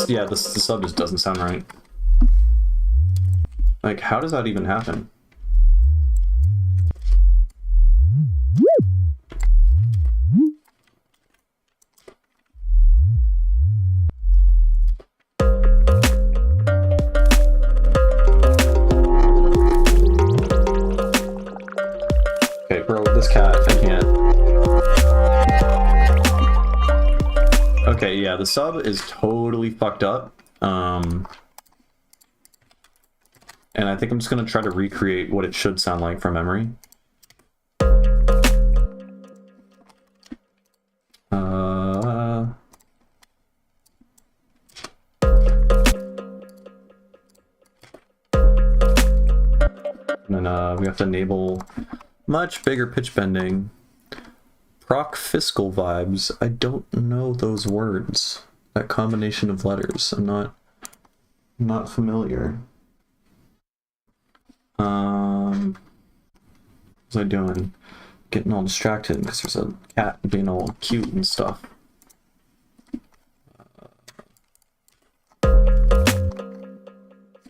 Yeah, the sub just doesn't sound right. Like, how does that even happen? Okay, bro, this cat, I can't. Okay, yeah, the sub is totally fucked up. And I think I'm just gonna try to recreate what it should sound like from memory. And then we have to enable much bigger pitch bending. Proc fiscal vibes. I don't know those words. That combination of letters. I'm not familiar. What was I doing? Getting all distracted because there's a cat being all cute and stuff.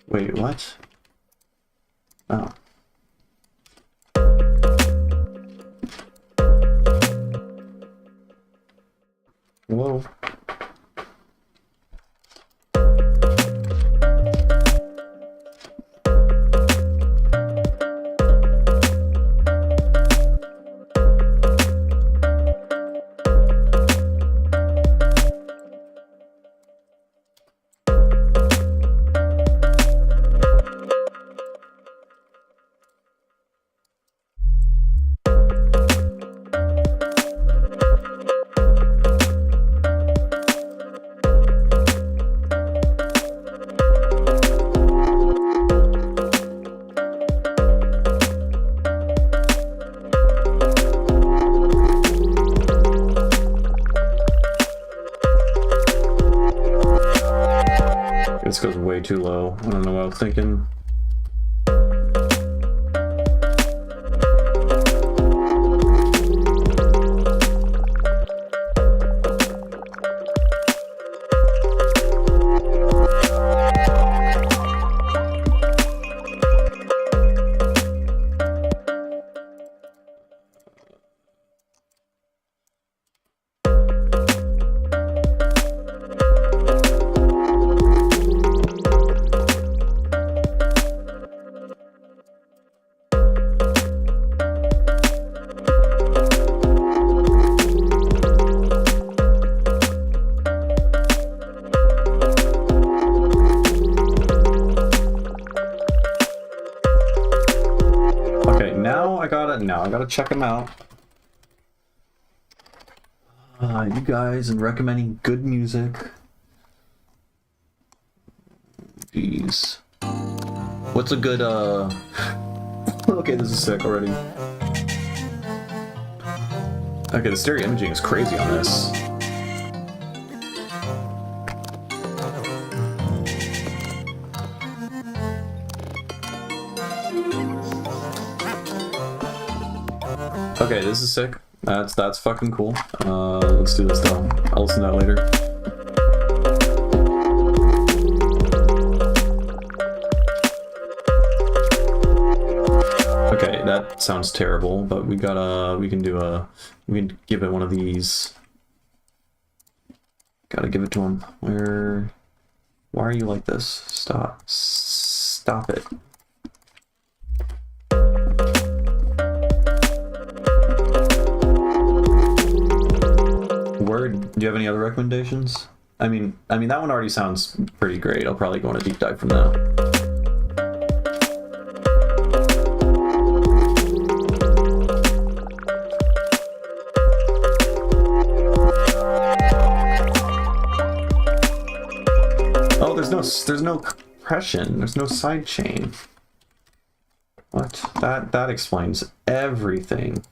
Wait, what? Oh. Whoa. This goes way too low. I don't know what I was thinking. Now I gotta check them out. You guys and recommending good music. Jeez. What's a good Okay, this is sick already. Okay, the stereo imaging is crazy on this. Okay, this is sick. That's fucking cool. Let's do this though. I'll listen to that later. Okay, that sounds terrible, but we can give it one of these. Gotta give it to him. Why are you like this? Stop it. Do you have any other recommendations? I mean that one already sounds pretty great. I'll probably go on a deep dive from that. Oh, there's no compression. There's no side chain. What? That explains everything.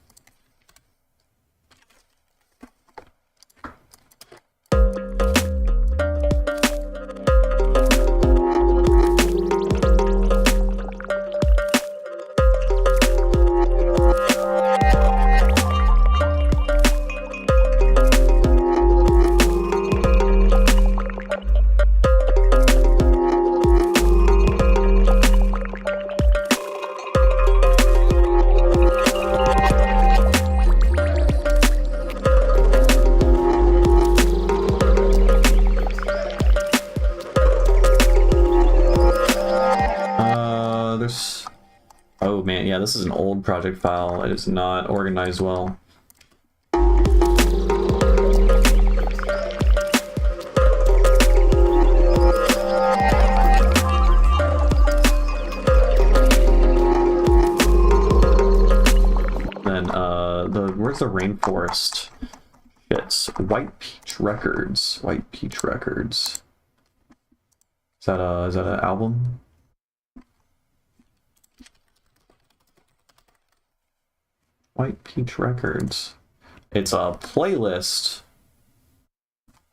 Oh man, yeah, this is an old project file. It is not organized well. where's the rainforest? It's White Peach Records. White Peach Records. Is that an album? White Peach Records. It's a playlist.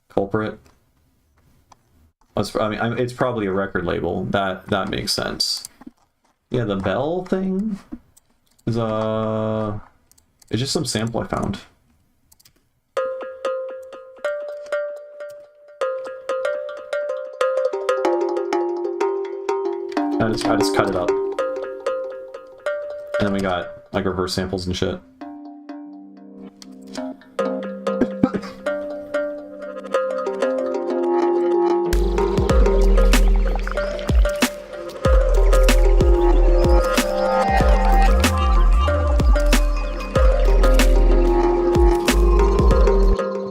Culprit. I mean, it's probably a record label. That makes sense. Yeah, the bell thing is it's just some sample I found. I just cut it up. And then we got like reverse samples and shit.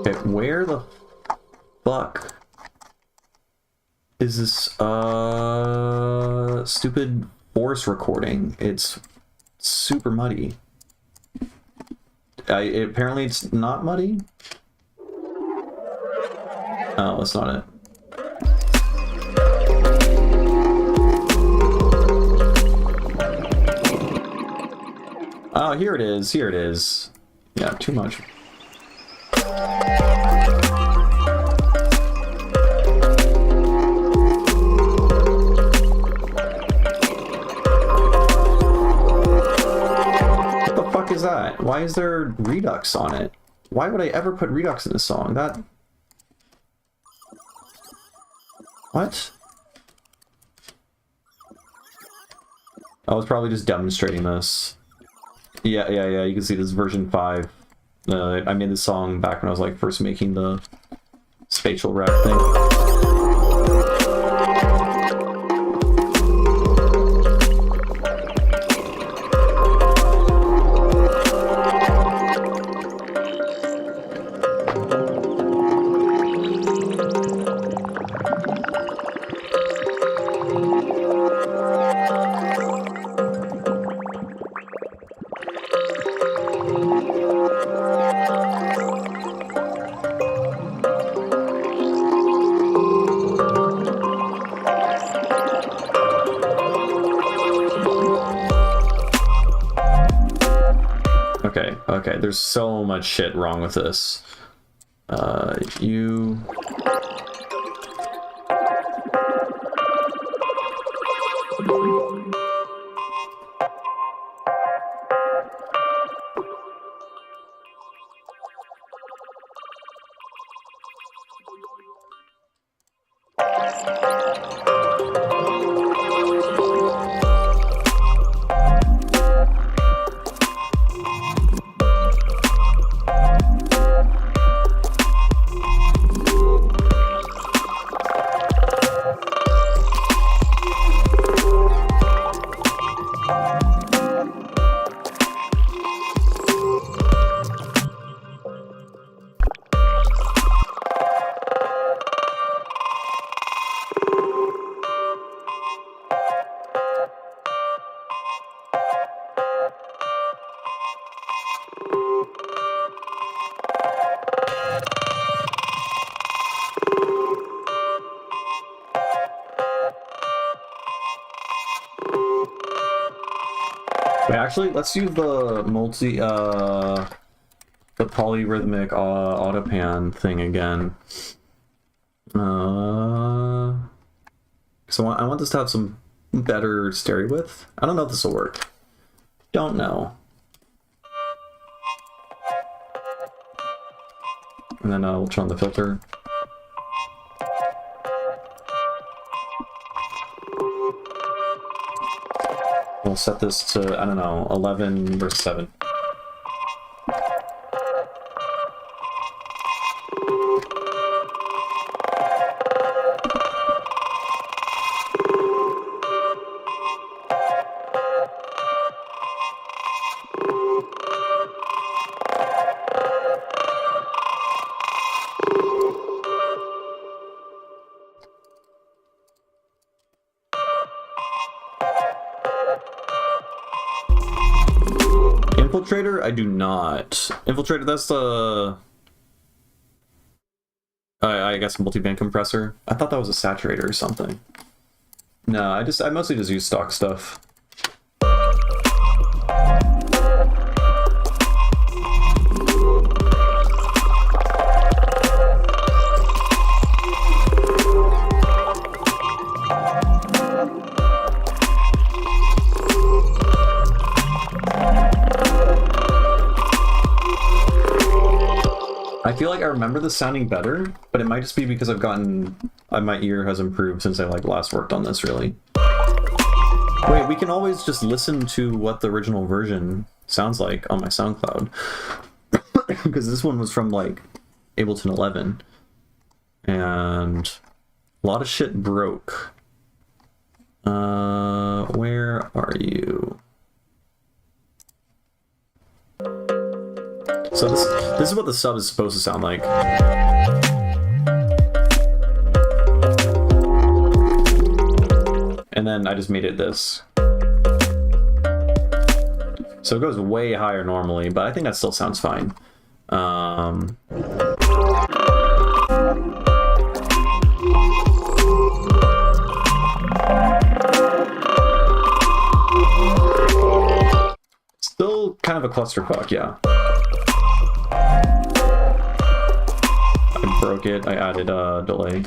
Okay, where the fuck is this stupid forest recording? It's super muddy. Apparently it's not muddy. Oh, that's not it. Oh, here it is. Here it is. Yeah, too much. Is that? Why is there Redux on it? Why would I ever put Redux in this song? That... What? I was probably just demonstrating this. Yeah, you can see this version 5. I made this song back when I was like first making the spatial rap thing. Okay, there's so much shit wrong with this. Wait, actually, let's use the the polyrhythmic autopan thing again. So I want this to have some better stereo width. I don't know if this will work. Don't know. And then we'll turn on the filter. We'll set this to, I don't know, 11 versus 7. Infiltrator? I do not. Infiltrator, that's the... I guess multiband compressor. I thought that was a saturator or something. No, I mostly just use stock stuff. I feel like I remember this sounding better, but it might just be because my ear has improved since I last worked on this, really. Wait, we can always just listen to what the original version sounds like on my SoundCloud. Because this one was from Ableton 11. And a lot of shit broke. Where are you? So this is what the sub is supposed to sound like. And then I just made it this. So it goes way higher normally, but I think that still sounds fine. Still kind of a clusterfuck, yeah. I broke it, I added a delay.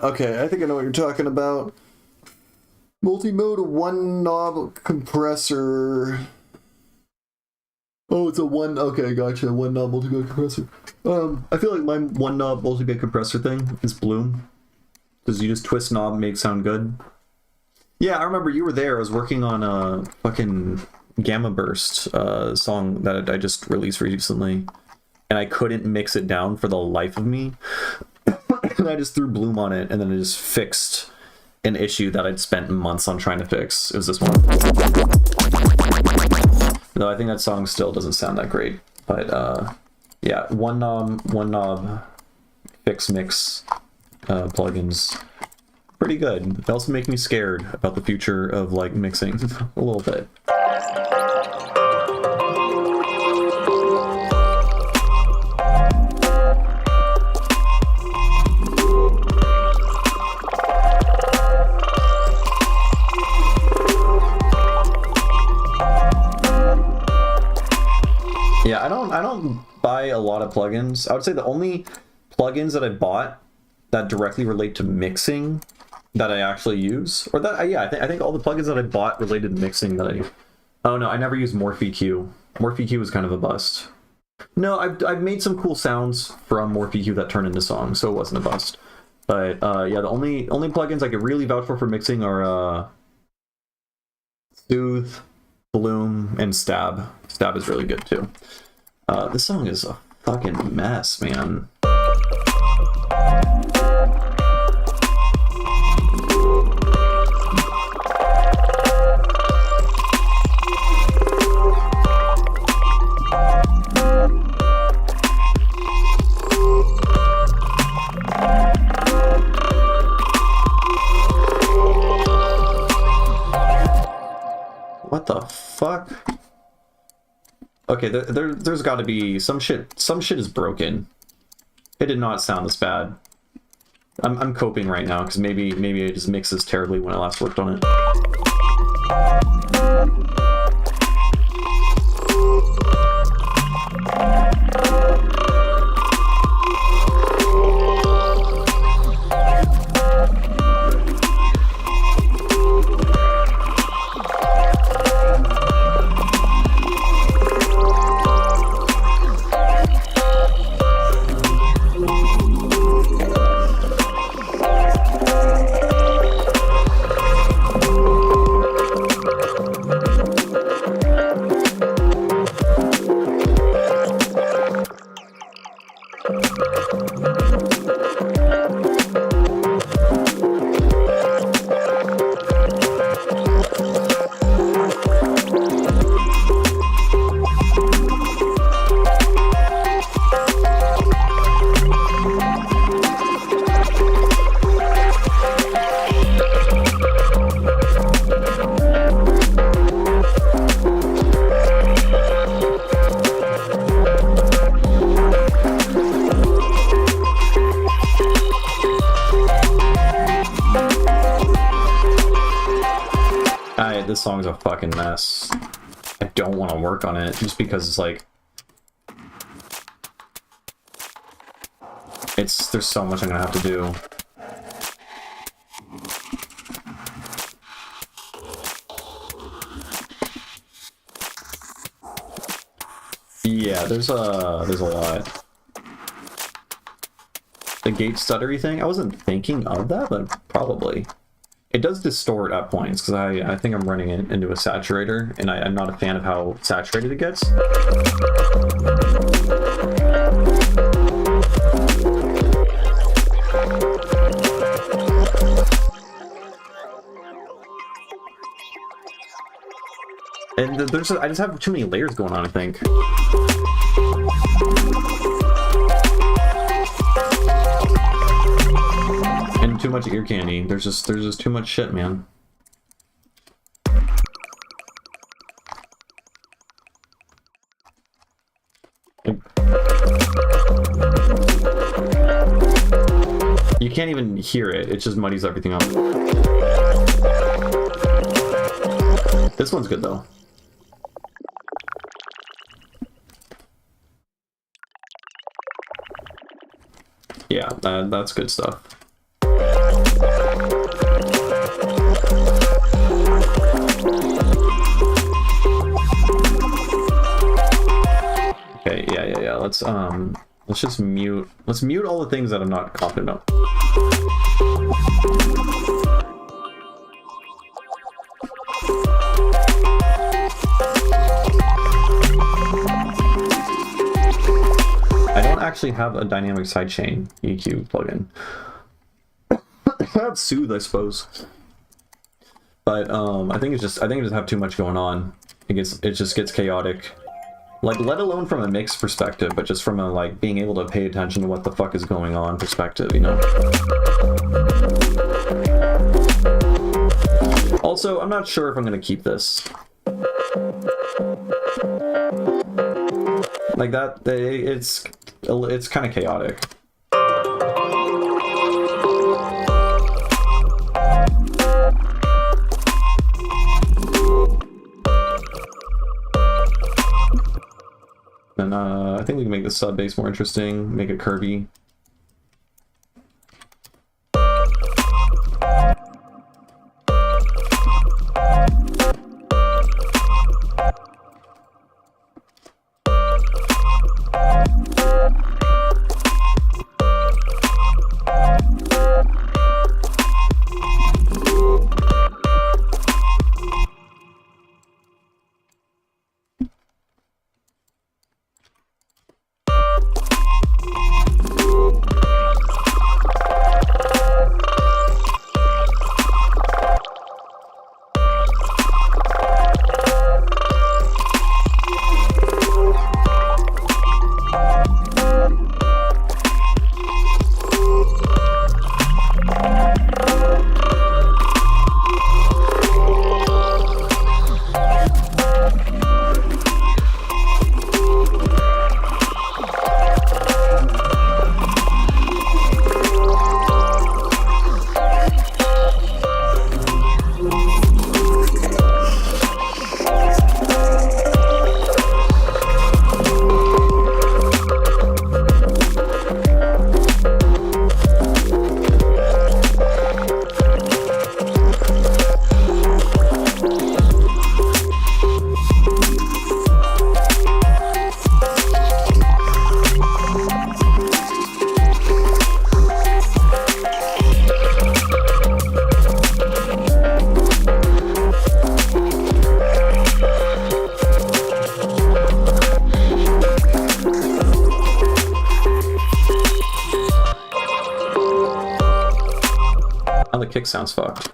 Okay, I think I know what you're talking about. Multi-mode one knob compressor. Oh, it's a okay, gotcha. One knob multi-mode compressor. I feel like my one knob multi-mode compressor thing is Bloom. Because you just twist knob and make sound good. Yeah, I remember you were there. I was working on a fucking Gamma Burst song that I just released recently. And I couldn't mix it down for the life of me. And I just threw Bloom on it, and then it just fixed an issue that I'd spent months on trying to fix. It was this one. Though I think that song still doesn't sound that great. But yeah, one knob fix mix plugins. Pretty good. They also make me scared about the future of mixing a little bit. Yeah, I don't buy a lot of plugins. I would say the only plugins that I bought that directly relate to mixing that I actually use, or that yeah, I think all the plugins that I bought related to mixing that oh no, I never used Morph EQ. Morph EQ was kind of a bust. No, I've made some cool sounds from Morph EQ that turn into songs, so it wasn't a bust. But yeah, the only plugins I could really vouch for mixing are Soothe, Bloom, and Stab. Stab is really good too. This song is a fucking mess, man. What the fuck? Okay, there's got to be some shit. Some shit is broken. It did not sound this bad. I'm coping right now because maybe I just mixed this terribly when I last worked on it. this song's a fucking mess. I don't want to work on it just because it's like there's so much I'm gonna have to do. Yeah, there's a lot. The gate stuttery thing, I wasn't thinking of that, but probably. It does distort at points, because I think I'm running it into a saturator, and I'm not a fan of how saturated it gets. And I just have too many layers going on, I think. And too much ear candy. There's just too much shit, man. You can't even hear it. It just muddies everything up. This one's good though. Yeah, that's good stuff. Okay, yeah. Let's just mute. Let's mute all the things that I'm not confident of. I don't actually have a dynamic sidechain EQ plugin. I have Soothe, I suppose, but I think I just have too much going on. It just gets chaotic. Like, let alone from a mix perspective, but just from a, like, being able to pay attention to what the fuck is going on perspective, you know? Also, I'm not sure if I'm gonna keep this. Like that, it's kind of chaotic. And I think we can make the sub bass more interesting, make it curvy. Now the kick sounds fucked.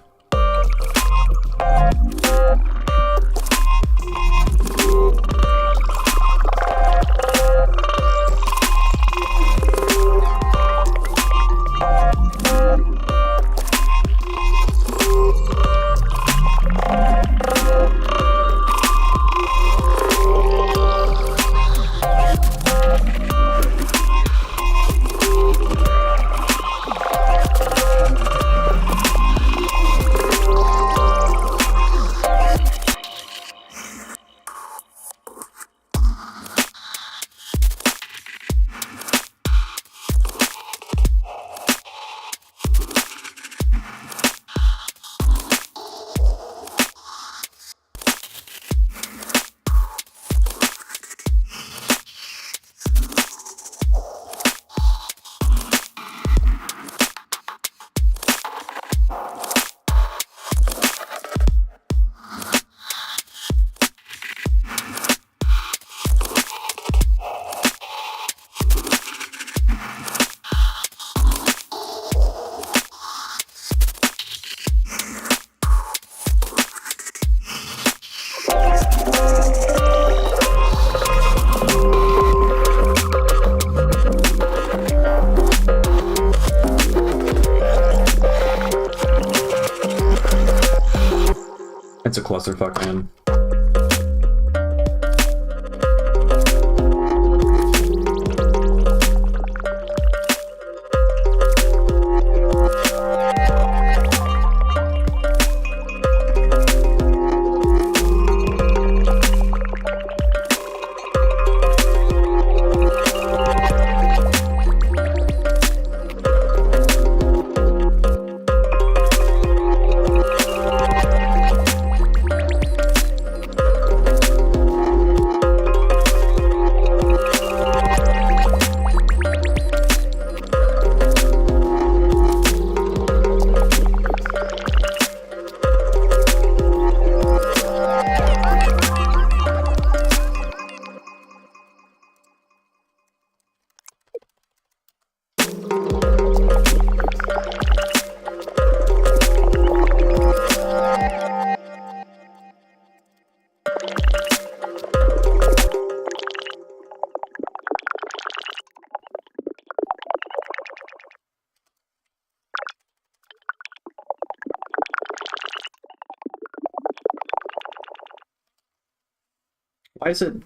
It's a clusterfuck, man.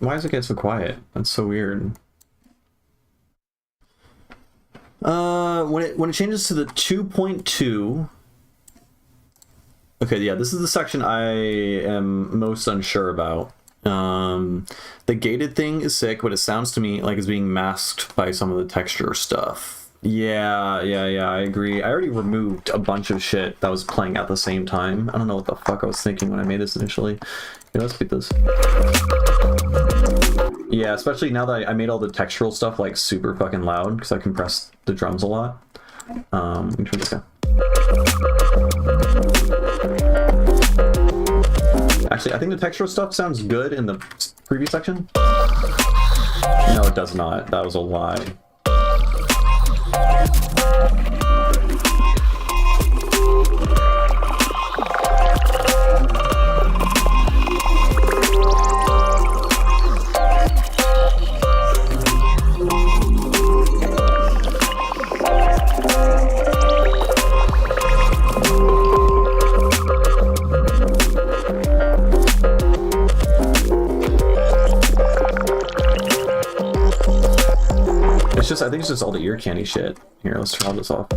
Why is it get so quiet? That's so weird. When it changes to the 2.2. Okay, yeah, this is the section I am most unsure about. The gated thing is sick, but it sounds to me like it's being masked by some of the texture stuff. Yeah, I agree. I already removed a bunch of shit that was playing at the same time. I don't know what the fuck I was thinking when I made this initially. Yeah, let's beat this. Yeah, especially now that I made all the textural stuff like super fucking loud because I compressed the drums a lot. Let me turn this down. Actually, I think the textural stuff sounds good in the previous section. No, it does not. That was a lie. I think it's just all the ear candy shit. Here, let's turn all this off.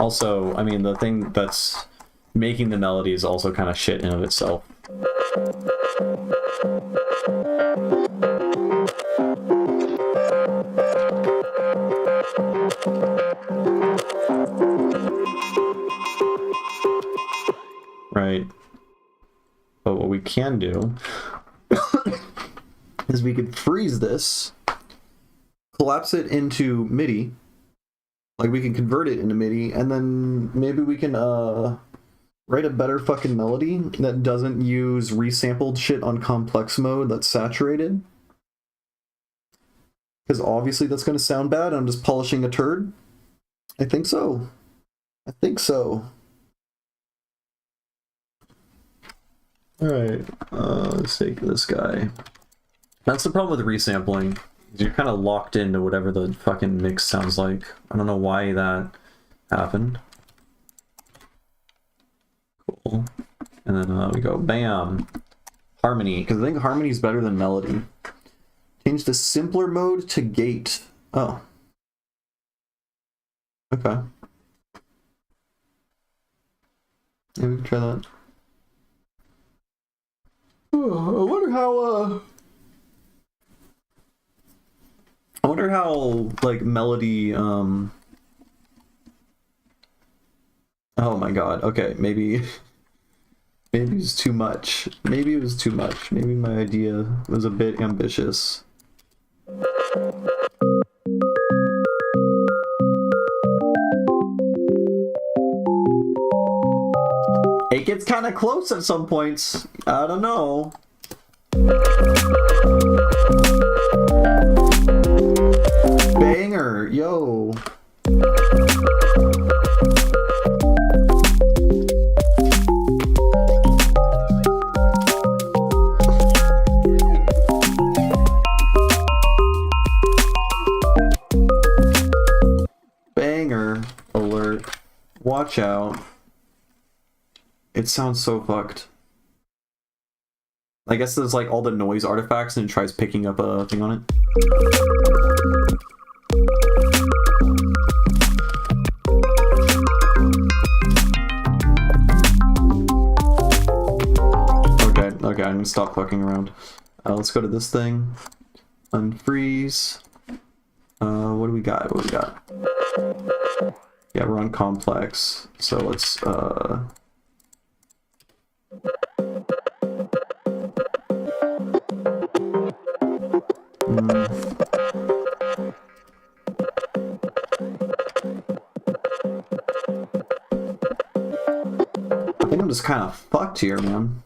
Also, I mean, the thing that's making the melody is also kind of shit in of itself. Right. But what we can do is we could freeze this, collapse it into MIDI, like we can convert it into MIDI, and then maybe we can write a better fucking melody that doesn't use resampled shit on complex mode that's saturated. Because obviously that's going to sound bad. I'm just polishing a turd. I think so. I think so. Alright, let's take this guy. That's the problem with resampling. You're kind of locked into whatever the fucking mix sounds like. I don't know why that happened. Cool. And then we go, bam! Harmony, because I think harmony is better than melody. Change the simpler mode to gate. Oh. Okay. Yeah, we can try that. I wonder how like melody oh my god, okay, maybe it was too much. Maybe it was too much. Maybe my idea was a bit ambitious. It gets kind of close at some points. I don't know. Banger, yo. watch out. It sounds so fucked. I guess there's like all the noise artifacts and it tries picking up a thing on it. Okay, I'm gonna stop fucking around. Let's go to this thing. Unfreeze. What do we got? What do we got? Yeah, we're on complex. So let's I think I'm just kind of fucked here, man.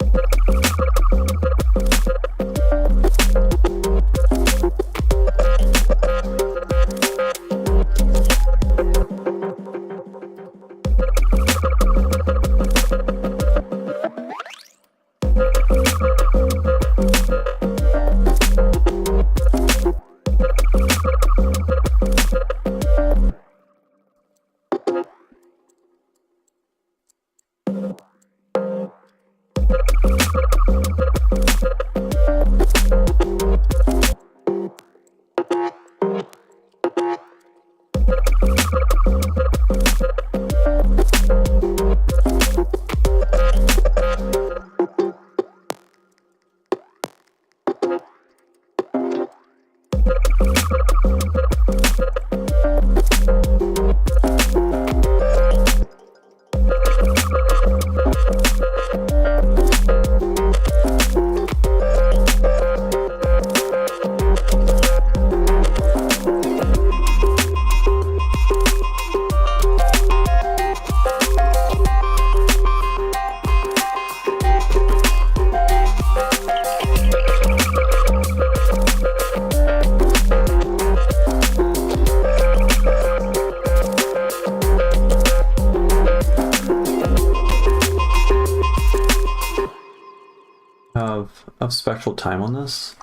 Have spectral time on this.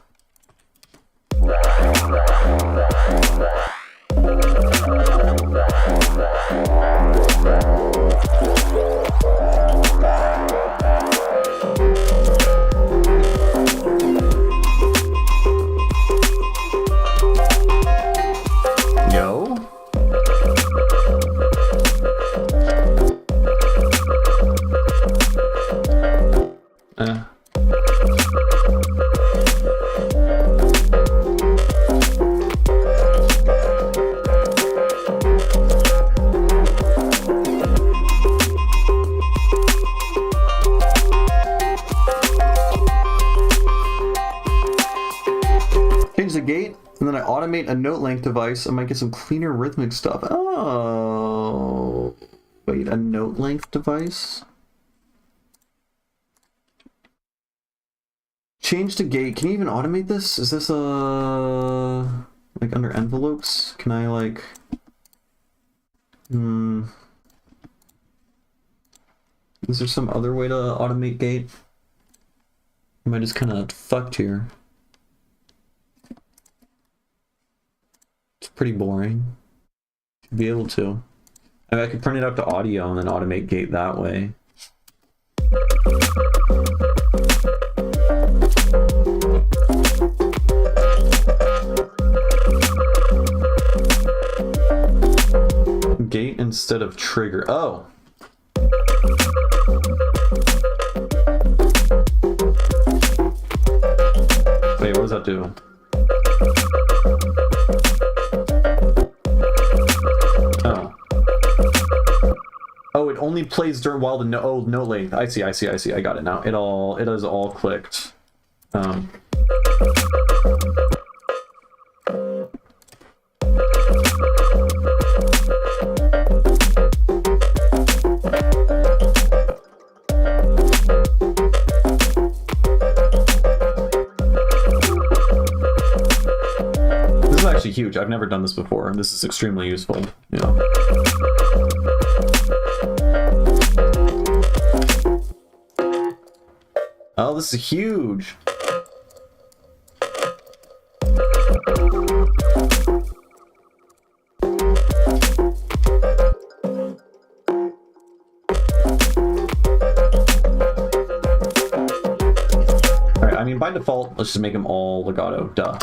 Yo. Change the gate, and then I automate a note length device. I might get some cleaner rhythmic stuff. Oh, wait, a note length device? Change the gate. Can you even automate this? Is this like under envelopes? Can I like is there some other way to automate gate? Am I just kind of fucked here? It's pretty boring. Should be able to. I mean, I could print it out to audio and then automate gate that way. Gate instead of trigger. Oh. Wait, what does that do? Oh. Oh, it only plays during while the note length. I see. I got it now. It is all clicked. Huge. I've never done this before, and this is extremely useful. You know. Oh, this is huge. default, let's just make them all legato. Duh.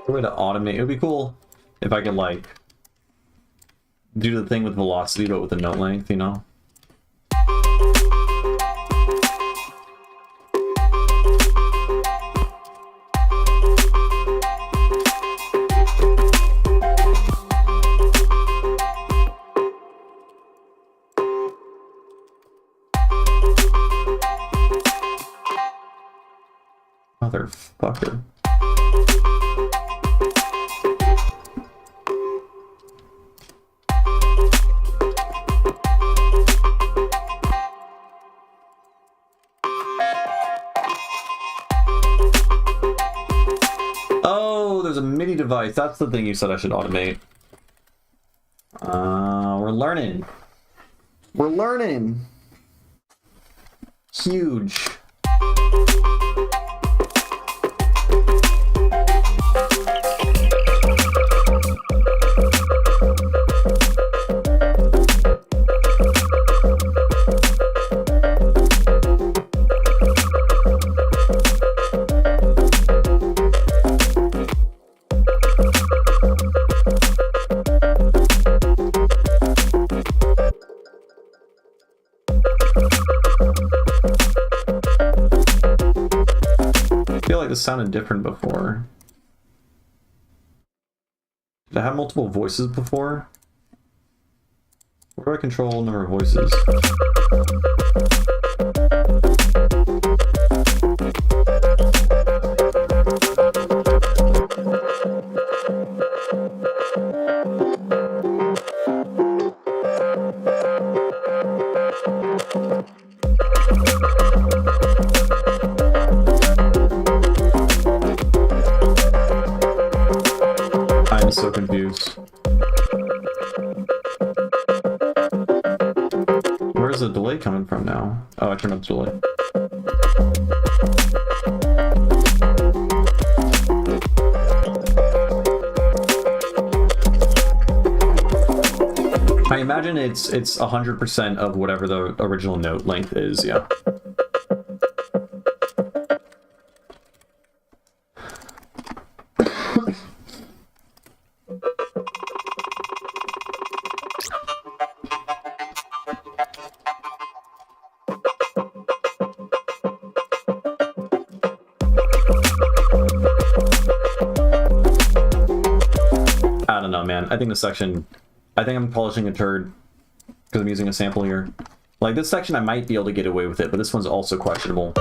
Way to automate. It would be cool if I could like do the thing with velocity but with the note length, you know? Motherfucker. Oh, there's a MIDI device. That's the thing you said I should automate. We're learning. We're learning. Huge. I feel like this sounded different before. Did I have multiple voices before? Where do I control number of voices? I'm so confused. Where's the delay coming from now? Oh, I turned up the delay. I imagine it's 100% of whatever the original note length is, yeah. I don't know, man. I think this section, I think I'm polishing a turd because I'm using a sample here. Like this section, I might be able to get away with it, but this one's also questionable.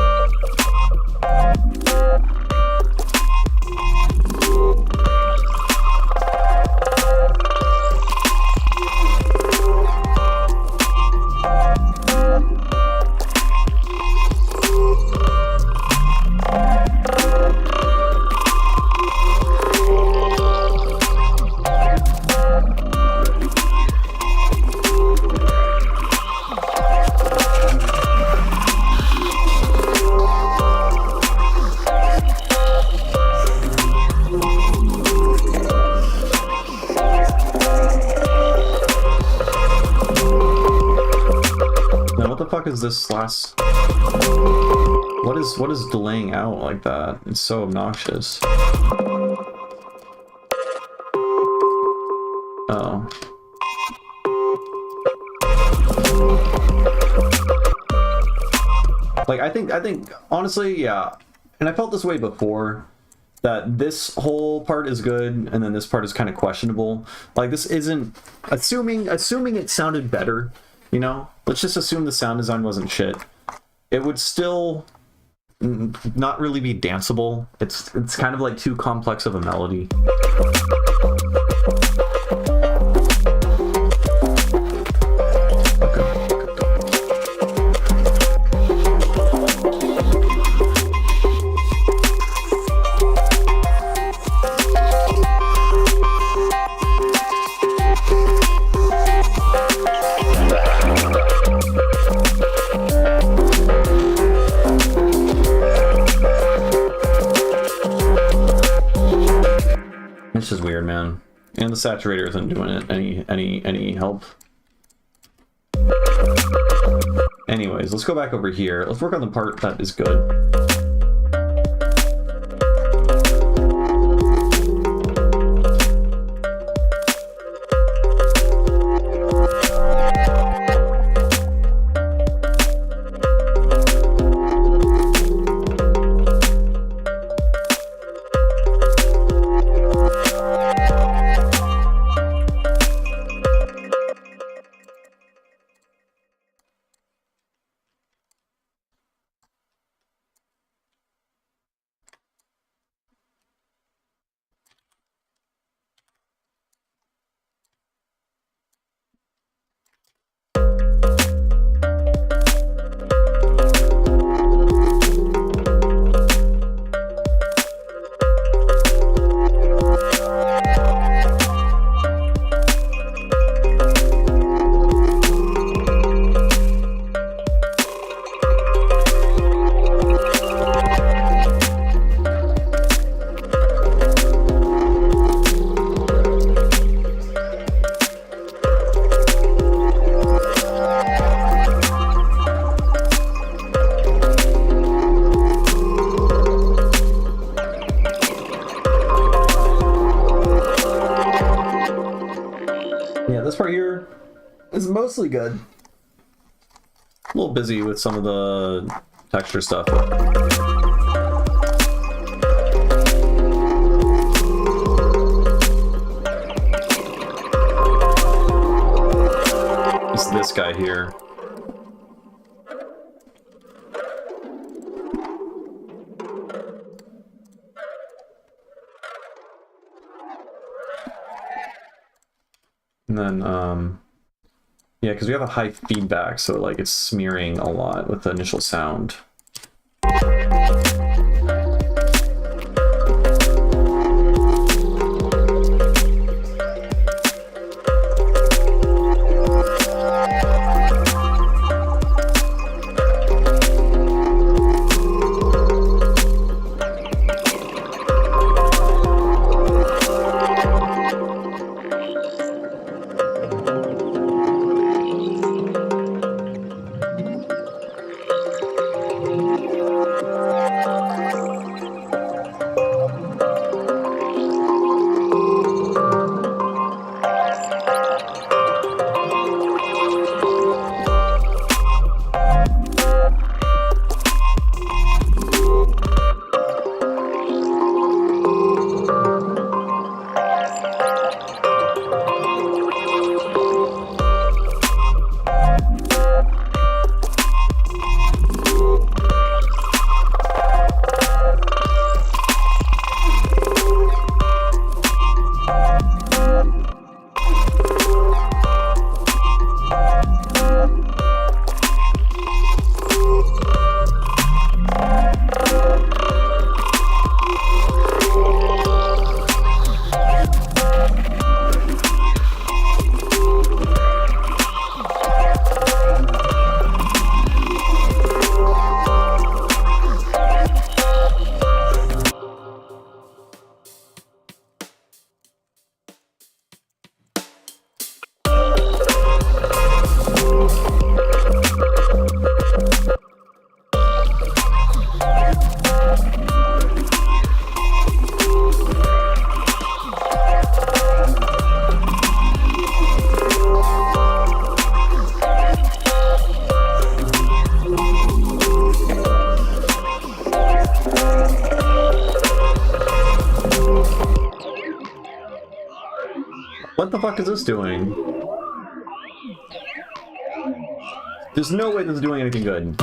Is this last? What is delaying out like that? It's so obnoxious. Oh. Like I think honestly, yeah. And I felt this way before, that this whole part is good and then this part is kind of questionable. Like, this isn't, assuming it sounded better, you know, let's just assume the sound design wasn't shit, it would still not really be danceable. It's kind of like too complex of a melody. This is weird, man. And the saturator isn't doing it any help. Anyways, let's go back over here. Let's work on the part that is good. Yeah, this part here is mostly good. A little busy with some of the texture stuff. It's this guy here. And then, yeah, because we have a high feedback, so like it's smearing a lot with the initial sound. What the fuck is this doing? There's no way this is doing anything good.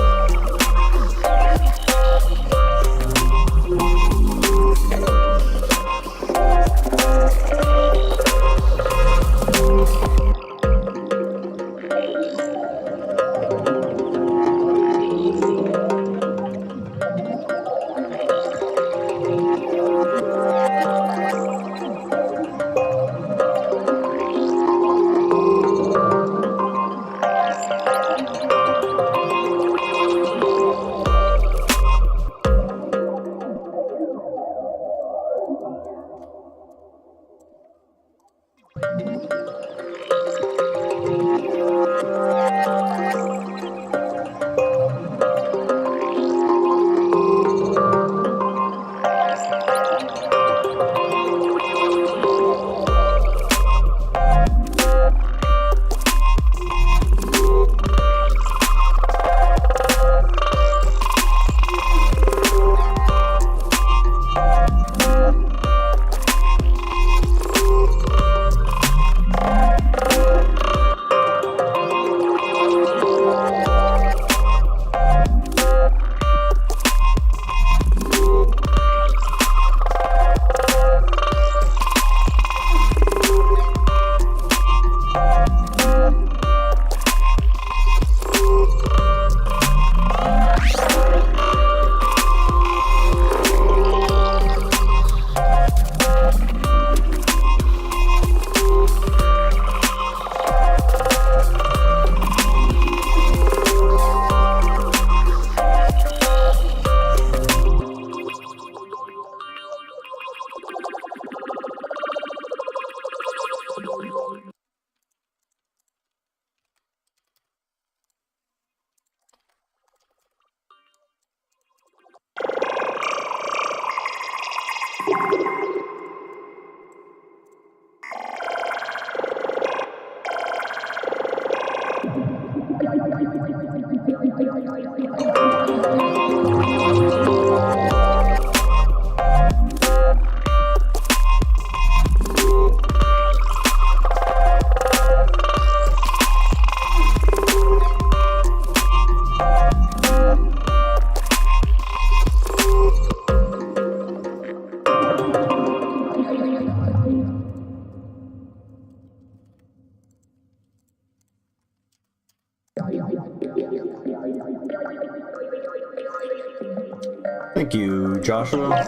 Thank you, Joshua.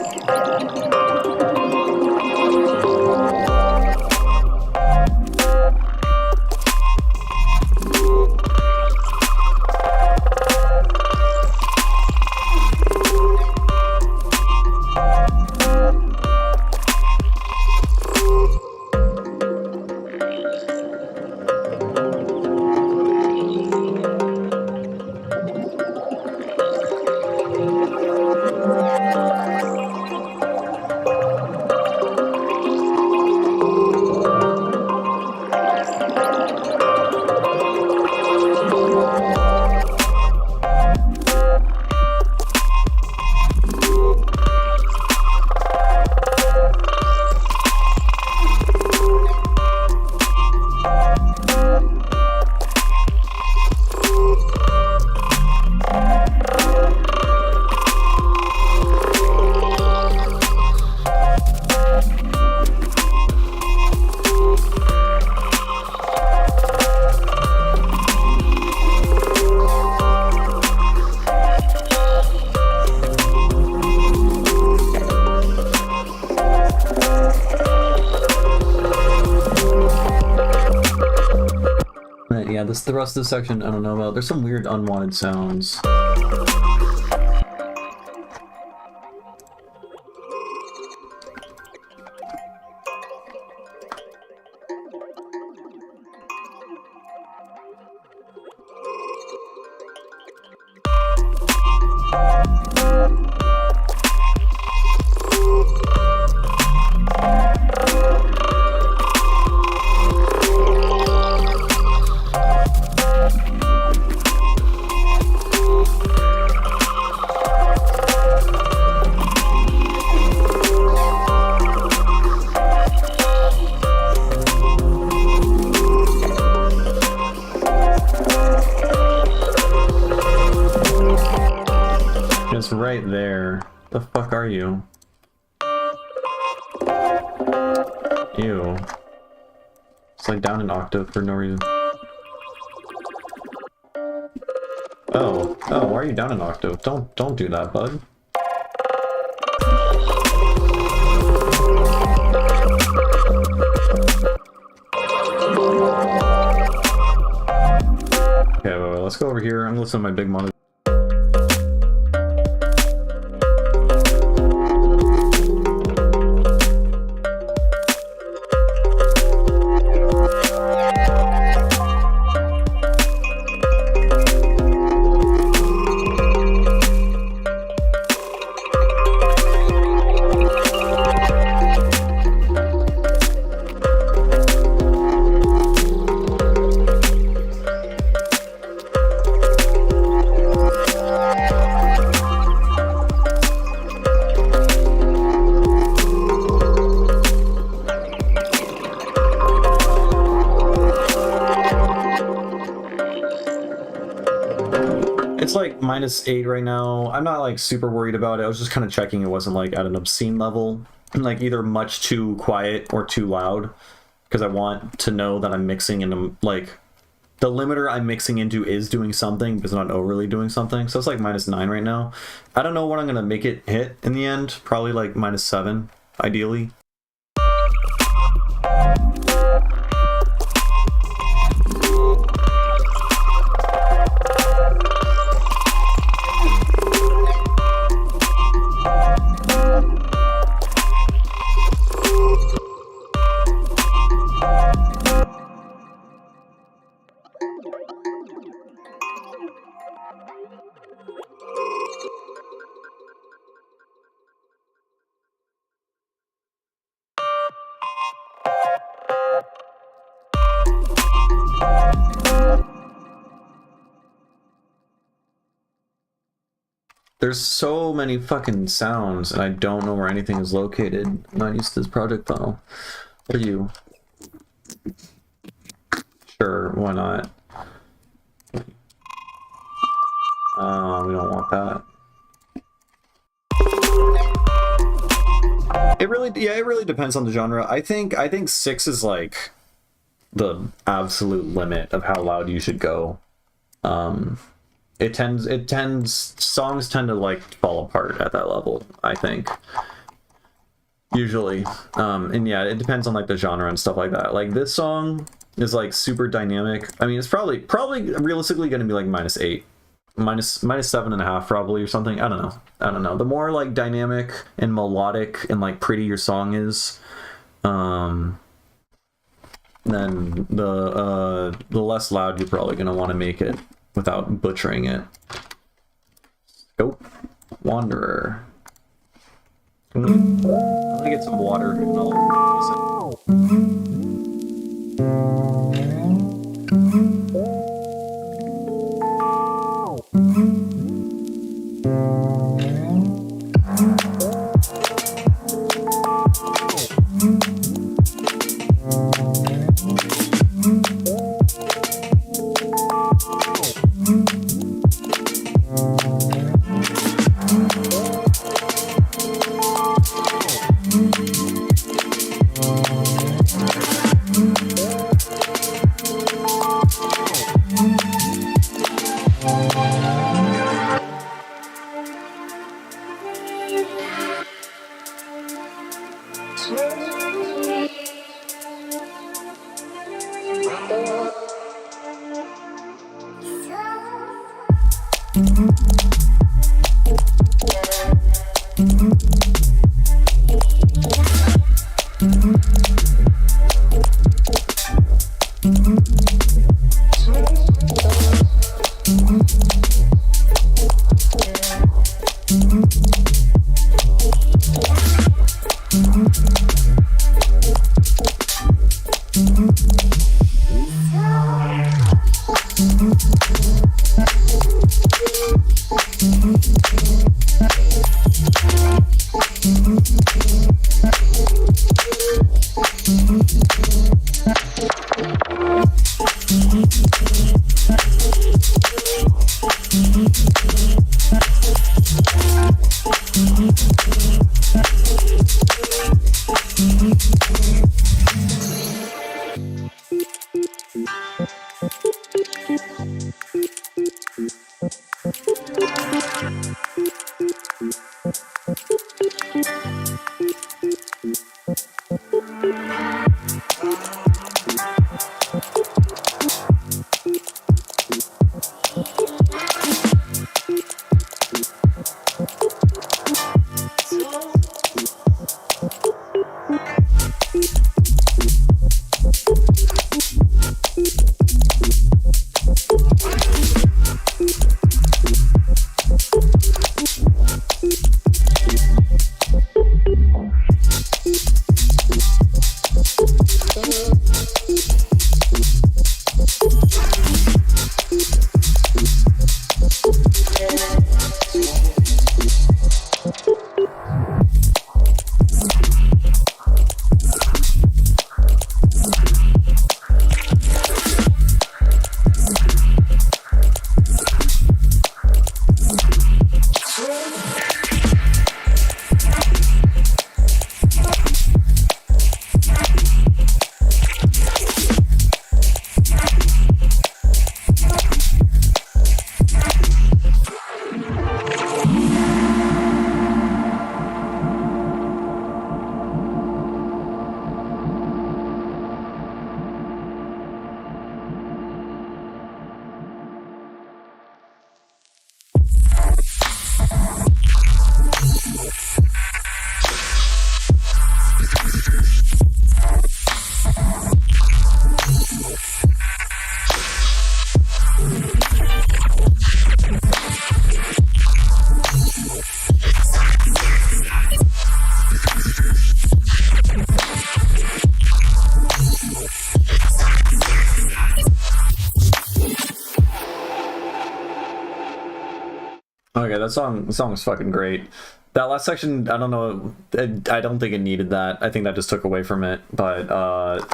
Yeah, the rest of the section I don't know about. There's some weird unwanted sounds. are you? Ew. It's like down an octave for no reason. Oh, why are you down an octave? Don't do that, bud. Okay, wait, let's go over here. I'm listening to my big monitor. It's like -8 right now. I'm not like super worried about it. I was just kind of checking it wasn't like at an obscene level, like either much too quiet or too loud, because I want to know that I'm mixing into like the limiter I'm mixing into is doing something, but it's not overly doing something. So it's like -9 right now. I don't know what I'm gonna make it hit in the end. Probably like -7, ideally. There's so many fucking sounds, and I don't know where anything is located. I'm not used to this project file. What are you? Sure, why not? We don't want that. It really depends on the genre. I think 6 is like the absolute limit of how loud you should go. Songs tend to like fall apart at that level, I think. Usually. And yeah, it depends on like the genre and stuff like that. Like this song is like super dynamic. I mean, it's probably realistically going to be like -8. -7.5 probably, or something. I don't know. The more like dynamic and melodic and like pretty your song is, then the less loud you're probably going to want to make it without butchering it. Scope Wanderer. I'm gonna get some water and I'll Okay, the song is fucking great. That last section, I don't know, I don't think it needed that. I think that just took away from it. But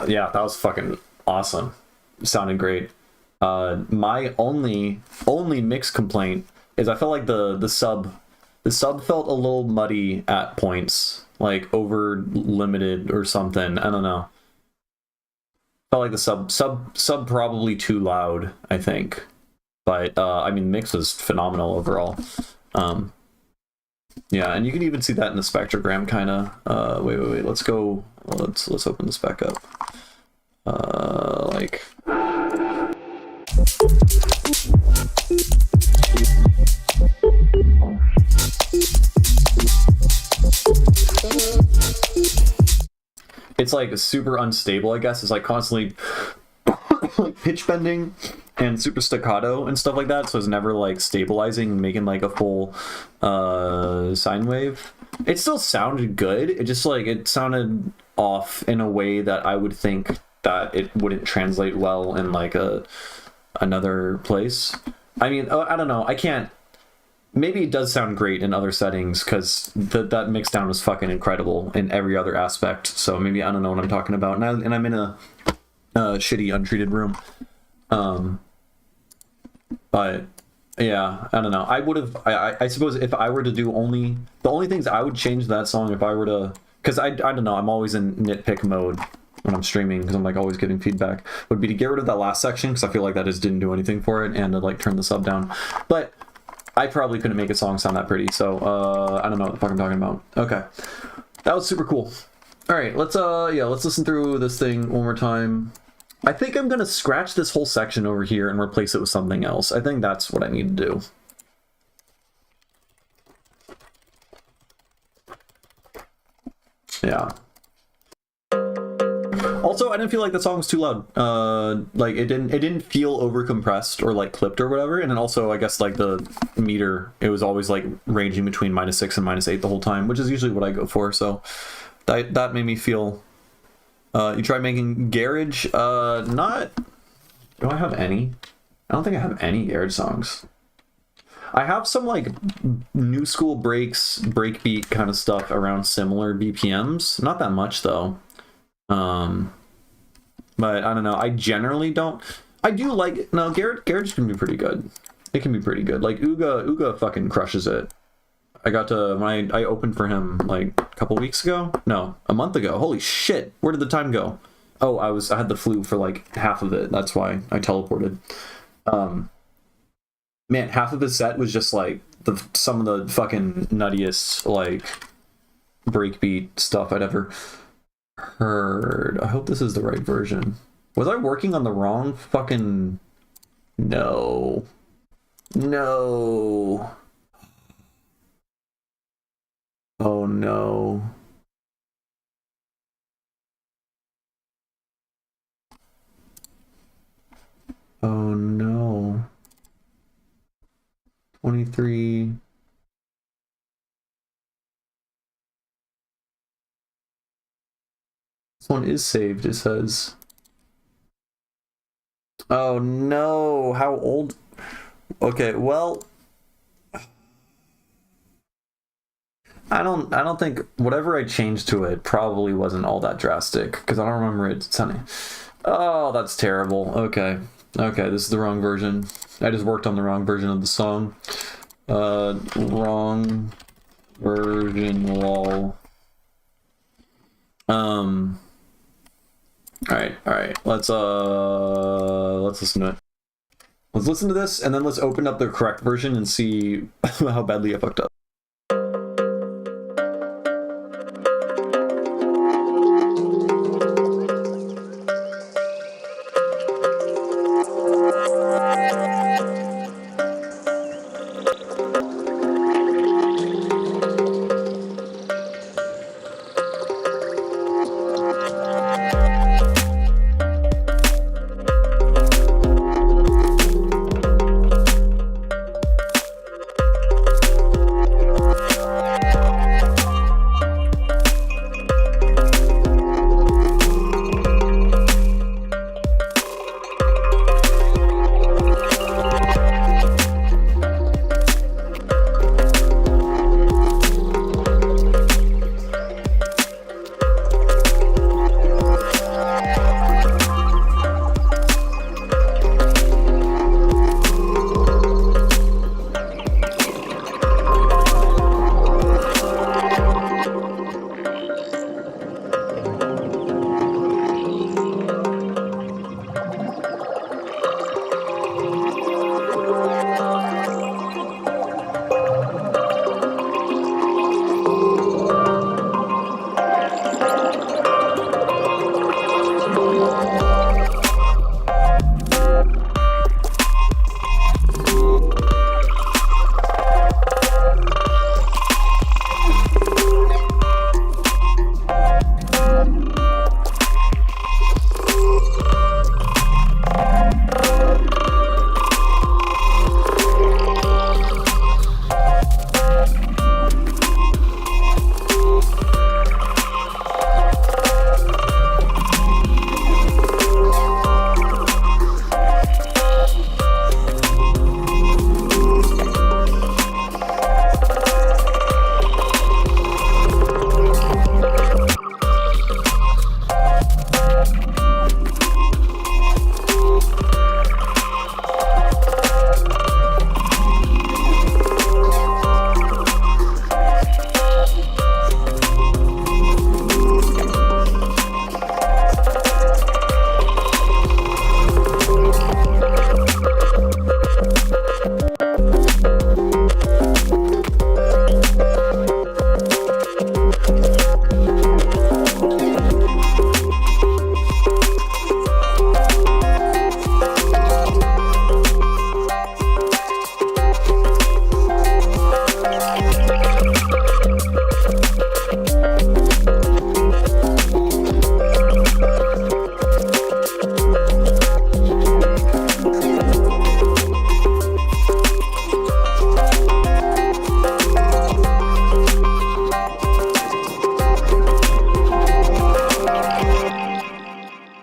yeah, that was fucking awesome. Sounded great. My only mix complaint is I felt like the sub felt a little muddy at points, like over limited or something. I don't know. Felt like the sub probably too loud, I think. But I mean, mix was phenomenal overall. Yeah, and you can even see that in the spectrogram, kind of. Wait. Let's go. Let's open this back up. Like. It's like super unstable, I guess. It's like constantly like pitch bending and super staccato and stuff like that, so it's never like stabilizing and making like a full sine wave. It still sounded good, it just like it sounded off in a way that I would think that it wouldn't translate well in like another place. I mean, I don't know, I can't, maybe it does sound great in other settings because that mix down was fucking incredible in every other aspect, so maybe I don't know what I'm talking about, and I'm in a shitty untreated room. But yeah, I don't know. I suppose if I were to do the only things I would change that song if I were to, because I don't know, I'm always in nitpick mode when I'm streaming because I'm like always giving feedback, would be to get rid of that last section because I feel like that just didn't do anything for it, and to like turn the sub down. But I probably couldn't make a song sound that pretty, so I don't know what the fuck I'm talking about. Okay, that was super cool. All right, let's listen through this thing one more time. I think I'm gonna scratch this whole section over here and replace it with something else. I think that's what I need to do. Yeah. Also, I didn't feel like the song was too loud. Like it didn't feel over compressed or like clipped or whatever. And then also, I guess like the meter, it was always like ranging between -6 and -8 the whole time, which is usually what I go for. So that made me feel. You tried making garage? Not. Do I have any? I don't think I have any garage songs. I have some like new school breaks, breakbeat kind of stuff around similar BPMs. Not that much though. But I don't know. I generally don't. I do like garage can be pretty good. It can be pretty good. Like Uga fucking crushes it. I got to when I opened for him like a couple weeks ago. No, a month ago. Holy shit! Where did the time go? Oh, I had the flu for like half of it. That's why I teleported. Man, half of the set was just like some of the fucking nuttiest like breakbeat stuff I'd ever heard. I hope this is the right version. Was I working on the wrong fucking? No. Oh no. Oh no. 23. This one is saved, it says. Oh no, how old? Okay, well, I don't think whatever I changed to it probably wasn't all that drastic because I don't remember it sounding. Oh, that's terrible. Okay. Okay, this is the wrong version. I just worked on the wrong version of the song. Wrong version lol. Alright. Let's listen to it. Let's listen to this and then let's open up the correct version and see how badly I fucked up.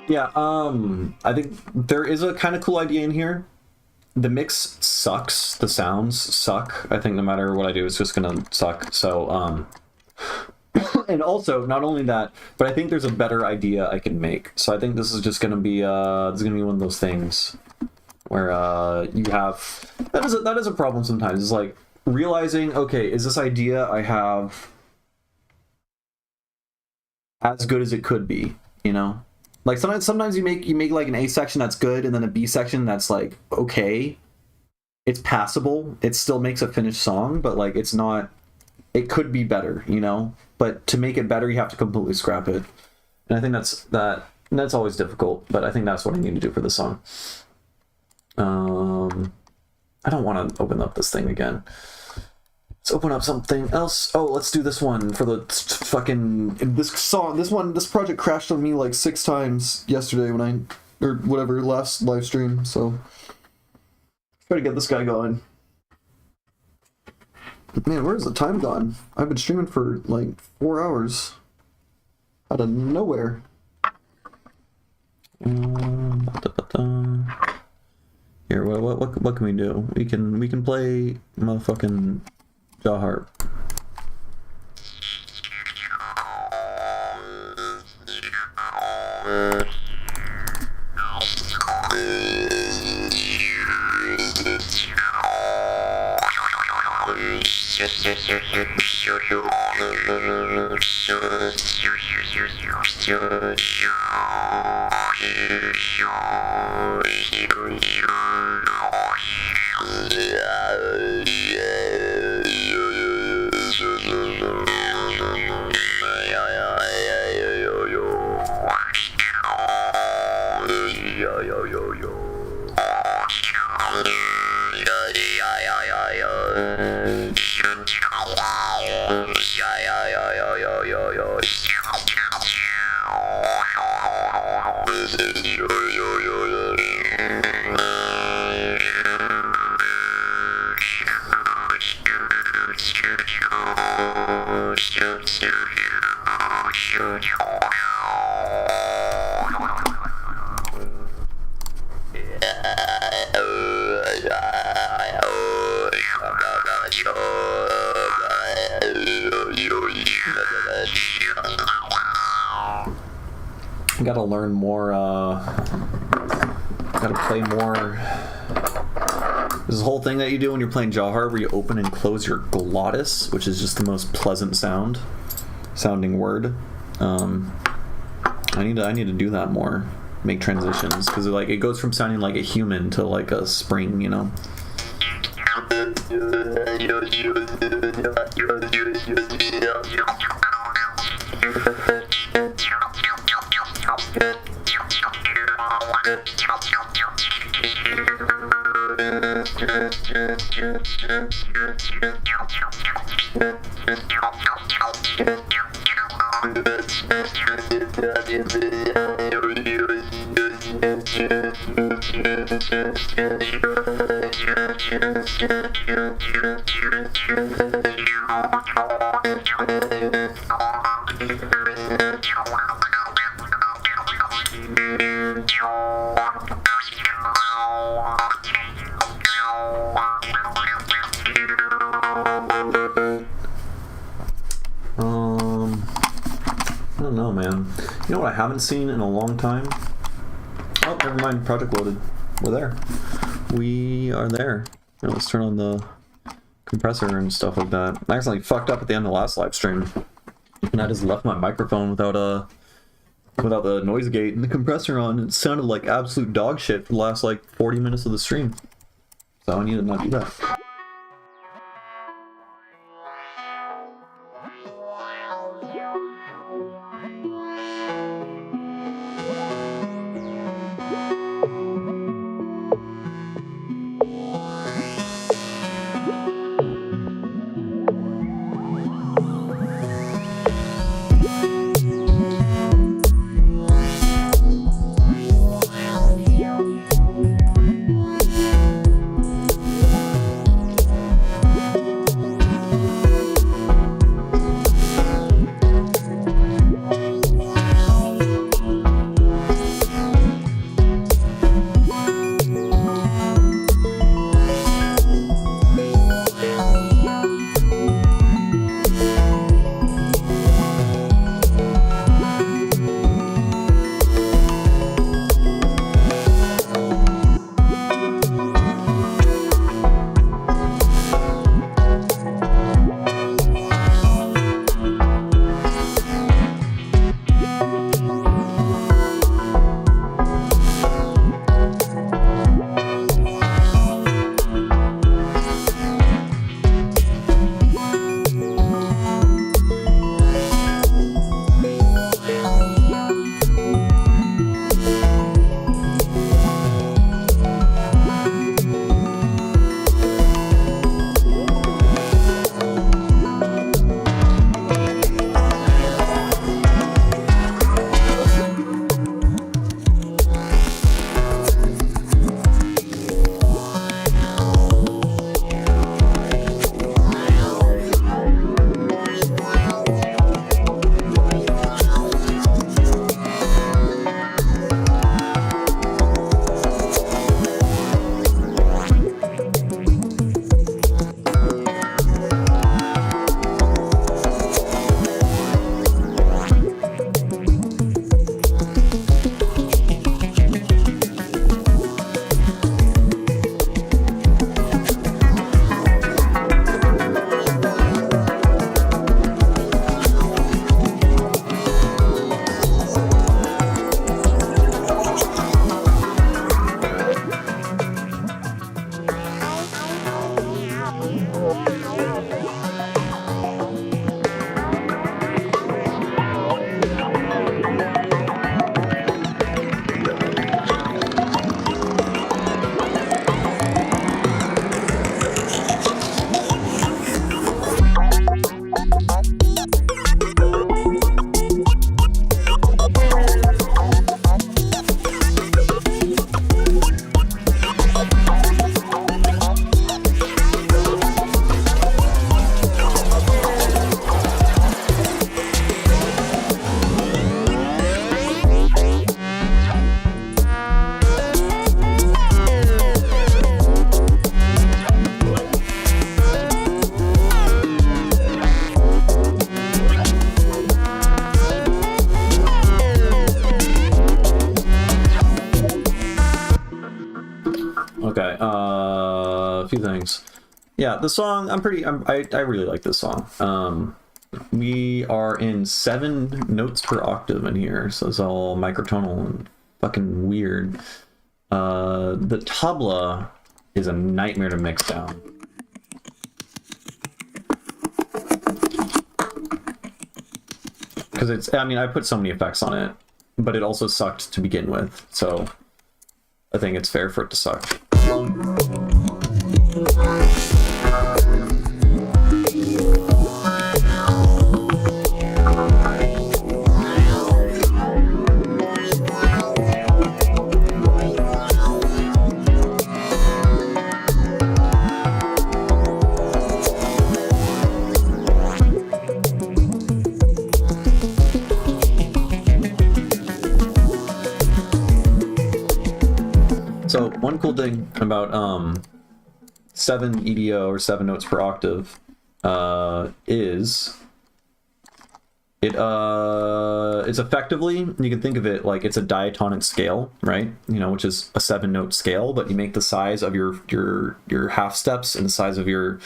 Yeah, I think there is a kind of cool idea in here. The mix sucks. The sounds suck. I think no matter what I do, it's just gonna suck. So, and also, not only that, but I think there's a better idea I can make. So I think this is just gonna be, this is gonna be one of those things where, you have, that is a problem sometimes. It's like realizing, okay, is this idea I have as good as it could be, you know? Like sometimes you make like an A section that's good and then a B section that's like okay. It's passable. It still makes a finished song, but like it's not, it could be better, you know? But to make it better, you have to completely scrap it. And I think that's always difficult, but I think that's what I need to do for this song. I don't want to open up this thing again. Let's open up something else. Oh, let's do this one for the fucking this song. This project crashed on me like 6 times yesterday when I or whatever, last live stream, so try to get this guy going. Man, where's the time gone? I've been streaming for like 4 hours out of nowhere. Here, what can we do? We can play motherfucking jaw harp. Gotta learn more, gotta play more. There's this whole thing that you do when you're playing jaw harp where you open and close your glottis, which is just the most pleasant sounding word. I need to do that more, make transitions, because like it goes from sounding like a human to like a spring, you know. I don't know, man. You know what I haven't seen in a long time? Oh, never mind. Project loaded. We're there. We are there. Now let's turn on the compressor and stuff like that. I accidentally fucked up at the end of the last live stream, and I just left my microphone without the noise gate and the compressor on. It sounded like absolute dog shit for the last like 40 minutes of the stream. So I need to not do that. Okay. A few things. Yeah, the song. I really like this song. We are in 7 notes per octave in here, so it's all microtonal and fucking weird. The tabla is a nightmare to mix down. Because it's, I mean, I put so many effects on it, but it also sucked to begin with, so I think it's fair for it to suck. So one cool thing about 7 EDO or 7 notes per octave is it's effectively, you can think of it like it's a diatonic scale, right? You know, which is a 7-note scale, but you make the size of your half steps and the size of your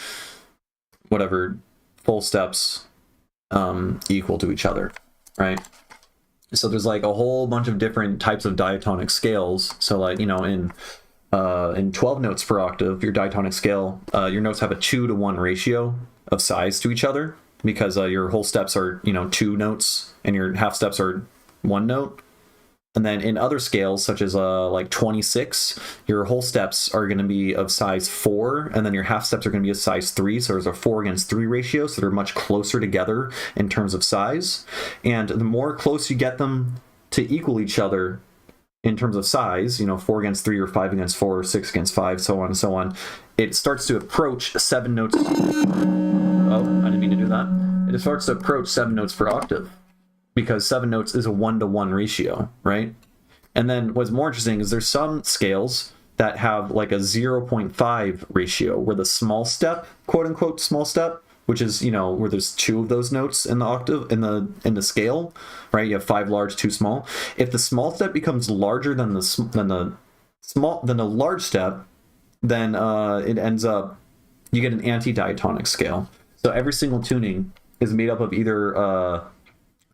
whatever full steps equal to each other, right? So there's like a whole bunch of different types of diatonic scales. So like, you know, in 12 notes per octave, your diatonic scale, your notes have a 2-to-1 ratio of size to each other because your whole steps are, you know, 2 notes and your half steps are 1 note. And then in other scales, such as like 26, your whole steps are going to be of size 4, and then your half steps are going to be of size 3. So there's a 4:3 ratio, so they're much closer together in terms of size. And the more close you get them to equal each other in terms of size, you know, 4:3 or 5:4 or 6:5, so on and so on, it starts to approach 7 notes. Oh, I didn't mean to do that. It starts to approach 7 notes per octave, because 7 notes is a 1-to-1 ratio, right? And then what's more interesting is there's some scales that have like a 0.5 ratio, where the small step, quote unquote small step, which is, you know, where there's 2 of those notes in the octave, in the scale, right? You have 5 large, 2 small. If the small step becomes larger than the large step, then it ends up, you get an anti-diatonic scale. So every single tuning is made up of either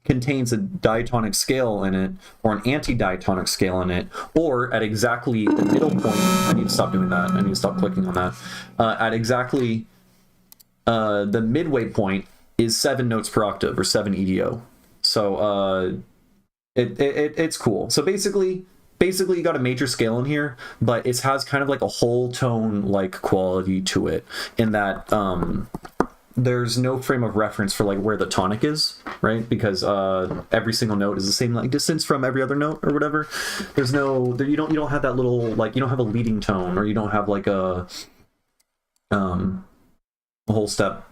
contains a diatonic scale in it or an anti-diatonic scale in it, or at exactly the middle point. I need to stop doing that. I need to stop clicking on that. At exactly the midway point is 7 notes per octave, or 7 EDO. So it's cool. So basically you got a major scale in here, but it has kind of like a whole tone like quality to it, in that there's no frame of reference for like where the tonic is, right? Because every single note is the same like distance from every other note or whatever. There's no, you don't have that little, like, you don't have a leading tone, or you don't have like a whole step,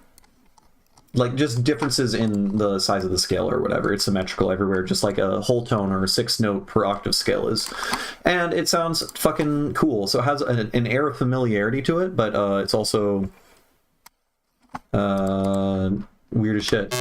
like just differences in the size of the scale or whatever. It's symmetrical everywhere, just like a whole tone or a 6-note per octave scale is. And it sounds fucking cool. So it has an air of familiarity to it, but it's also weird as shit.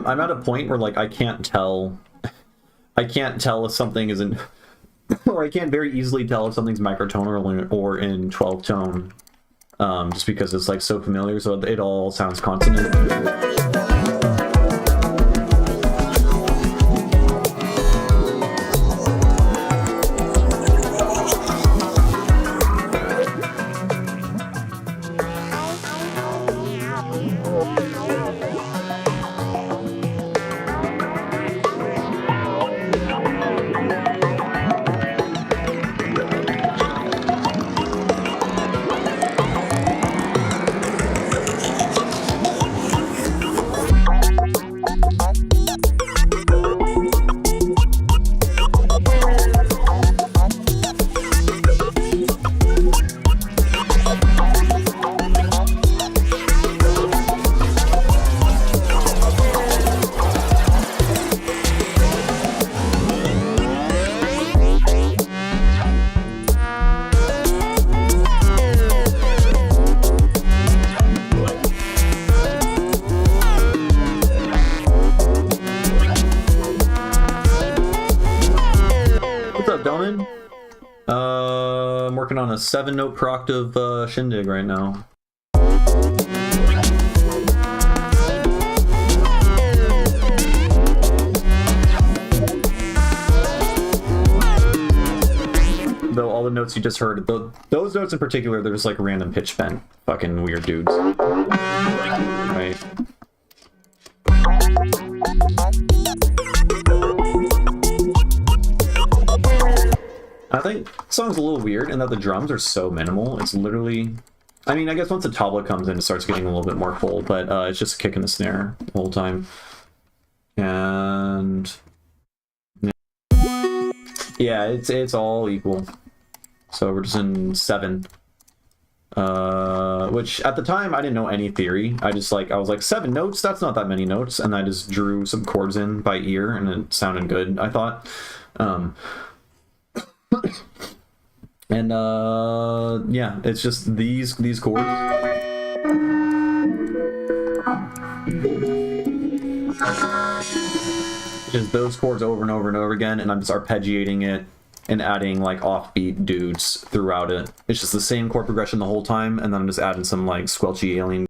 I'm at a point where like I can't tell if something isn't, or I can't very easily tell if something's microtonal or in 12 tone, just because it's like so familiar. So it all sounds consonant. I'm working on a 7-note per octave shindig right now. Though all the notes you just heard, those notes in particular, they're just like random pitch bent fucking weird dudes. Right. I think the song's a little weird in that the drums are so minimal. It's literally, I mean, I guess once the tabla comes in, it starts getting a little bit more full, but it's just a kick in the snare the whole time. And yeah, it's all equal. So we're just in 7. Which at the time I didn't know any theory. I was like 7 notes, that's not that many notes, and I just drew some chords in by ear and it sounded good, I thought. And yeah, it's just these chords. Just those chords over and over and over again, and I'm just arpeggiating it and adding like offbeat dudes throughout it. It's just the same chord progression the whole time, and then I'm just adding some like squelchy alien.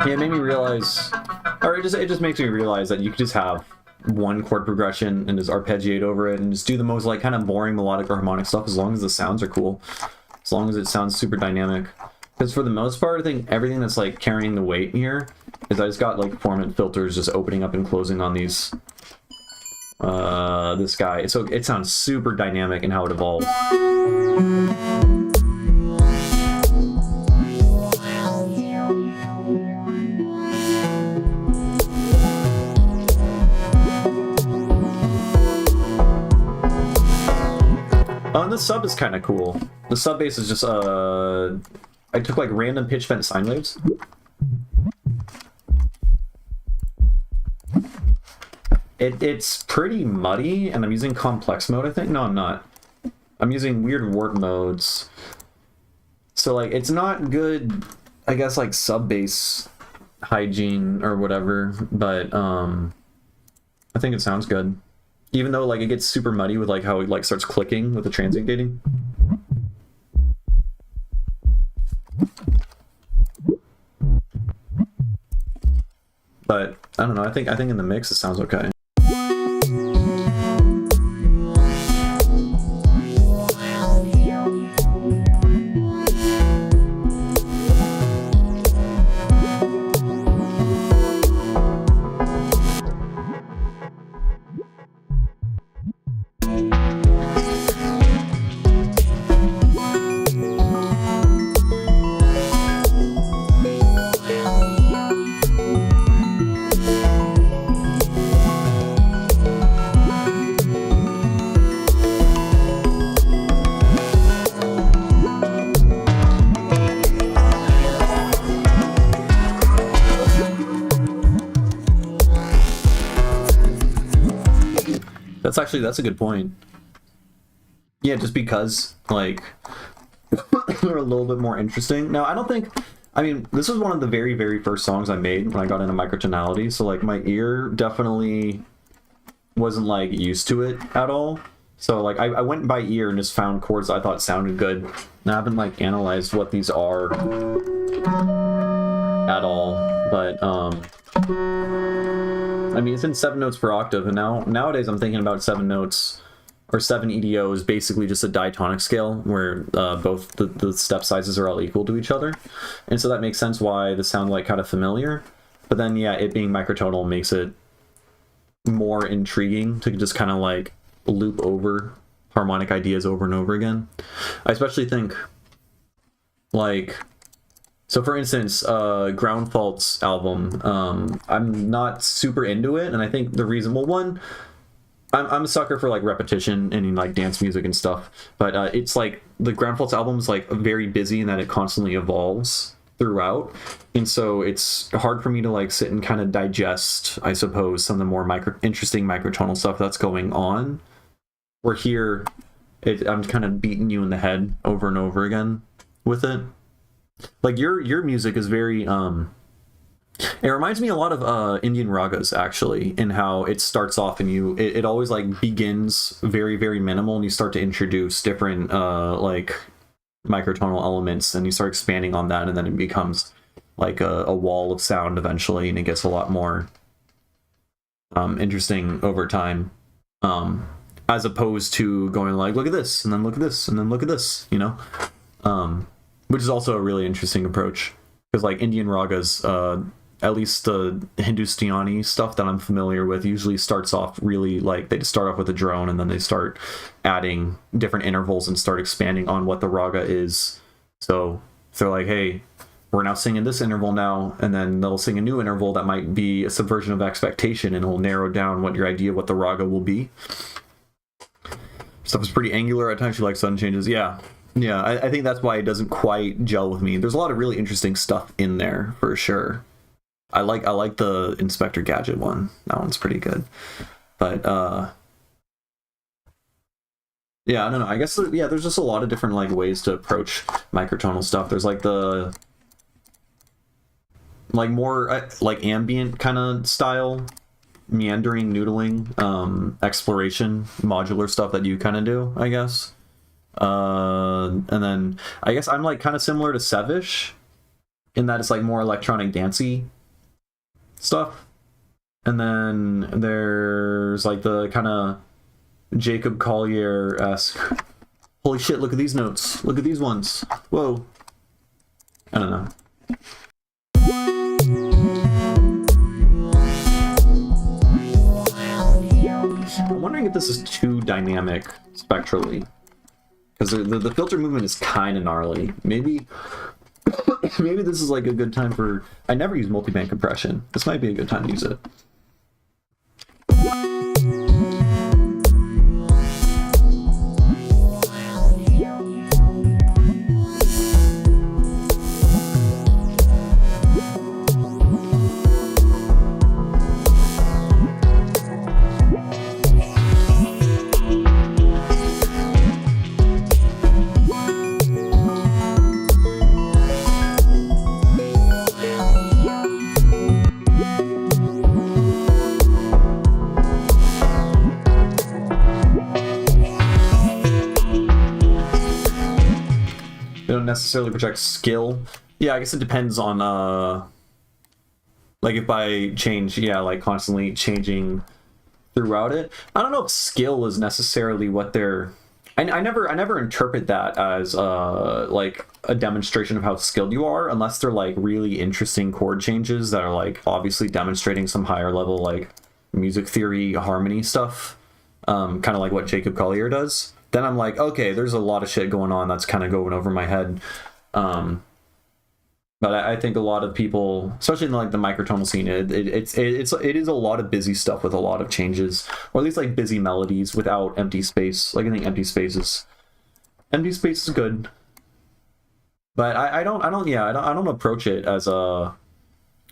It made me realize, or it just makes me realize that you could just have one chord progression and just arpeggiate over it and just do the most like kind of boring melodic or harmonic stuff as long as the sounds are cool, as long as it sounds super dynamic. Because for the most part, I think everything that's like carrying the weight here is I just got like formant filters just opening up and closing on these this guy, so it sounds super dynamic in how it evolves. And the sub is kind of cool. The sub bass is just I took like random pitch bent sine waves. It's pretty muddy, and I'm using complex mode, I think. No, I'm not. I'm using weird warp modes. So like it's not good, I guess, like sub bass hygiene or whatever, but I think it sounds good. Even though like it gets super muddy with like how it like starts clicking with the transient gating. But I don't know, I think in the mix it sounds okay. That's a good point. Yeah, just because like they're a little bit more interesting. Now, I mean, this was one of the very, very first songs I made when I got into microtonality, so like my ear definitely wasn't like used to it at all. So like I went by ear and just found chords I thought sounded good. And I haven't like analyzed what these are at all, but I mean, it's in 7 notes per octave, and nowadays I'm thinking about 7 notes or 7 EDOs, basically just a diatonic scale where both the step sizes are all equal to each other, and so that makes sense why the sound like kind of familiar. But then yeah, it being microtonal makes it more intriguing to just kind of like loop over harmonic ideas over and over again. I especially think like. So for instance, Ground Fault's album, I'm not super into it, and I think the reason, well, one, I'm a sucker for like repetition and like dance music and stuff, but it's like the Ground Fault's album is like very busy in that it constantly evolves throughout, and so it's hard for me to like sit and kind of digest, I suppose, some of the more interesting microtonal stuff that's going on. Where here, I'm kind of beating you in the head over and over again with it. Like your music is very it reminds me a lot of Indian ragas, actually, in how it starts off and it always like begins very, very minimal, and you start to introduce different like microtonal elements, and you start expanding on that, and then it becomes like a wall of sound eventually, and it gets a lot more interesting over time, as opposed to going like, look at this and then look at this and then look at this, you know. Which is also a really interesting approach, because like Indian ragas, at least the Hindustani stuff that I'm familiar with, usually starts off really like they just start off with a drone, and then they start adding different intervals and start expanding on what the raga is. So they're like, hey, we're now singing this interval now, and then they'll sing a new interval that might be a subversion of expectation, and it'll narrow down what your idea what the raga will be. Stuff is pretty angular at times. You like sudden changes, yeah. Yeah, I think that's why it doesn't quite gel with me. There's a lot of really interesting stuff in there, for sure. I like the Inspector Gadget one. That one's pretty good. But, yeah, I don't know. I guess, yeah, there's just a lot of different, like, ways to approach microtonal stuff. There's, like, the, like, more, like, ambient kind of style, meandering, noodling, exploration, modular stuff that you kind of do, I guess. And then I guess I'm like kind of similar to Sevish in that it's like more electronic dancey stuff. And then there's like the kind of Jacob Collier-esque, holy shit, look at these notes, look at these ones, whoa, I don't know. I'm wondering if this is too dynamic spectrally. Because the filter movement is kind of gnarly. Maybe this is like a good time for... I never use multiband compression. This might be a good time to use it. don't necessarily project skill. Yeah, I guess it depends on like if I change, yeah, like constantly changing throughout it. I don't know if skill is necessarily what they're. I never interpret that as like a demonstration of how skilled you are, unless they're like really interesting chord changes that are like obviously demonstrating some higher level like music theory harmony stuff, kind of like what Jacob Collier does. Then I'm like, okay, there's a lot of shit going on that's kind of going over my head. But I think a lot of people, especially in like the microtonal scene, it is a lot of busy stuff with a lot of changes, or at least like busy melodies without empty space. Like I think empty space is good, but I don't approach it as a.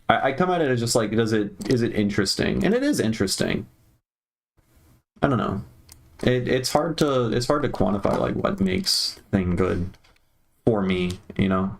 I come at it as just like, is it interesting? And it is interesting. I don't know. It's hard to quantify like what makes thing good for me, you know.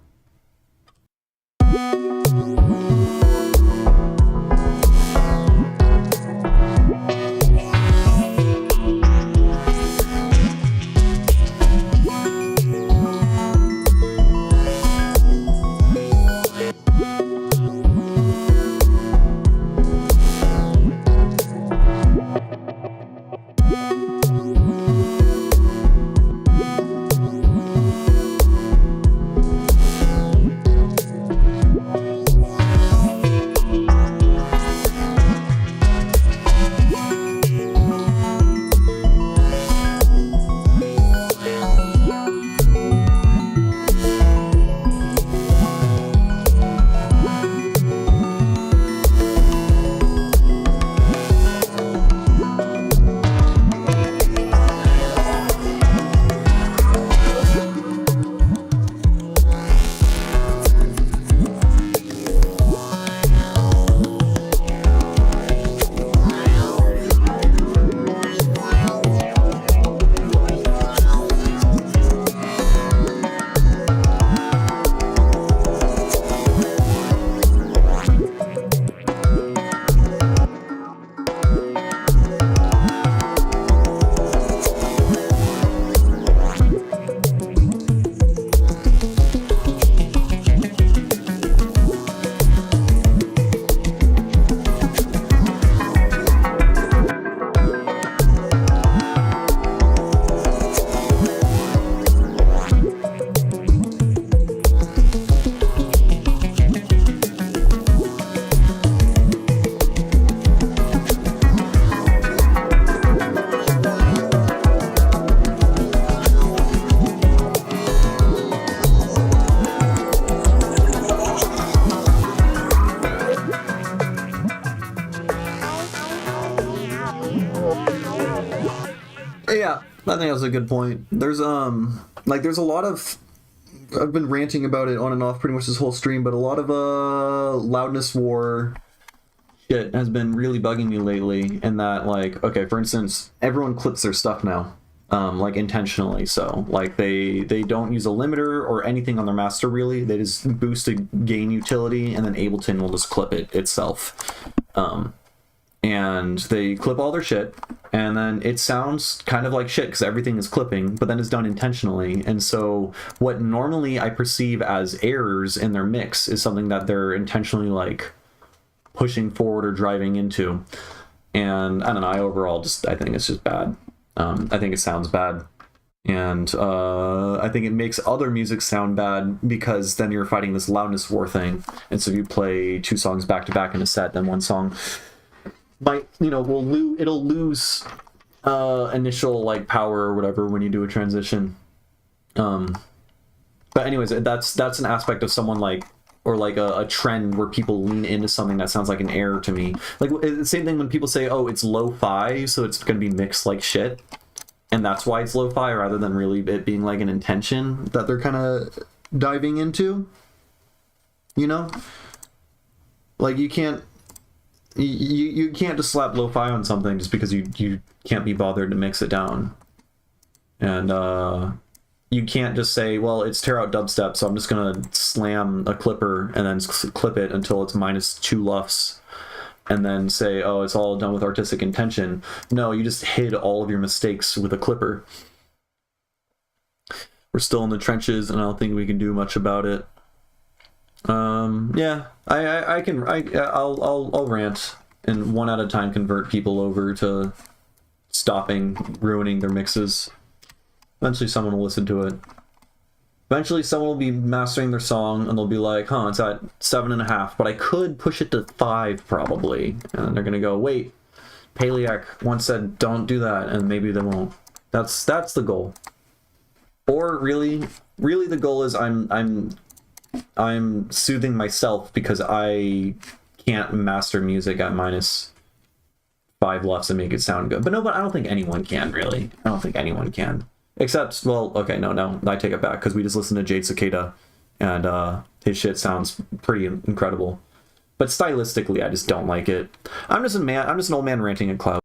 Yeah, I think that's a good point. There's there's a lot of, I've been ranting about it on and off pretty much this whole stream, but a lot of loudness war shit has been really bugging me lately. In that, like, okay, for instance, everyone clips their stuff now, like intentionally. So like they don't use a limiter or anything on their master really. They just boost a gain utility, and then Ableton will just clip it itself. And they clip all their shit, and then it sounds kind of like shit because everything is clipping, but then it's done intentionally. And so what normally I perceive as errors in their mix is something that they're intentionally like pushing forward or driving into. And I don't know, I think it's just bad. I think it sounds bad. And I think it makes other music sound bad because then you're fighting this loudness war thing. And so if you play two songs back to back in a set, then one song might, it'll lose initial like power or whatever when you do a transition. But anyways, that's an aspect of someone like, or like a trend where people lean into something that sounds like an error to me. Like the same thing when people say, oh, it's lo-fi, so it's going to be mixed like shit, and that's why it's lo-fi, rather than really it being like an intention that they're kind of diving into. You know, like you can't just slap lo-fi on something just because you can't be bothered to mix it down. And you can't just say, well, it's tear out dubstep, so I'm just gonna slam a clipper and then clip it until it's -2 LUFS, and then say, oh, it's all done with artistic intention. No, you just hid all of your mistakes with a clipper. We're still in the trenches, and I don't think we can do much about it. Yeah, I'll rant and one at a time convert people over to stopping ruining their mixes. Eventually someone will listen to it. Eventually someone will be mastering their song and they'll be like, huh, it's at 7.5, but I could push it to 5 probably. And they're gonna go, wait, Paliak once said don't do that, and maybe they won't. That's the goal. Or really the goal is I'm soothing myself because I can't master music at -5 LUFS and make it sound good. But I don't think anyone can, really. I don't think anyone can. Except, well, okay, no, I take it back, because we just listened to Jade Cicada, and his shit sounds pretty incredible. But stylistically, I just don't like it. I'm just an old man ranting at cloud.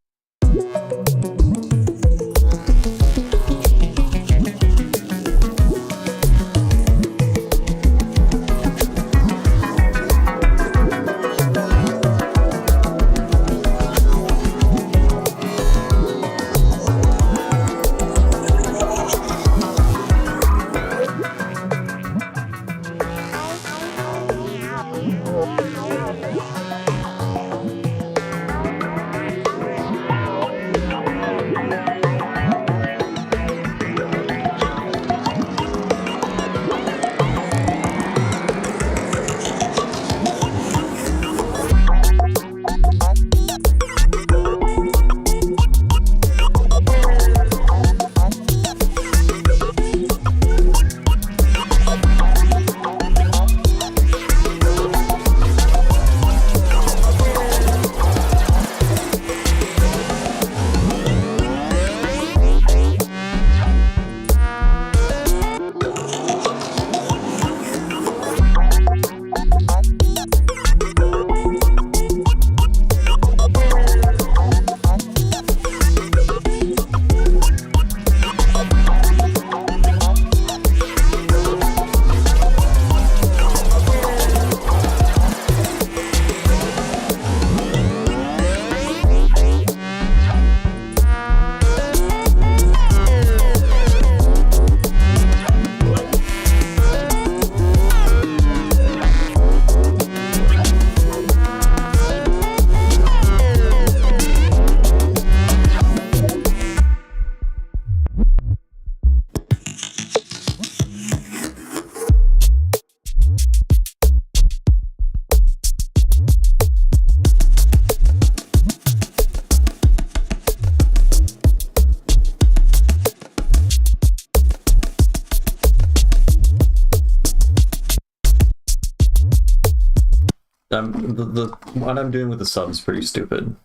What I'm doing with the sub is pretty stupid.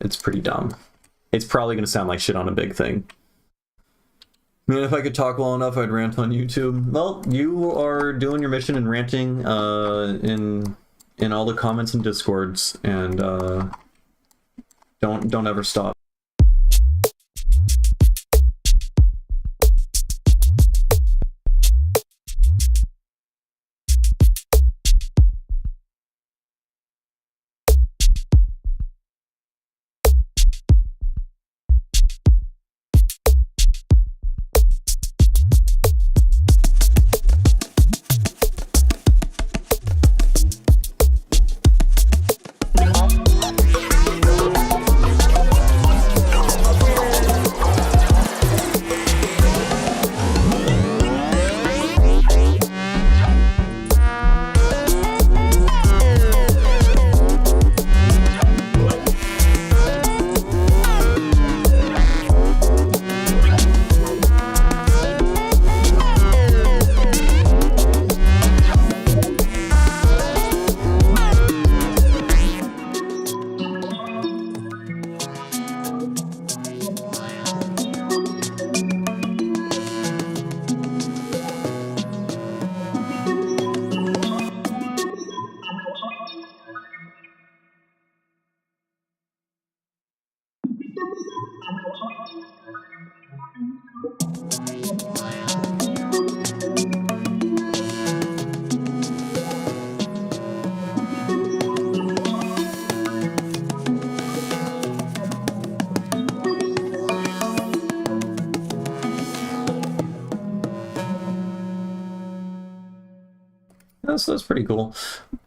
It's pretty dumb. It's probably going to sound like shit on a big thing. I mean, if I could talk well enough, I'd rant on YouTube. Well, you are doing your mission and ranting in all the comments and discords, and don't ever stop. that's pretty cool.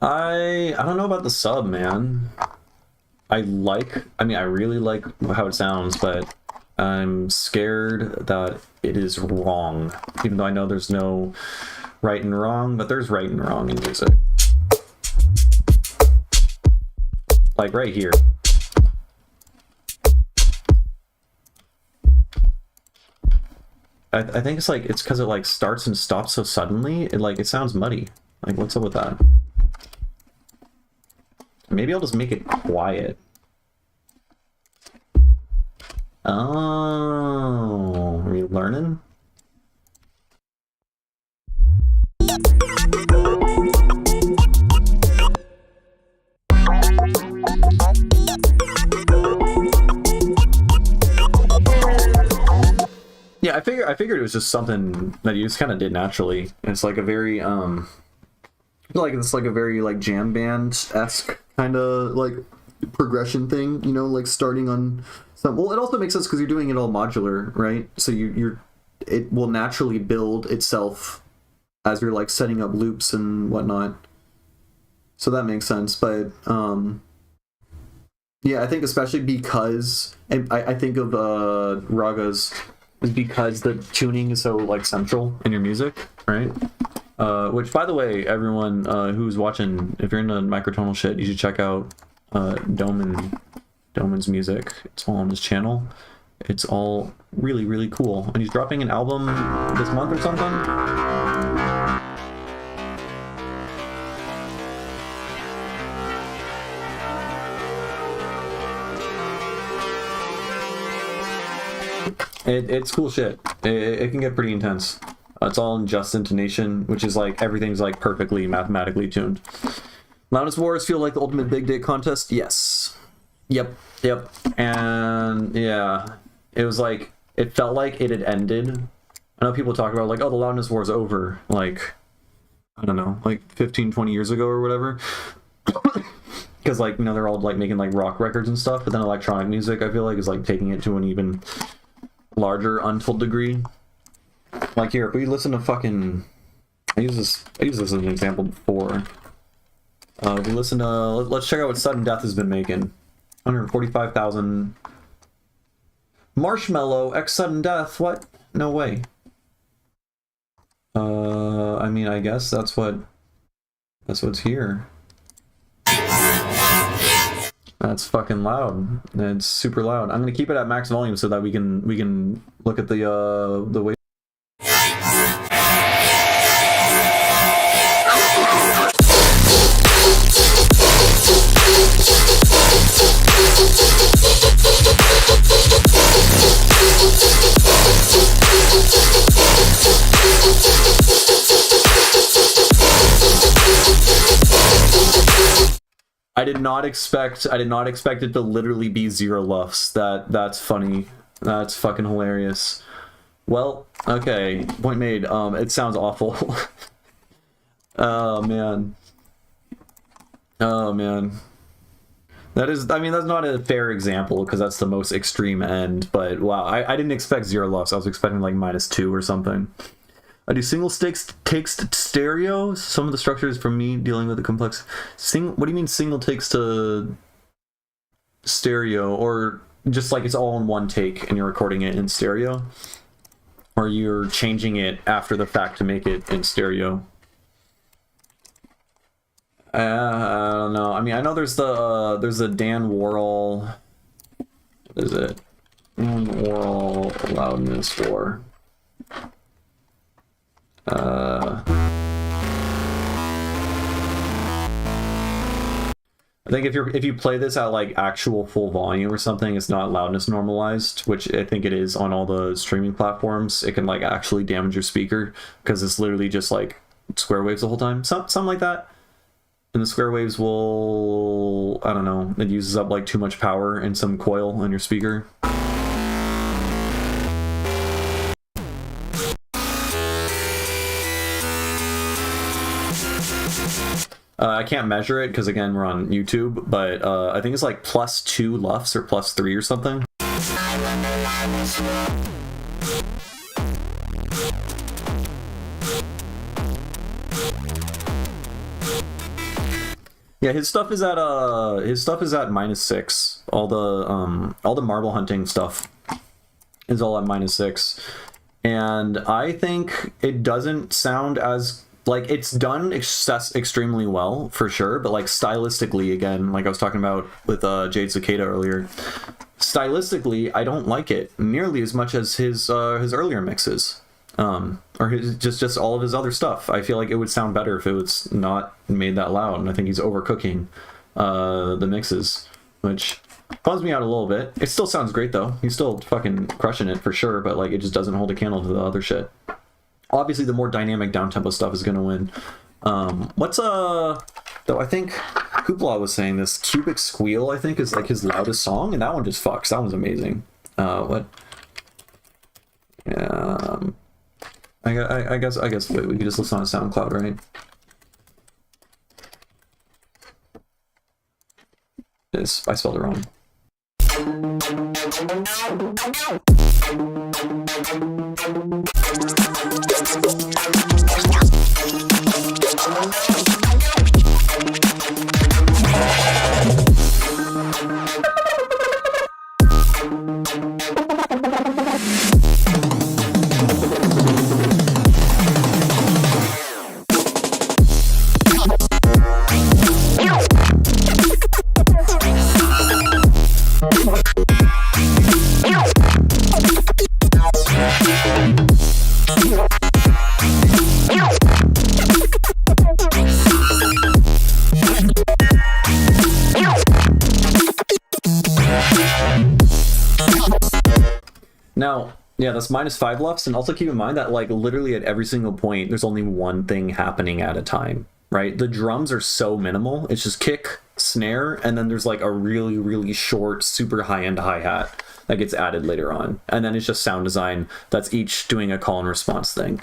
I don't know about the sub, man. I really like how it sounds, but I'm scared that it is wrong. Even though I know there's no right and wrong, but there's right and wrong in music. Like right here. I think it's like, it's because it like starts and stops so suddenly, it sounds muddy. Like, what's up with that? Maybe I'll just make it quiet. Oh, are you learning? Yeah, I figured it was just something that you just kind of did naturally. It's like a very I feel like it's like a very like jam band-esque kind of like progression thing, you know, like starting on some. Well, it also makes sense because you're doing it all modular, right? So it will naturally build itself as you're like setting up loops and whatnot. So that makes sense, but yeah, I think especially because, and I think of ragas is because the tuning is so like central in your music, right? Which, by the way, everyone who's watching, if you're into microtonal shit, you should check out Doman's music. It's all on his channel. It's all really, really cool. And he's dropping an album this month or something. It's cool shit. It can get pretty intense. It's all in just intonation, which is like everything's like perfectly mathematically tuned. Loudness wars feel like the ultimate big day contest. Yes. Yep. And yeah, it was like, it felt like it had ended. I know people talk about like, oh, the loudness war's over. Like, I don't know, like 15, 20 years ago or whatever. Because like, you know, they're all like making like rock records and stuff, but then electronic music, I feel like, is like taking it to an even larger untold degree. Like here, if we listen to fucking, I use this as an example before. If we listen to, let's check out what Sudden Death has been making. 145,000. Marshmallow X Sudden Death. What? No way. I mean, I guess that's what's here. That's fucking loud. It's super loud. I'm gonna keep it at max volume so that we can look at the way. I did not expect it to literally be 0 lufs. That's funny. That's fucking hilarious. Well, okay, point made. It sounds awful. Oh man. That is, I mean, that's not a fair example because that's the most extreme end, but wow, I didn't expect 0 lufs. I was expecting like -2 or something. I do single takes to stereo. Some of the structures from me dealing with the complex. What do you mean single takes to stereo? Or just like it's all in one take and you're recording it in stereo? Or you're changing it after the fact to make it in stereo? I don't know. I mean, I know there's the Dan Worrell. What is it? Dan Worrell loudness war. I think if you play this at like actual full volume or something, it's not loudness normalized, which I think it is on all the streaming platforms. It can like actually damage your speaker because it's literally just like square waves the whole time, something like that. And the square waves will, I don't know, it uses up like too much power in some coil on your speaker. I can't measure it because again we're on YouTube, but I think it's like +2 lufs or +3 or something. Yeah, his stuff is at -6. All the marble hunting stuff is all at -6. And I think it doesn't sound as like it's done extremely well for sure, but like stylistically, again, like I was talking about with Jade Cicada earlier, stylistically, I don't like it nearly as much as his earlier mixes, or his just all of his other stuff. I feel like it would sound better if it was not made that loud, and I think he's overcooking the mixes, which bums me out a little bit. It still sounds great though. He's still fucking crushing it for sure, but like it just doesn't hold a candle to the other shit. Obviously, the more dynamic down-tempo stuff is gonna win. What's though I think Hoopla was saying this Cubic Squeal, I think, is like his loudest song, and that one just fucks. That one's amazing. What? Yeah, I guess wait, we can just listen on SoundCloud, right? I spelled it wrong. Now, yeah, that's -5 lefts, and also keep in mind that like literally at every single point, there's only one thing happening at a time, right? The drums are so minimal. It's just kick, snare, and then there's like a really, really short, super high-end hi-hat that gets added later on. And then it's just sound design that's each doing a call and response thing.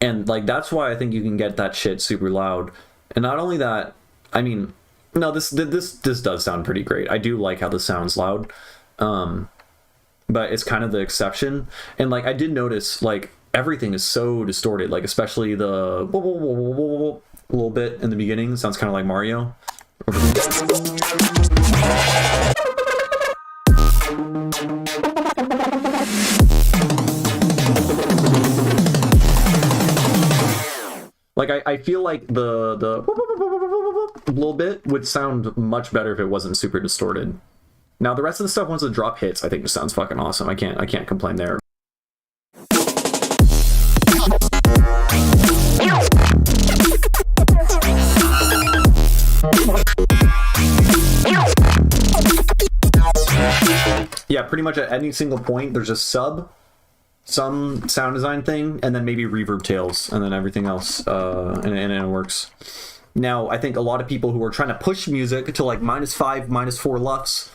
And like that's why I think you can get that shit super loud. And not only that, I mean, no, this does sound pretty great. I do like how this sounds loud. But it's kind of the exception. And like I did notice like everything is so distorted, like especially the little bit in the beginning sounds kind of like Mario. Like I feel like the little bit would sound much better if it wasn't super distorted. Now the rest of the stuff, once the drop hits, I think just sounds fucking awesome. I can't complain there. Yeah, pretty much at any single point, there's a sub, some sound design thing, and then maybe reverb tails, and then everything else, and it works. Now, I think a lot of people who are trying to push music to like -5, -4 lufs,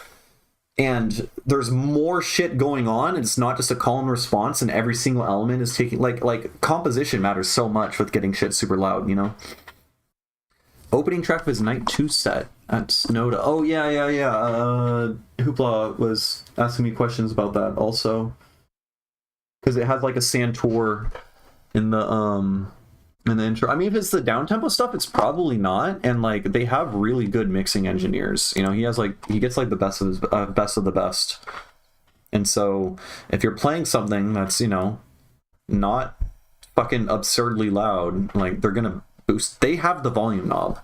and there's more shit going on, and it's not just a call and response, and every single element is taking like composition matters so much with getting shit super loud, you know. Opening track of his Night 2 set at Snowda. Oh yeah. Hoopla was asking me questions about that also, because it has like a Santor in the intro. I mean, if it's the down-tempo stuff, it's probably not. And like they have really good mixing engineers. You know, he gets like the best of the best. And so if you're playing something that's, you know, not fucking absurdly loud, like they're gonna boost. They have the volume knob.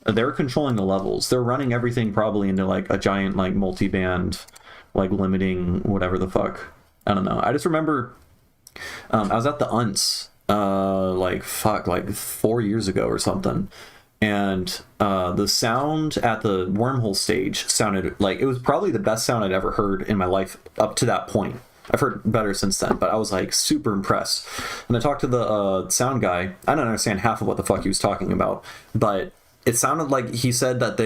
They're controlling the levels. They're running everything probably into like a giant like multi-band, like limiting whatever the fuck. I don't know. I just remember I was at the Unts like 4 years ago or something, and the sound at the wormhole stage sounded like it was probably the best sound I'd ever heard in my life up to that point. I've heard better since then, but I was like super impressed. And I talked to the sound guy. I don't understand half of what the fuck he was talking about, but it sounded like he said that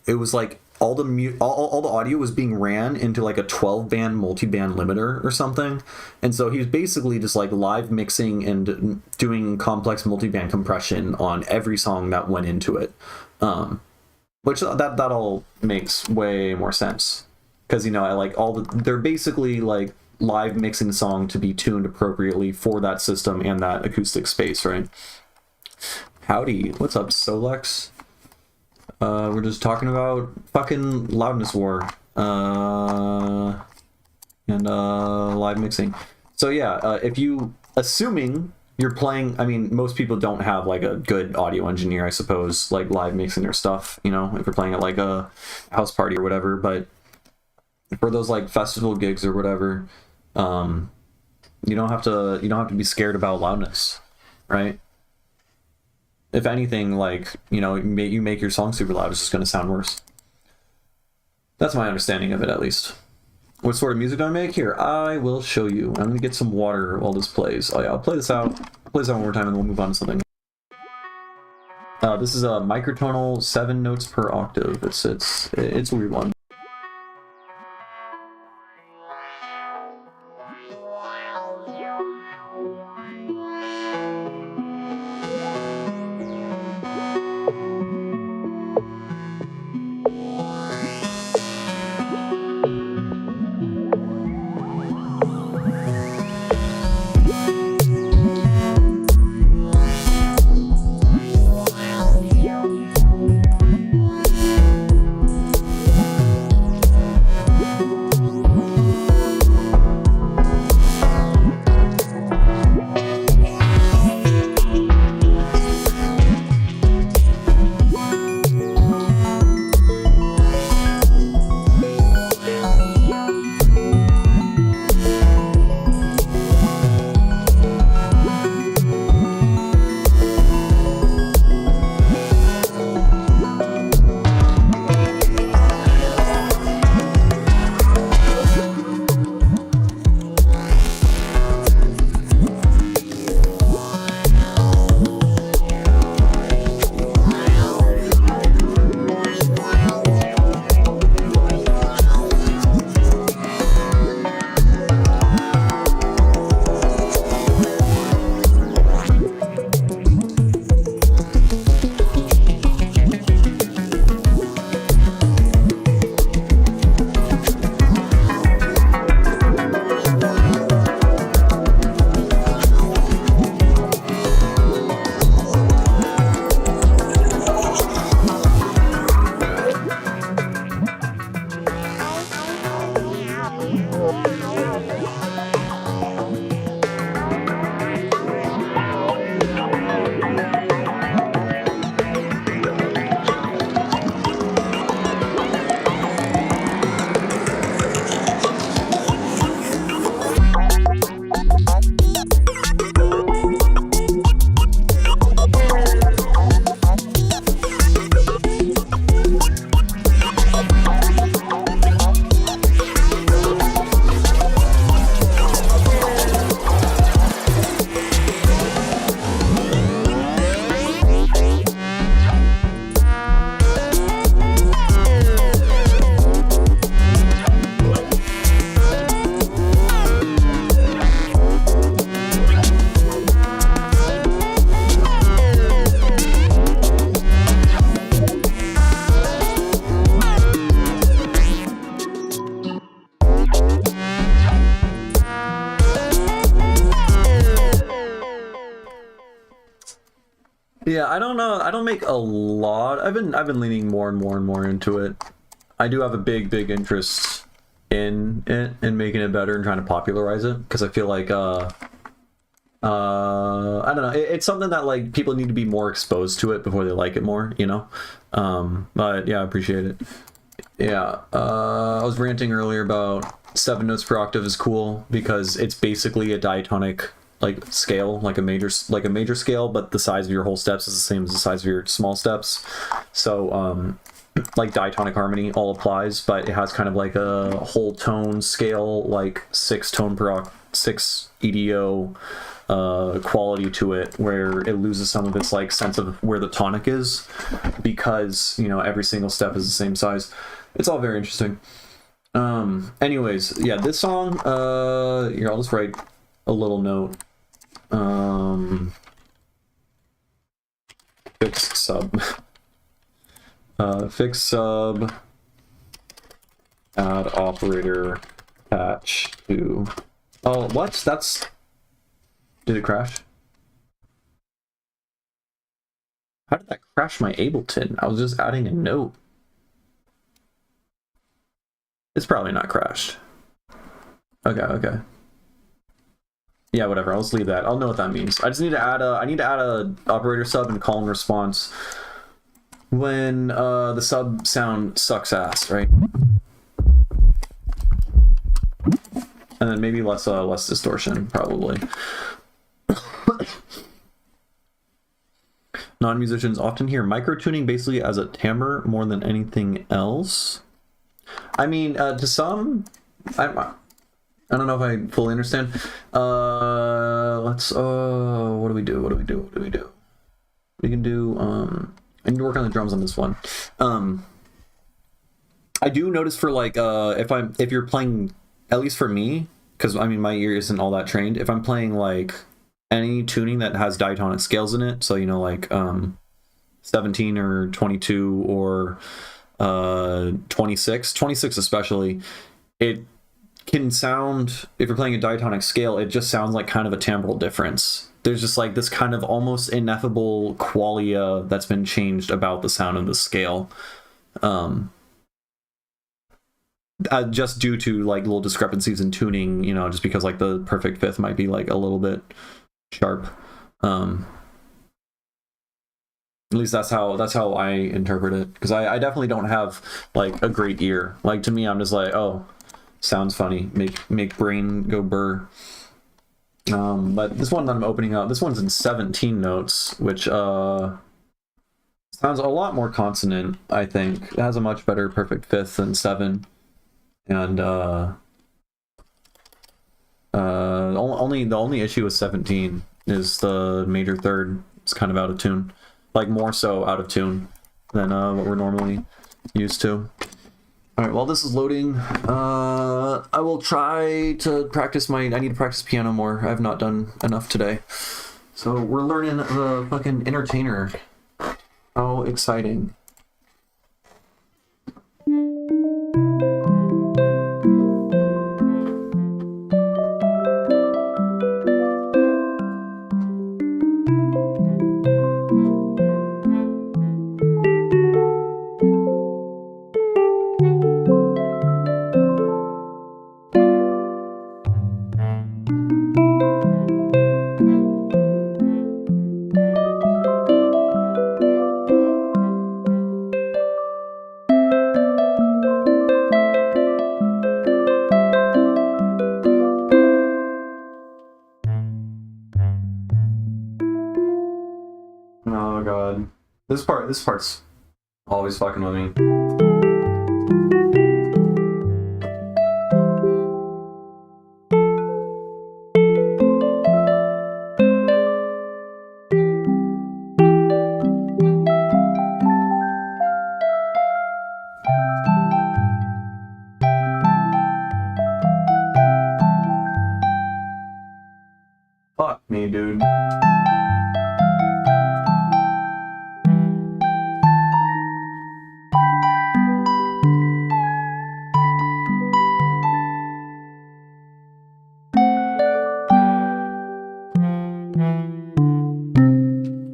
it was like all the audio was being ran into like a 12-band multi-band limiter or something. And so he was basically just like live mixing and doing complex multi-band compression on every song that went into it. Which that all makes way more sense. Because, you know, I like they're basically like live mixing the song to be tuned appropriately for that system and that acoustic space, right? Howdy, what's up, Solex? We're just talking about fucking loudness war. And live mixing. So yeah, if you, assuming you're playing, I mean, most people don't have like a good audio engineer, I suppose, like live mixing their stuff, you know, if you're playing at like a house party or whatever. But for those like festival gigs or whatever, you don't have to be scared about loudness, right? If anything, like, you know, you make your song super loud, it's just going to sound worse. That's my understanding of it, at least. What sort of music do I make? Here, I will show you. I'm going to get some water while this plays. Oh yeah, I'll play this out. Play this out one more time and then we'll move on to something. This is a microtonal 7 notes per octave. It's a weird one. Yeah, I don't know. I don't make a lot. I've been leaning more and more into it. I do have a big interest in it and making it better and trying to popularize it because I feel like I don't know. It's something that like people need to be more exposed to it before they like it more, you know. But yeah, I appreciate it. Yeah, I was ranting earlier about 7 notes per octave is cool because it's basically a diatonic like scale, like a major scale, but the size of your whole steps is the same as the size of your small steps. So like diatonic harmony all applies, but it has kind of like a whole tone scale, like 6 EDO quality to it, where it loses some of its like sense of where the tonic is because, you know, every single step is the same size. It's all very interesting. Anyways, yeah, this song, here, I'll just write a little note. Fixed sub. Fixed sub. Add operator patch to. Oh, what? That's. Did it crash? How did that crash? crash my Ableton? I was just adding a note. It's probably not crashed. Okay. Yeah, whatever. I'll just leave that. I'll know what that means. I just need to add a operator sub and call and response when the sub sound sucks ass, right? And then maybe less distortion, probably. Non-musicians often hear microtuning basically as a timbre more than anything else. I mean, to some, I don't know if I fully understand. What do we do? We can do, I need to work on the drums on this one. I do notice for like, if you're playing, at least for me, because I mean, my ear isn't all that trained. If I'm playing like any tuning that has diatonic scales in it, so, you know, like 17 or 22 or 26 especially, it can sound, if you're playing a diatonic scale, it just sounds like kind of a timbral difference. There's just like this kind of almost ineffable qualia that's been changed about the sound of the scale. Just due to like little discrepancies in tuning, you know, just because like the perfect fifth might be like a little bit sharp. At least that's how I interpret it, because I definitely don't have like a great ear. Like, to me, I'm just like, oh, sounds funny, make brain go burr. But this one that I'm opening up, this one's in 17 notes, which sounds a lot more consonant. I think it has a much better perfect fifth than 7, and the only issue with 17 is the major third. It's kind of out of tune, like more so out of tune than what we're normally used to. All right, while this is loading, I will try to practice I need to practice piano more. I have not done enough today. So we're learning the fucking entertainer. How exciting. Oh god. This part's always fucking with me. Fuck me, dude.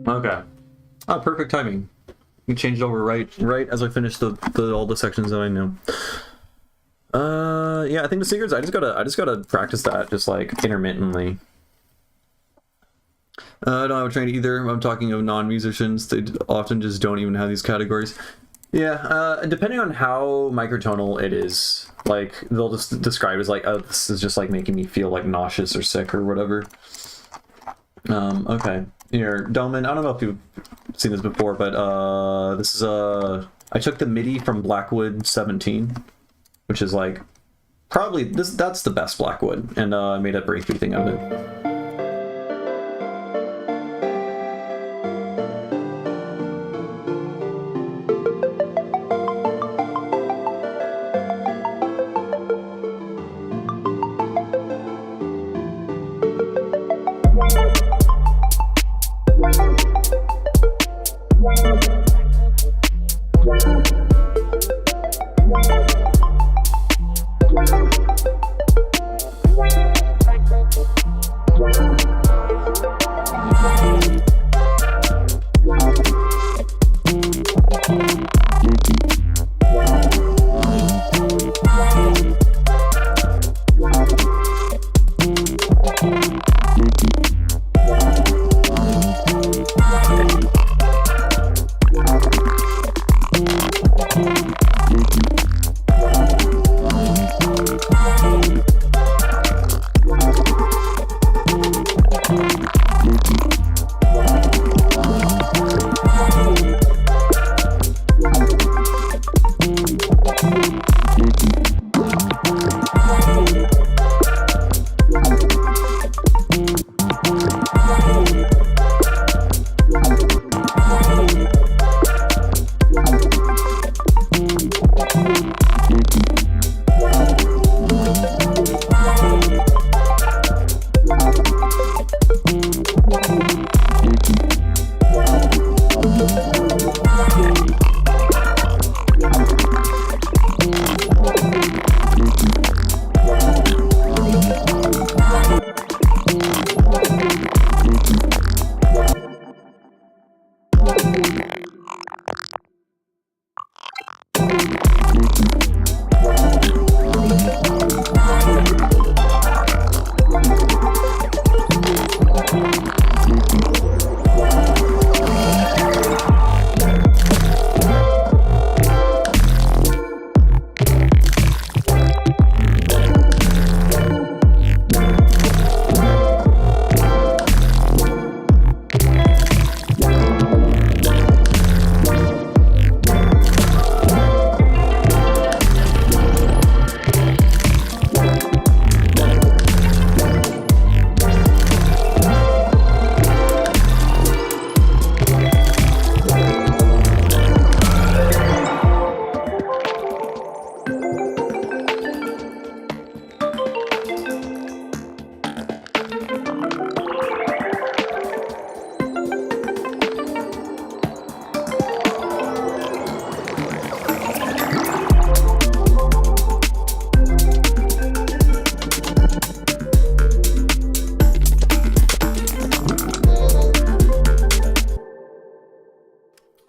Okay. Oh, perfect timing. You changed over right as I finished all the sections that I knew. Yeah, I think the secrets, I just gotta practice that just like intermittently. I don't have a train either. I'm talking of non-musicians. They often just don't even have these categories. Yeah, depending on how microtonal it is, like they'll just describe it as like, oh, this is just like making me feel like nauseous or sick or whatever. Okay. Here, Delman, I don't know if you've seen this before, but this is I took the MIDI from Blackwood 17, which is like probably that's the best Blackwood, and I made a breakthrough thing out of it.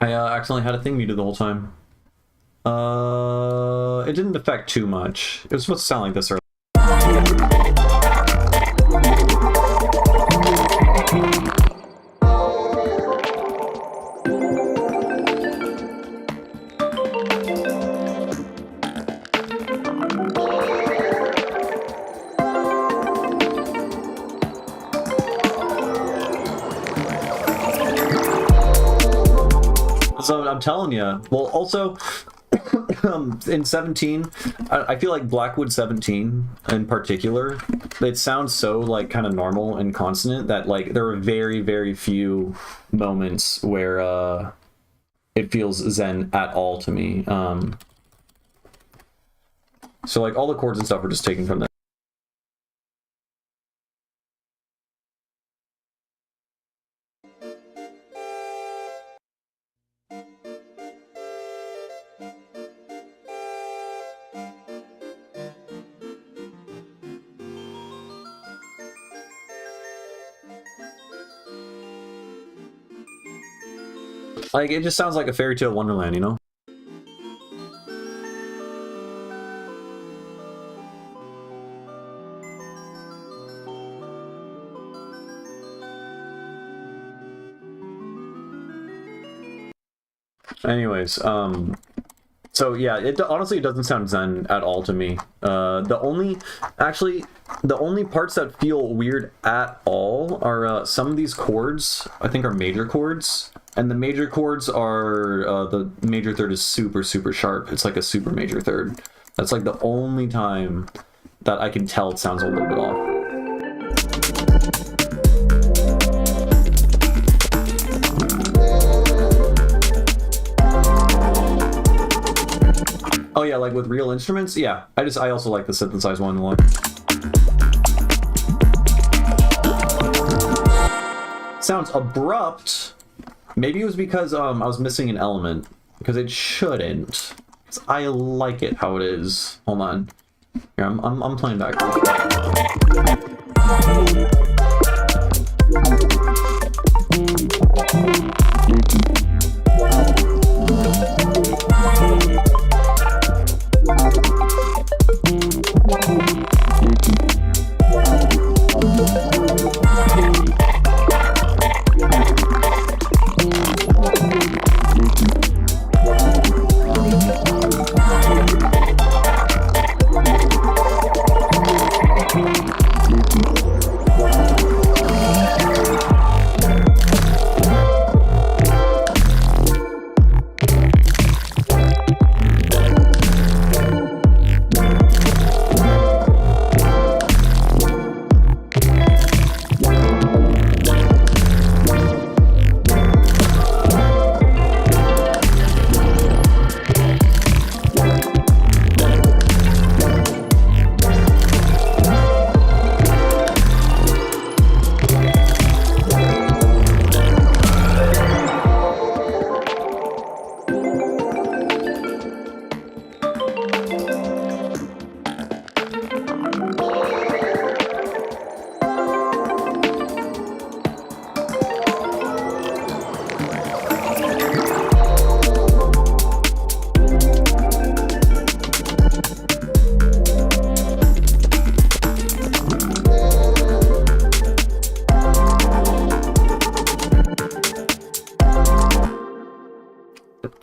I accidentally had a thing muted the whole time. It didn't affect too much. It was supposed to sound like this earlier. So I'm telling you. Well, also, in 17, I feel like Blackwood 17 in particular, it sounds so like kind of normal and consonant that like there are very, very few moments where it feels zen at all to me. So like all the chords and stuff are just taken from that. Like, it just sounds like a fairy tale wonderland, you know? Anyways, so yeah, honestly, it doesn't sound zen at all to me. The only parts that feel weird at all are some of these chords, I think, are major chords. And the major chords are, the major third is super, super sharp. It's like a super major third. That's like the only time that I can tell it sounds a little bit off. Oh yeah, like with real instruments? Yeah, I also like the synthesized one a lot. Sounds abrupt. Maybe it was because I was missing an element, because it shouldn't. Because I like it how it is. Hold on. Here, I'm playing back.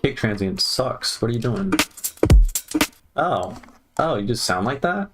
Kick transient sucks. What are you doing? Oh. Oh, you just sound like that?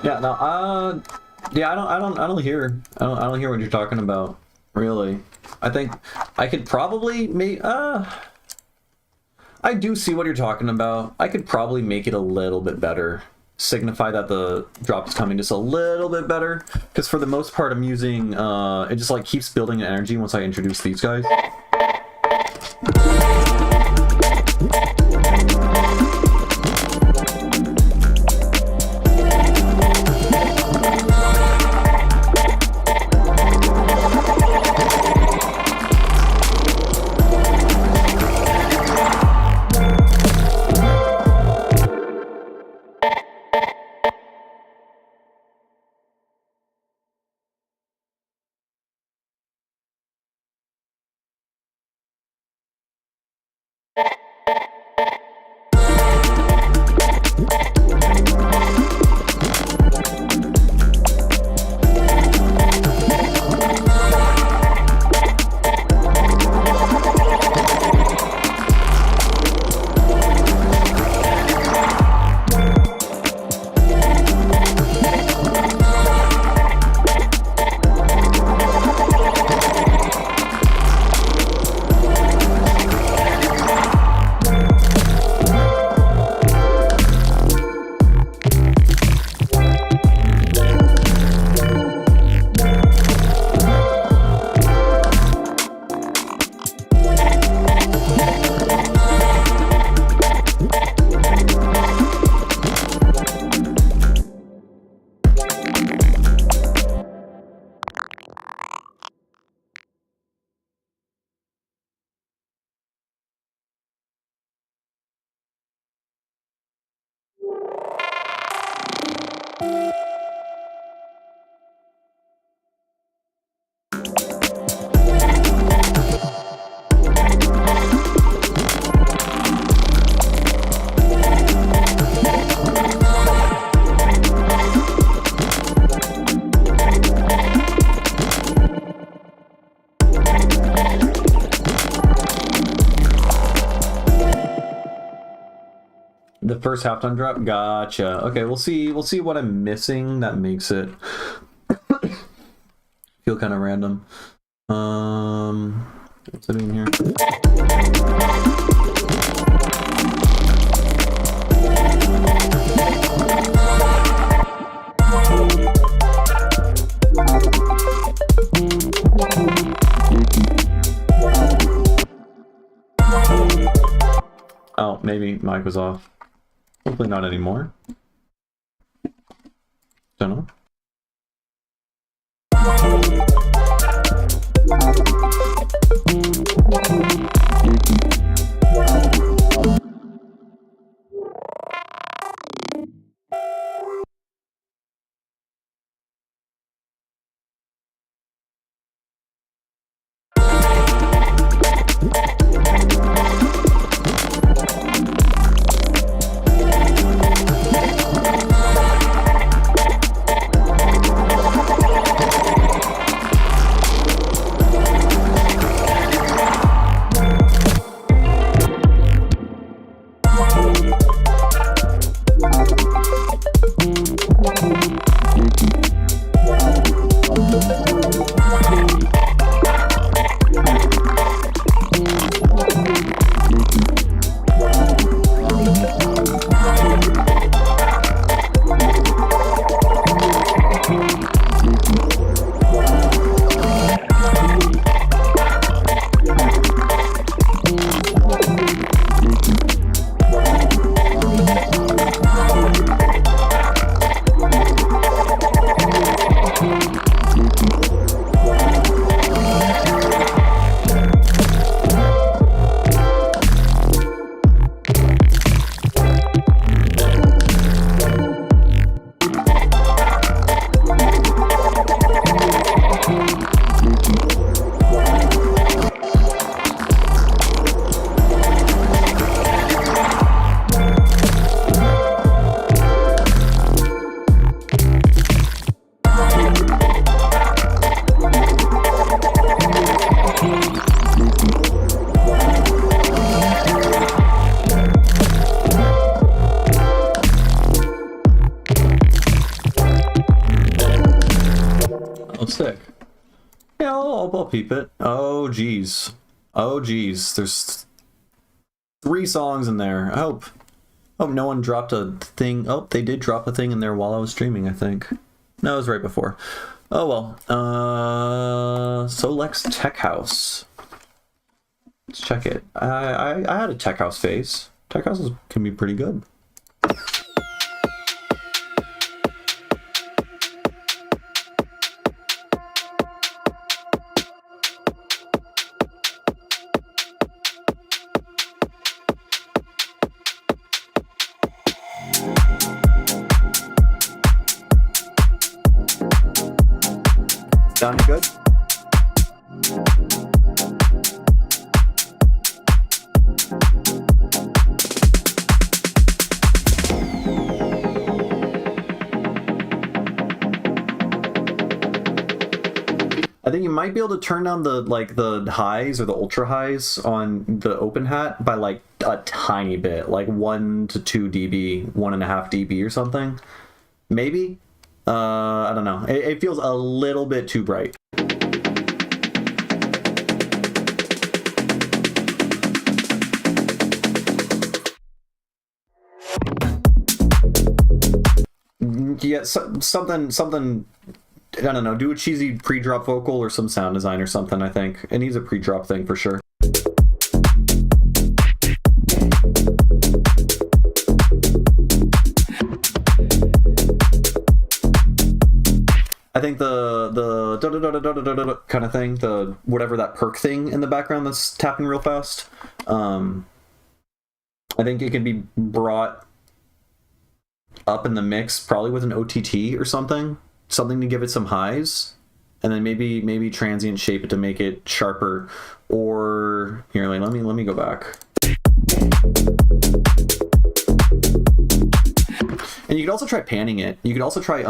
Yeah, no, yeah, I don't hear what you're talking about, really. I think I could probably make, I do see what you're talking about. I could probably make it a little bit better. Signify that the drop is coming just a little bit better. Because for the most part, I'm using, it just like keeps building energy once I introduce these guys. The first halftime drop? Gotcha. Okay, we'll see what I'm missing that makes it feel kind of random. What's it in here? Oh, maybe mic was off. Hopefully not anymore. Don't know. I'll peep it. Oh, geez. Oh, geez. There's 3 songs in there. I hope no one dropped a thing. Oh, they did drop a thing in there while I was streaming, I think. No, it was right before. Oh, well. Solex Tech House. Let's check it. I had a Tech House phase. Tech houses can be pretty good. Sounding good? I think you might be able to turn down the highs or the ultra highs on the open hat by like a tiny bit, like 1 to 2 dB, 1.5 dB or something. Maybe. I don't know. It feels a little bit too bright. Yeah, something. I don't know. Do a cheesy pre-drop vocal or some sound design or something. I think it needs a pre-drop thing for sure. I think the kind of thing, the whatever that perk thing in the background that's tapping real fast. I think it can be brought up in the mix, probably with an OTT or something to give it some highs, and then maybe transient shape it to make it sharper. Or here, let me go back. And you could also try panning it. You could also try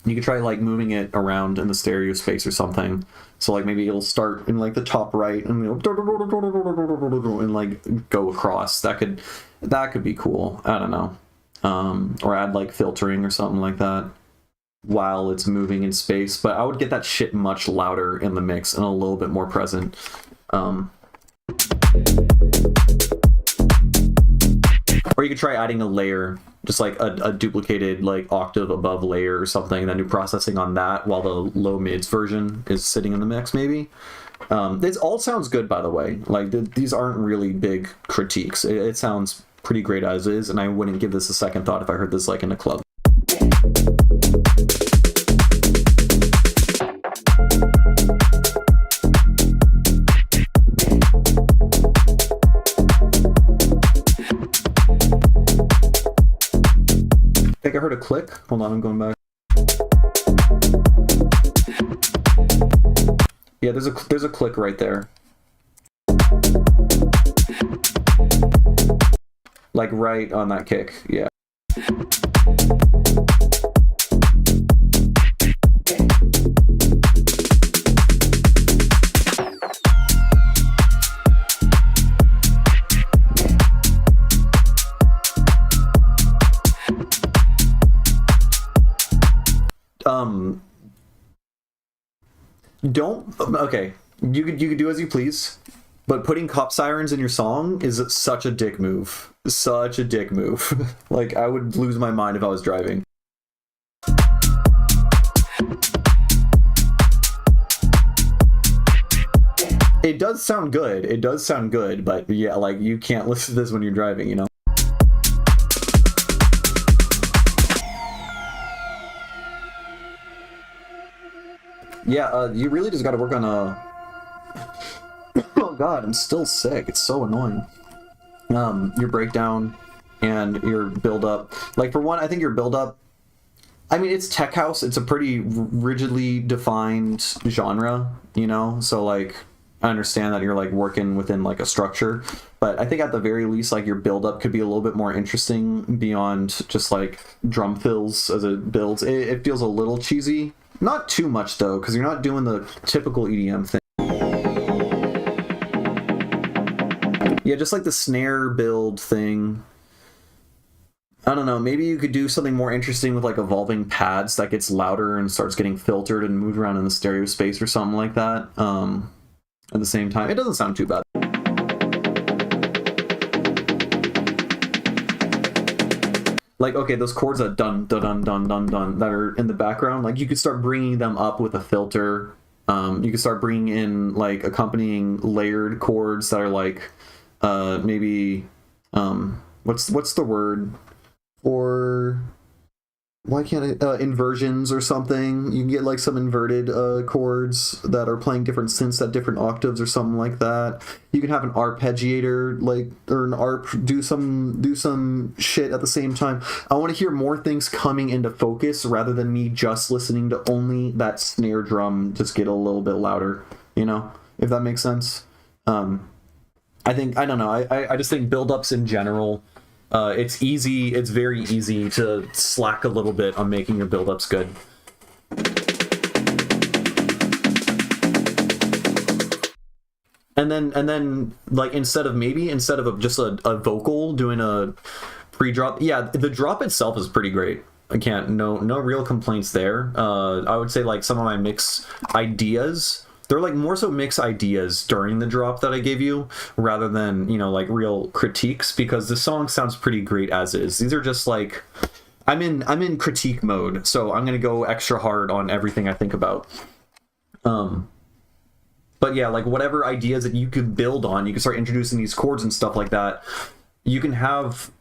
you could try like moving it around in the stereo space or something. So like maybe it'll start in like the top right and and like go across. That could be cool. I don't know. Or add like filtering or something like that while it's moving in space. But I would get that shit much louder in the mix and a little bit more present. Or you could try adding a layer, just like a duplicated like octave above layer or something, then do processing on that while the low mids version is sitting in the mix maybe. This all sounds good, by the way. Like these aren't really big critiques. It sounds pretty great as is, and I wouldn't give this a second thought if I heard this like in a club. I think I heard a click. Hold on, I'm going back. Yeah, there's a click right there. Like right on that kick, yeah. Okay, you could do as you please, but putting cop sirens in your song is such a dick move. Such a dick move. Like, I would lose my mind if I was driving. It does sound good. It does sound good, but yeah, like, you can't listen to this when you're driving, you know? Yeah, you really just gotta work on a... Oh god, I'm still sick. It's so annoying. Your breakdown and your build-up. Like, for one, I think your build-up... I mean, it's tech house. It's a pretty rigidly defined genre, you know? So, like, I understand that you're, like, working within, like, a structure. But I think at the very least, like, your build-up could be a little bit more interesting beyond just, like, drum fills as it builds. It feels a little cheesy. Not too much, though, because you're not doing the typical EDM thing. Yeah, just like the snare build thing. I don't know, maybe you could do something more interesting with like evolving pads that gets louder and starts getting filtered and moved around in the stereo space or something like that. At the same time, it doesn't sound too bad. Like, okay, those chords that dun dun dun dun dun dun that are in the background, like you could start bringing them up with a filter. You could start bringing in like accompanying layered chords that are like maybe what's the word for, why can't I, inversions or something. You can get like some inverted chords that are playing different synths at different octaves or something like that. You can have an arpeggiator, like, or an arp do some shit at the same time. I want to hear more things coming into focus rather than me just listening to only that snare drum just get a little bit louder, you know, if that makes sense. I don't know, I just think build-ups in general, it's very easy to slack a little bit on making your build-ups good. And then like instead of just a vocal doing a pre-drop, yeah, the drop itself is pretty great. No real complaints there. I would say like some of my mix ideas, they're like more so mix ideas during the drop that I gave you rather than, you know, like real critiques, because the song sounds pretty great as is. These are just like, I'm in critique mode, so I'm gonna go extra hard on everything I think about. But yeah, like whatever ideas that you could build on, you can start introducing these chords and stuff like that. You can have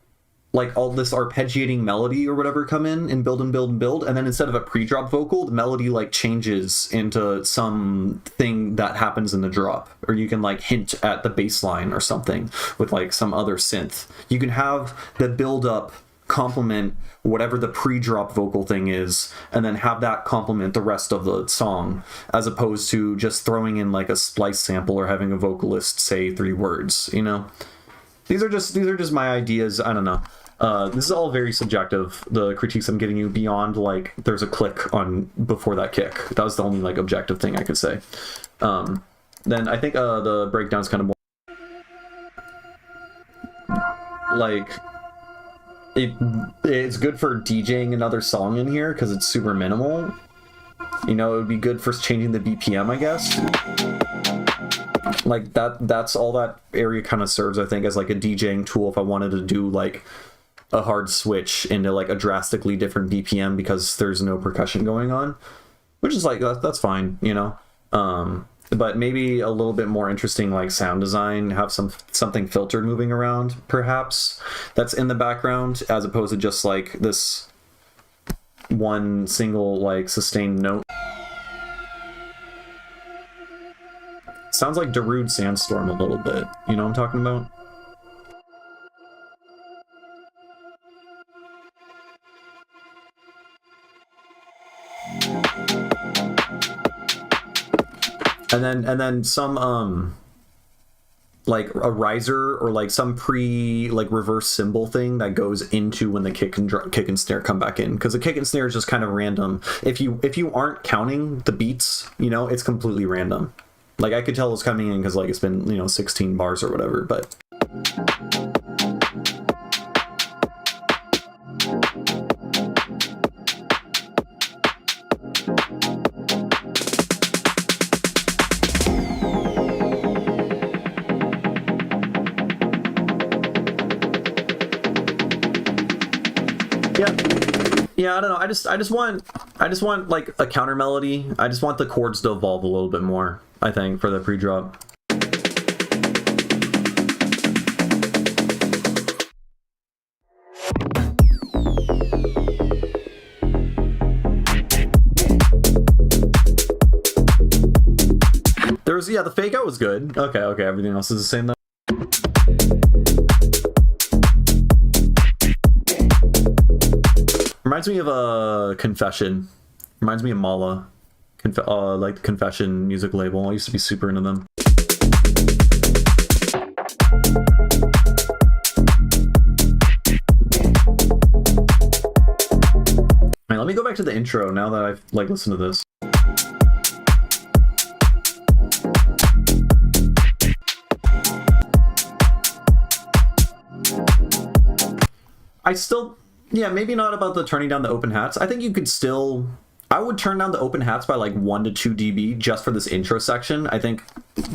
like all this arpeggiating melody or whatever come in and build and build and build, and then instead of a pre-drop vocal, the melody like changes into something that happens in the drop, or you can like hint at the bass line or something with like some other synth. You can have the build-up complement whatever the pre-drop vocal thing is, and then have that complement the rest of the song, as opposed to just throwing in like a splice sample or having a vocalist say 3 words, you know? These are just my ideas. I don't know. This is all very subjective, the critiques I'm giving you, beyond like there's a click on before that kick. That was the only like objective thing I could say. Then I think the breakdown's kind of more like it's good for DJing another song in here because it's super minimal. You know, it would be good for changing the BPM, I guess. Like that's all that area kind of serves, I think, as like a DJing tool if I wanted to do like a hard switch into like a drastically different BPM because there's no percussion going on, which is like that's fine, you know. But maybe a little bit more interesting like sound design, have something filtered moving around perhaps that's in the background, as opposed to just like this one single like sustained note. Sounds like Darude Sandstorm a little bit. You know what I'm talking about? And then some like a riser or like some like reverse cymbal thing that goes into when the kick and snare come back in, because the kick and snare is just kind of random. If you aren't counting the beats, you know, it's completely random. Like I could tell it's coming in because like it's been, you know, 16 bars or whatever, but yeah, I don't know. I just want like a counter melody. I just want the chords to evolve a little bit more, I think, for the pre-drop. The fake out was good. Okay, everything else is the same though. Reminds me of a Confession. Reminds me of Mala. Like the Confession music label. I used to be super into them. Alright, let me go back to the intro now that I've like listened to this. Yeah, maybe not about the turning down the open hats. I think you could still... I would turn down the open hats by like 1 to 2 dB just for this intro section. I think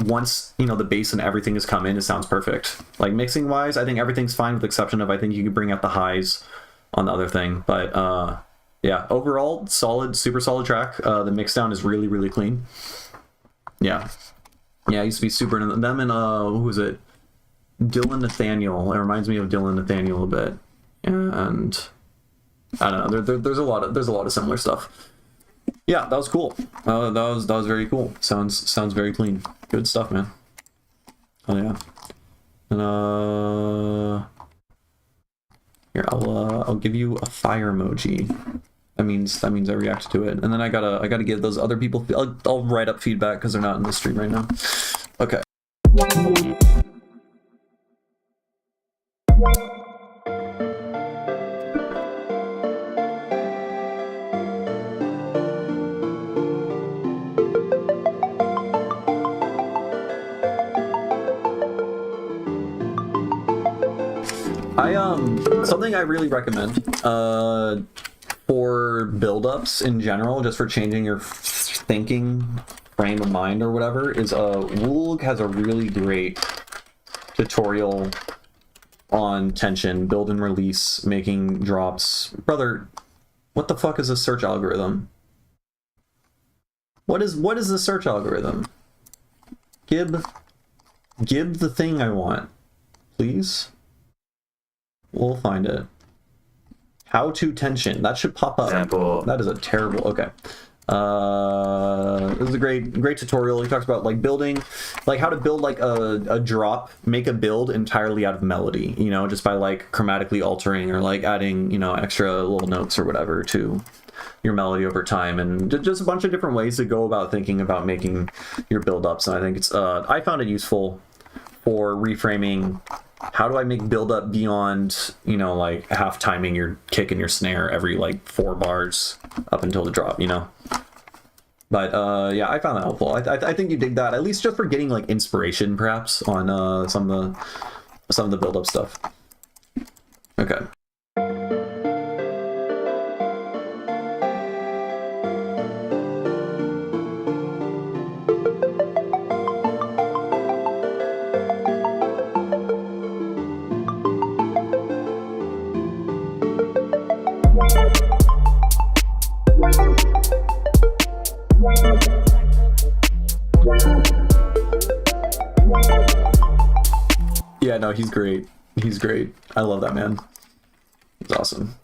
once, you know, the bass and everything has come in, it sounds perfect. Like mixing wise, I think everything's fine with the exception of I think you could bring out the highs on the other thing. But yeah, overall, solid, super solid track. The mix down is really, really clean. Yeah. Yeah, I used to be super into them and who was it? Dylan Nathaniel. It reminds me of Dylan Nathaniel a bit. And I don't know, there's a lot of similar stuff. Yeah, that was cool. That was very cool. Sounds very clean. Good stuff, man. Oh yeah. And here I'll give you a fire emoji. That means I react to it. And then I gotta give those other people. I'll write up feedback because they're not in the stream right now. Okay. Something I really recommend for build-ups in general, just for changing your thinking frame of mind or whatever, is glohg has a really great tutorial on tension, build and release, making drops. Brother, what the fuck is a search algorithm? What is the search algorithm? Gib the thing I want, please. We'll find it. How to tension. That should pop up. Example. That is a terrible... Okay. This is a great tutorial. He talks about like building, like how to build like a drop, make a build entirely out of melody, you know, just by like chromatically altering or like adding, you know, extra little notes or whatever to your melody over time, and just a bunch of different ways to go about thinking about making your build-ups. And I think it's I found it useful for reframing how do I make build up beyond, you know, like half timing your kick and your snare every like 4 bars up until the drop, you know. But yeah, I found that helpful. I think you dig that, at least just for getting like inspiration perhaps on some of the build up stuff. Okay. Yeah, no, he's great. He's great. I love that man. He's awesome.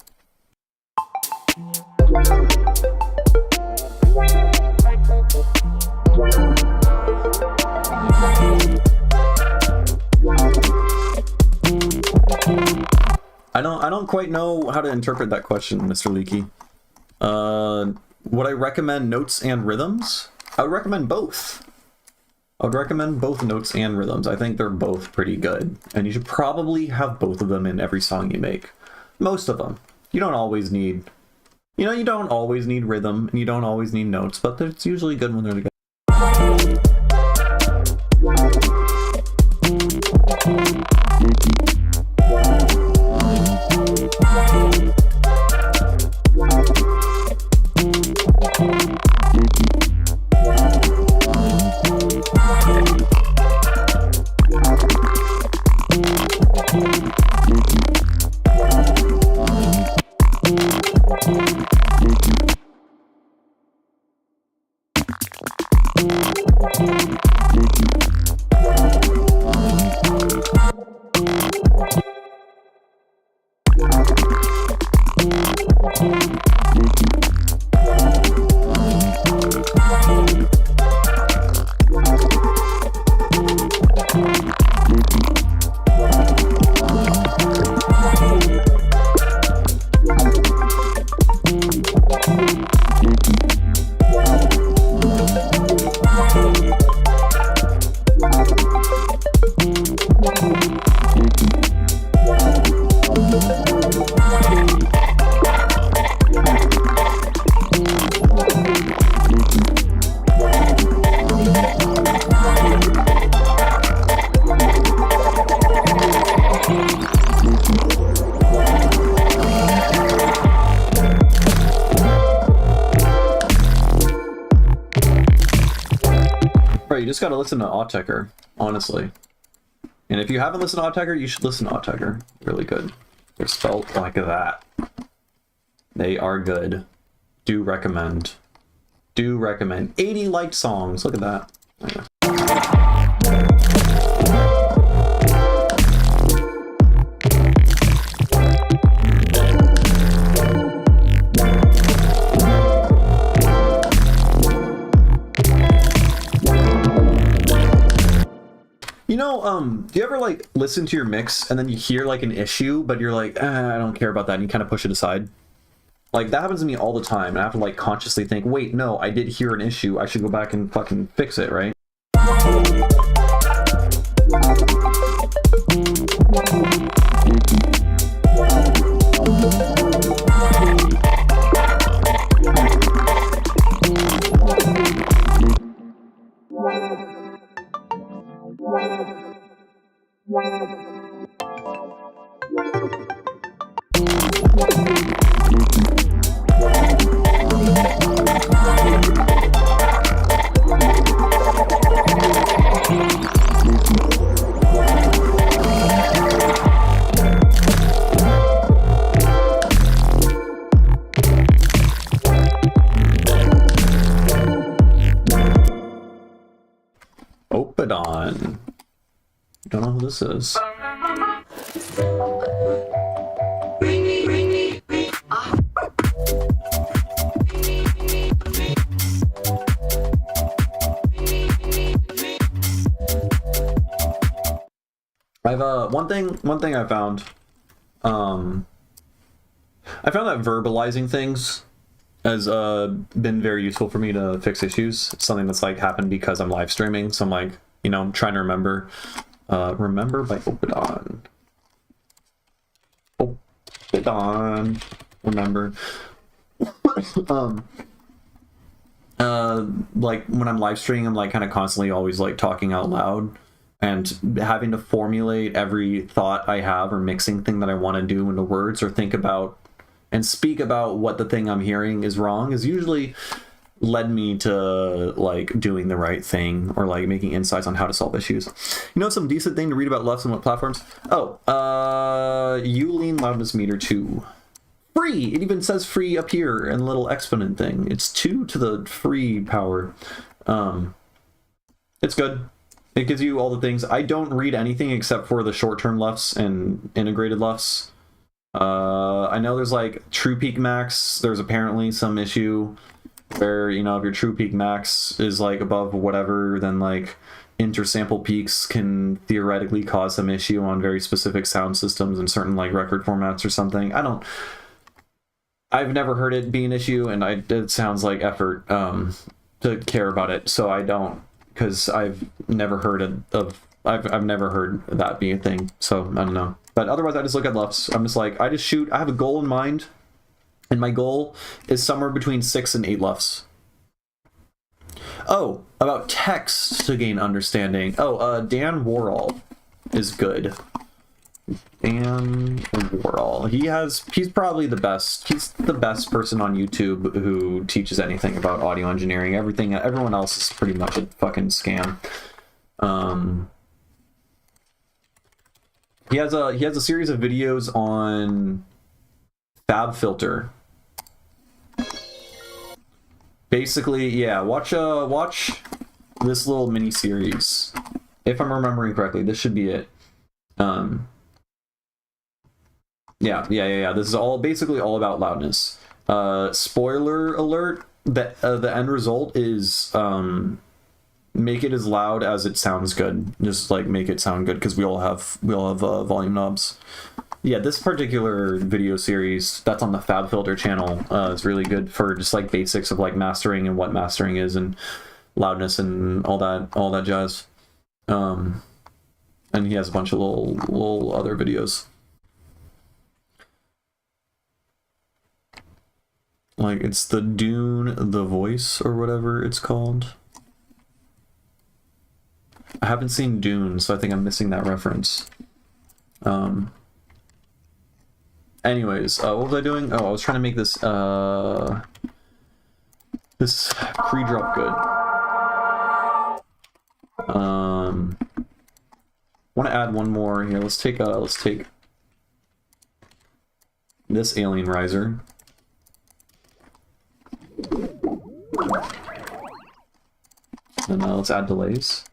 I don't quite know how to interpret that question, Mr. Leaky. Would I recommend notes and rhythms? I would recommend both. I would recommend both notes and rhythms. I think they're both pretty good, and you should probably have both of them in every song you make. Most of them. You don't always need, you know, you don't always need rhythm, and you don't always need notes, but it's usually good when they're together. gotta listen to Autechre, honestly. And if you haven't listened to Autechre, you should listen to Autechre. Really good. They're spelled like that. They are good. Do recommend. Do recommend. 80 liked songs. Look at that. Anyway. You know, do you ever like listen to your mix and then you hear like an issue, but you're like, I don't care about that, and you kind of push it aside? Like, that happens to me all the time, and I have to like consciously think, wait, no, I did hear an issue, I should go back and fucking fix it, right? Opadon. Don't know who this is. I've one thing I found. I found that verbalizing things has been very useful for me to fix issues. It's something that's like happened because I'm live streaming, so I'm like, you know, trying to remember. Remember by Opadon. Opadon. Remember. Like when I'm live streaming, I'm like kind of constantly always like talking out loud and having to formulate every thought I have or mixing thing that I want to do into words or think about and speak about what the thing I'm hearing is wrong is usually led me to like doing the right thing or like making insights on how to solve issues. You know, some decent thing to read about LUFS and what platforms? Oh, Uline loudness meter 2. Free! It even says free up here in a little exponent thing. It's 2 to the free power. It's good. It gives you all the things. I don't read anything except for the short-term LUFS and integrated LUFS. I know there's like true peak max. There's apparently some issue where, you know, if your true peak max is like above whatever, then like intersample peaks can theoretically cause some issue on very specific sound systems and certain like record formats or something. I've never heard it be an issue, and it sounds like effort to care about it, so I don't, because I've never heard I've never heard that be a thing, so I don't know. But otherwise, I just look at LUFS. I'm just like, I just shoot. I have a goal in mind, and my goal is somewhere between 6 and 8 LUFS. Oh, about text to gain understanding. Oh, Dan Worrell is good. Dan Worrell. He's probably the best. He's the best person on YouTube who teaches anything about audio engineering. Everyone else is pretty much a fucking scam. He has a series of videos on FabFilter. Basically, yeah, watch this little mini series. If I'm remembering correctly, this should be it. Yeah. This is basically all about loudness. Spoiler alert: the end result is make it as loud as it sounds good. Just like make it sound good, because we all have volume knobs. Yeah, this particular video series that's on the FabFilter channel is really good for just like basics of like mastering and what mastering is and loudness and all that jazz. And he has a bunch of little other videos. Like, it's the Dune the Voice or whatever it's called. I haven't seen Dune, so I think I'm missing that reference. Anyways, what was I doing? Oh, I was trying to make this pre-drop good. Want to add one more here. Let's take this alien riser. And let's add delays.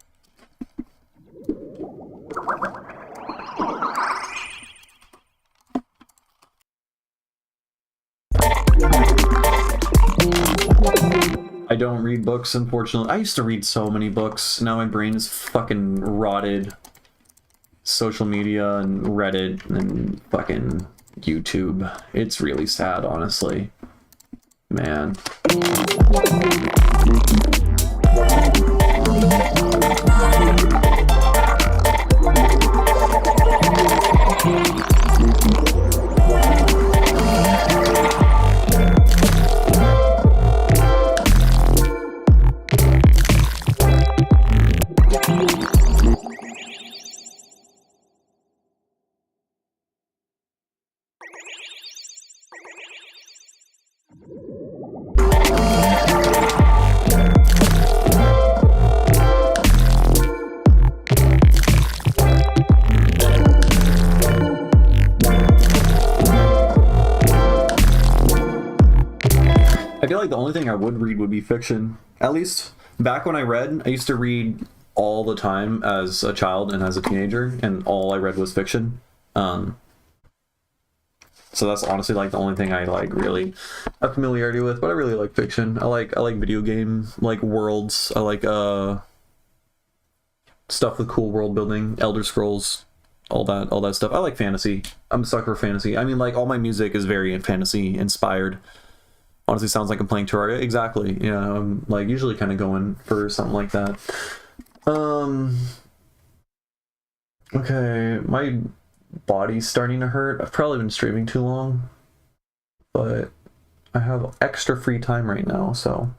I don't read books, unfortunately. I used to read so many books. Now my brain is fucking rotted. Social media and Reddit and fucking YouTube. It's really sad, honestly. Man. I feel like the only thing I would read would be fiction. At least back when I read, I used to read all the time as a child and as a teenager, and all I read was fiction. So that's honestly like the only thing I like really have familiarity with, but I really like fiction. I like video game like worlds. I like stuff with cool world building, Elder Scrolls, all that stuff. I like fantasy. I'm a sucker for fantasy. I mean, like, all my music is very fantasy inspired. Honestly, sounds like I'm playing Terraria. Exactly. Yeah, I'm like usually kind of going for something like that. Okay, my body's starting to hurt. I've probably been streaming too long, but I have extra free time right now, so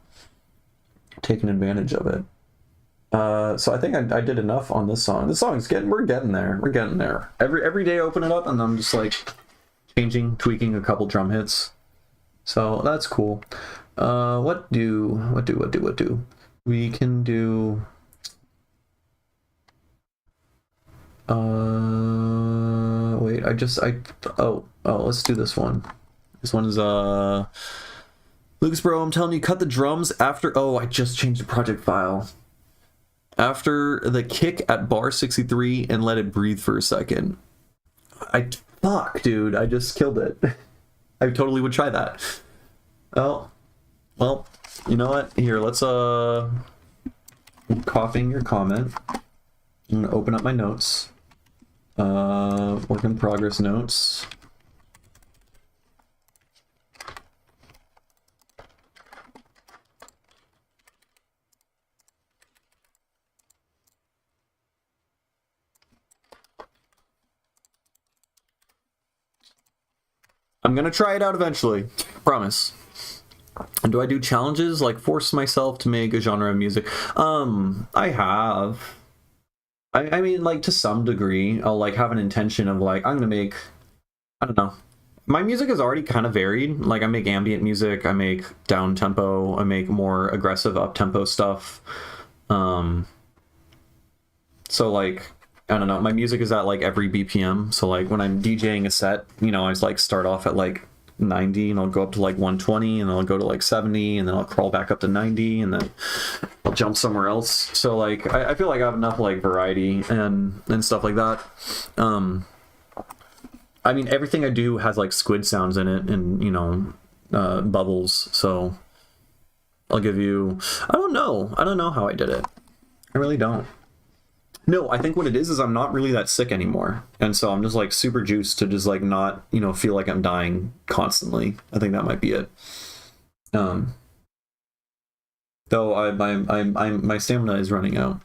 I'm taking advantage of it. So I think I did enough on this song. This song's we're getting there. We're getting there. Every day I open it up and I'm just like tweaking a couple drum hits. So that's cool. What do? We can do... wait, let's do this one. This one is, Lucas bro, I'm telling you, cut the drums after... Oh, I just changed the project file. After the kick at bar 63 and let it breathe for a second. Fuck, dude, I just killed it. I totally would try that. Oh, well, you know what? Here, let's, I'm copying your comment. I'm gonna open up my notes. Work in progress notes. I'm gonna try it out eventually. Promise. And do I do challenges, like force myself to make a genre of music? I have. I mean, like, to some degree, I'll like have an intention of like, I'm gonna make, I don't know. My music is already kind of varied. Like, I make ambient music, I make down tempo, I make more aggressive up tempo stuff. So like, I don't know, my music is at like every BPM. So like when I'm DJing a set, you know, I just like start off at like 90 and I'll go up to like 120 and then I'll go to like 70 and then I'll crawl back up to 90 and then I'll jump somewhere else. So like I feel like I have enough like variety and stuff like that. I mean, everything I do has like squid sounds in it and, you know, bubbles. So I'll give you, I don't know how I did it. I really don't. No, I think what it is I'm not really that sick anymore. And so I'm just like super juiced to just like not, you know, feel like I'm dying constantly. I think that might be it. Though my stamina is running out.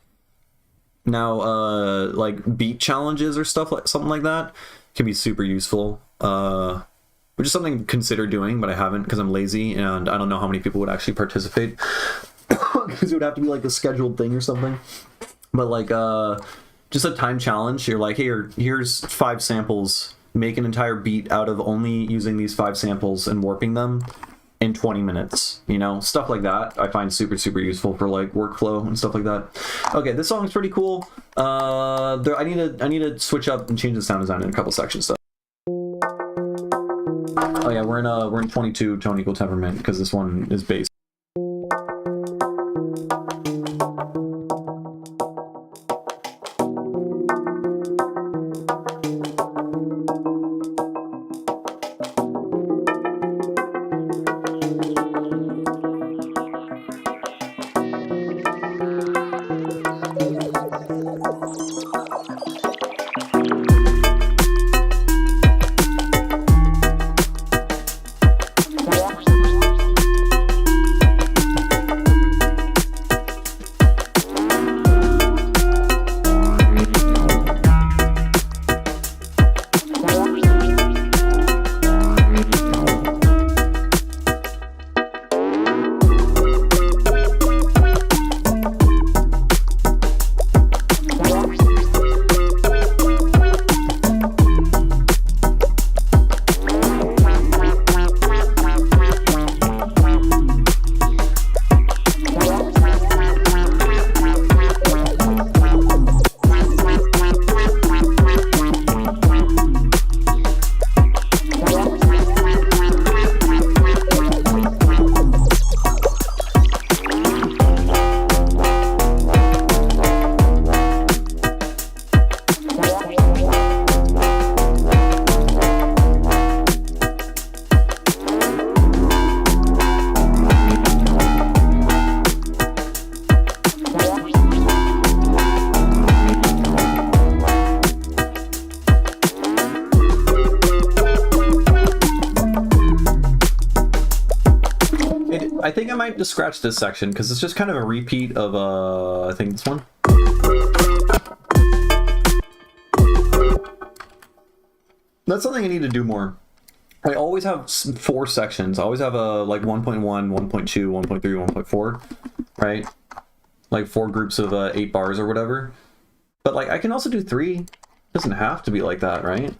Now, like beat challenges or stuff like something like that can be super useful. Which is something to consider doing, but I haven't because I'm lazy and I don't know how many people would actually participate. Because it would have to be like a scheduled thing or something. But like just a time challenge. You're like, here's 5 samples. Make an entire beat out of only using these 5 samples and warping them. in 20 minutes, you know, stuff like that. I find super useful for like workflow and stuff like that. Okay, this song's pretty cool. I need to switch up and change the sound design in a couple sections though. Oh yeah, we're in 22 tone equal temperament because this one is bass. I think I might just scratch this section because it's just kind of a repeat of I think this one. That's something I need to do more. I always have 4 sections. I always have a like 1.1, 1.2, 1.3, 1.4, right? Like 4 groups of 8 bars or whatever. But like I can also do 3. It doesn't have to be like that, right?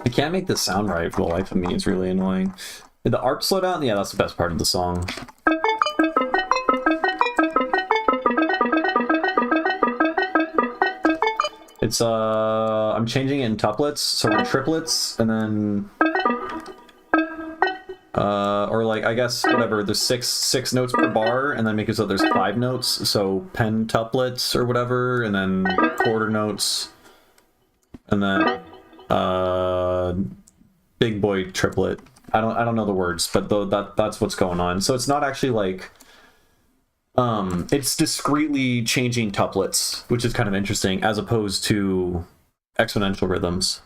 I can't make this sound right for the life of me. It's really annoying. Did the ARP slow down? Yeah, that's the best part of the song. It's I'm changing it in tuplets, so we're triplets, and then or like, I guess, whatever, there's six notes per bar, and then make it so there's 5 notes, so pentuplets or whatever, and then quarter notes, and then big boy triplet. I don't know the words, but that's what's going on. So it's not actually like it's discretely changing tuplets, which is kind of interesting, as opposed to exponential rhythms.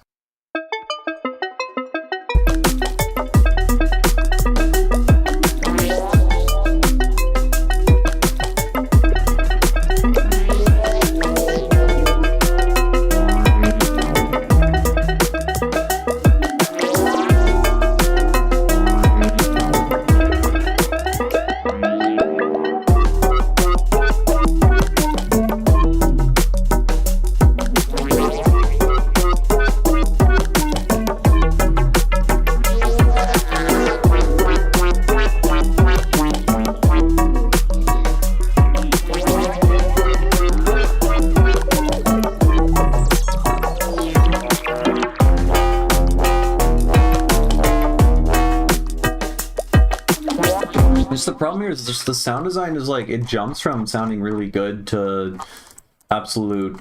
The problem here is just the sound design is like, it jumps from sounding really good to absolute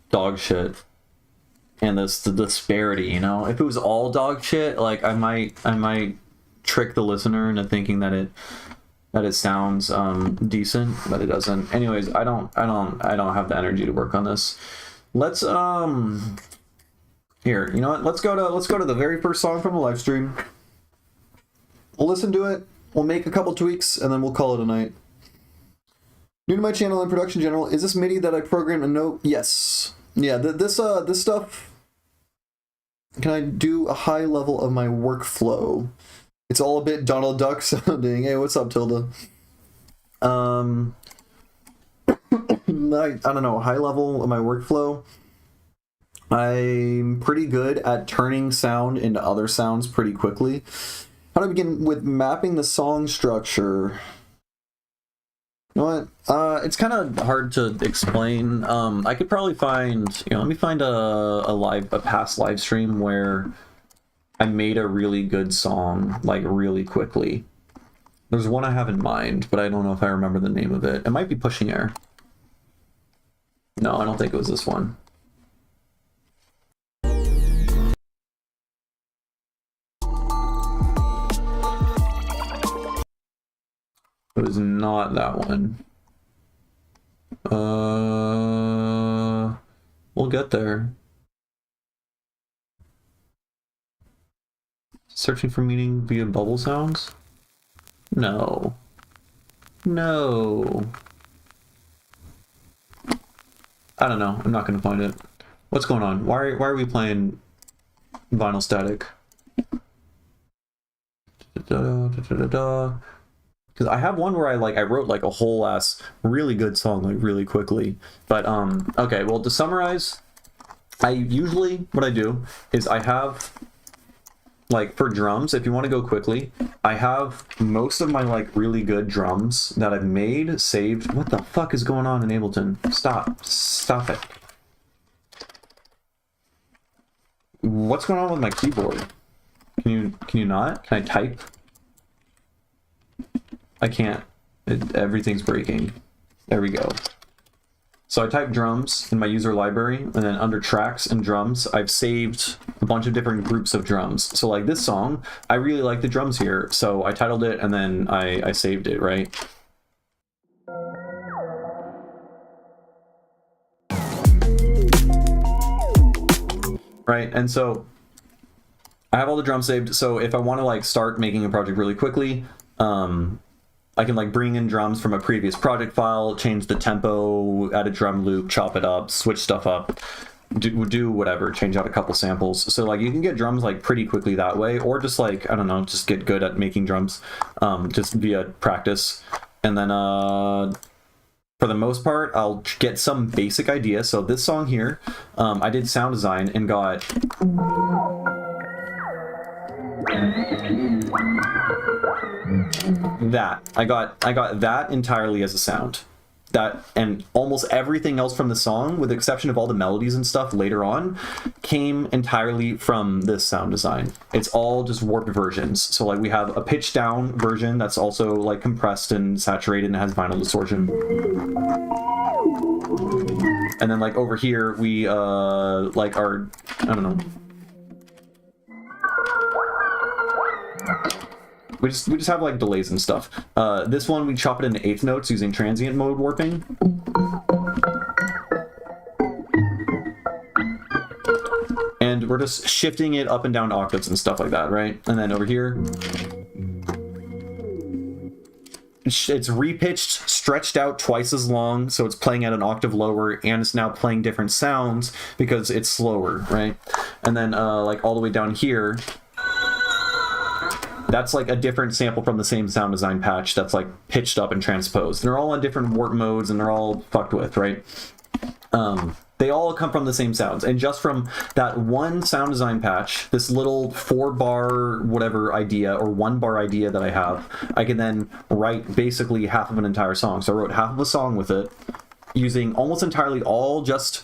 dog shit, and the disparity, you know. If it was all dog shit, like I might trick the listener into thinking that it sounds decent, but it doesn't. Anyways, I don't have the energy to work on this. Let's here, you know what? Let's go to the very first song from the live stream. We'll listen to it. We'll make a couple tweaks, and then we'll call it a night. New to my channel and production general, is this MIDI that I programmed a note? Yes. Yeah, this stuff, can I do a high level of my workflow? It's all a bit Donald Duck sounding. Hey, what's up, Tilda? I don't know, high level of my workflow. I'm pretty good at turning sound into other sounds pretty quickly. How do I begin with mapping the song structure? You know what? It's kind of hard to explain. I could probably find, let me find a past live stream where I made a really good song, like, really quickly. There's one I have in mind, but I don't know if I remember the name of it. It might be Pushing Air. No, I don't think it was this one. It was not that one. We'll get there. Searching for meaning via bubble sounds? No. No. I don't know. I'm not gonna find it. What's going on? Why are we playing vinyl static? Because I have one where I wrote like a whole ass really good song like really quickly. But okay, well, to summarize, what I do is I have, like, for drums, if you want to go quickly, I have most of my like really good drums that I've made saved. What the fuck is going on in Ableton? Stop it. What's going on with my keyboard? Can you not? Can I type? I can't. Everything's breaking. There we go. So I type drums in my user library, and then under tracks and drums, I've saved a bunch of different groups of drums. So like this song, I really like the drums here, so I titled it and then I saved it, right? Right, and so I have all the drums saved, so if I want to like start making a project really quickly, I can like bring in drums from a previous project file, change the tempo, add a drum loop, chop it up, switch stuff up, do whatever, change out a couple samples. So like you can get drums like pretty quickly that way, or just like, I don't know, just get good at making drums just via practice. And then for the most part, I'll get some basic idea. So this song here, I did sound design and got that. I got that entirely as a sound. that and almost everything else from the song, with the exception of all the melodies and stuff later on, came entirely from this sound design. It's all just warped versions. So like we have a pitch down version that's also like compressed and saturated and has vinyl distortion. And then like over here we like our, I don't know, we just have like delays and stuff. This one we chop it into eighth notes using transient mode warping. And we're just shifting it up and down octaves and stuff like that, right? And then over here, it's repitched, stretched out twice as long, so it's playing at an octave lower, and it's now playing different sounds because it's slower, right? And then like all the way down here, that's like a different sample from the same sound design patch that's like pitched up and transposed. And they're all on different warp modes and they're all fucked with, right? They all come from the same sounds. And just from that one sound design patch, this little 4-bar whatever idea or 1-bar idea that I have, I can then write basically half of an entire song. So I wrote half of a song with it using almost entirely all just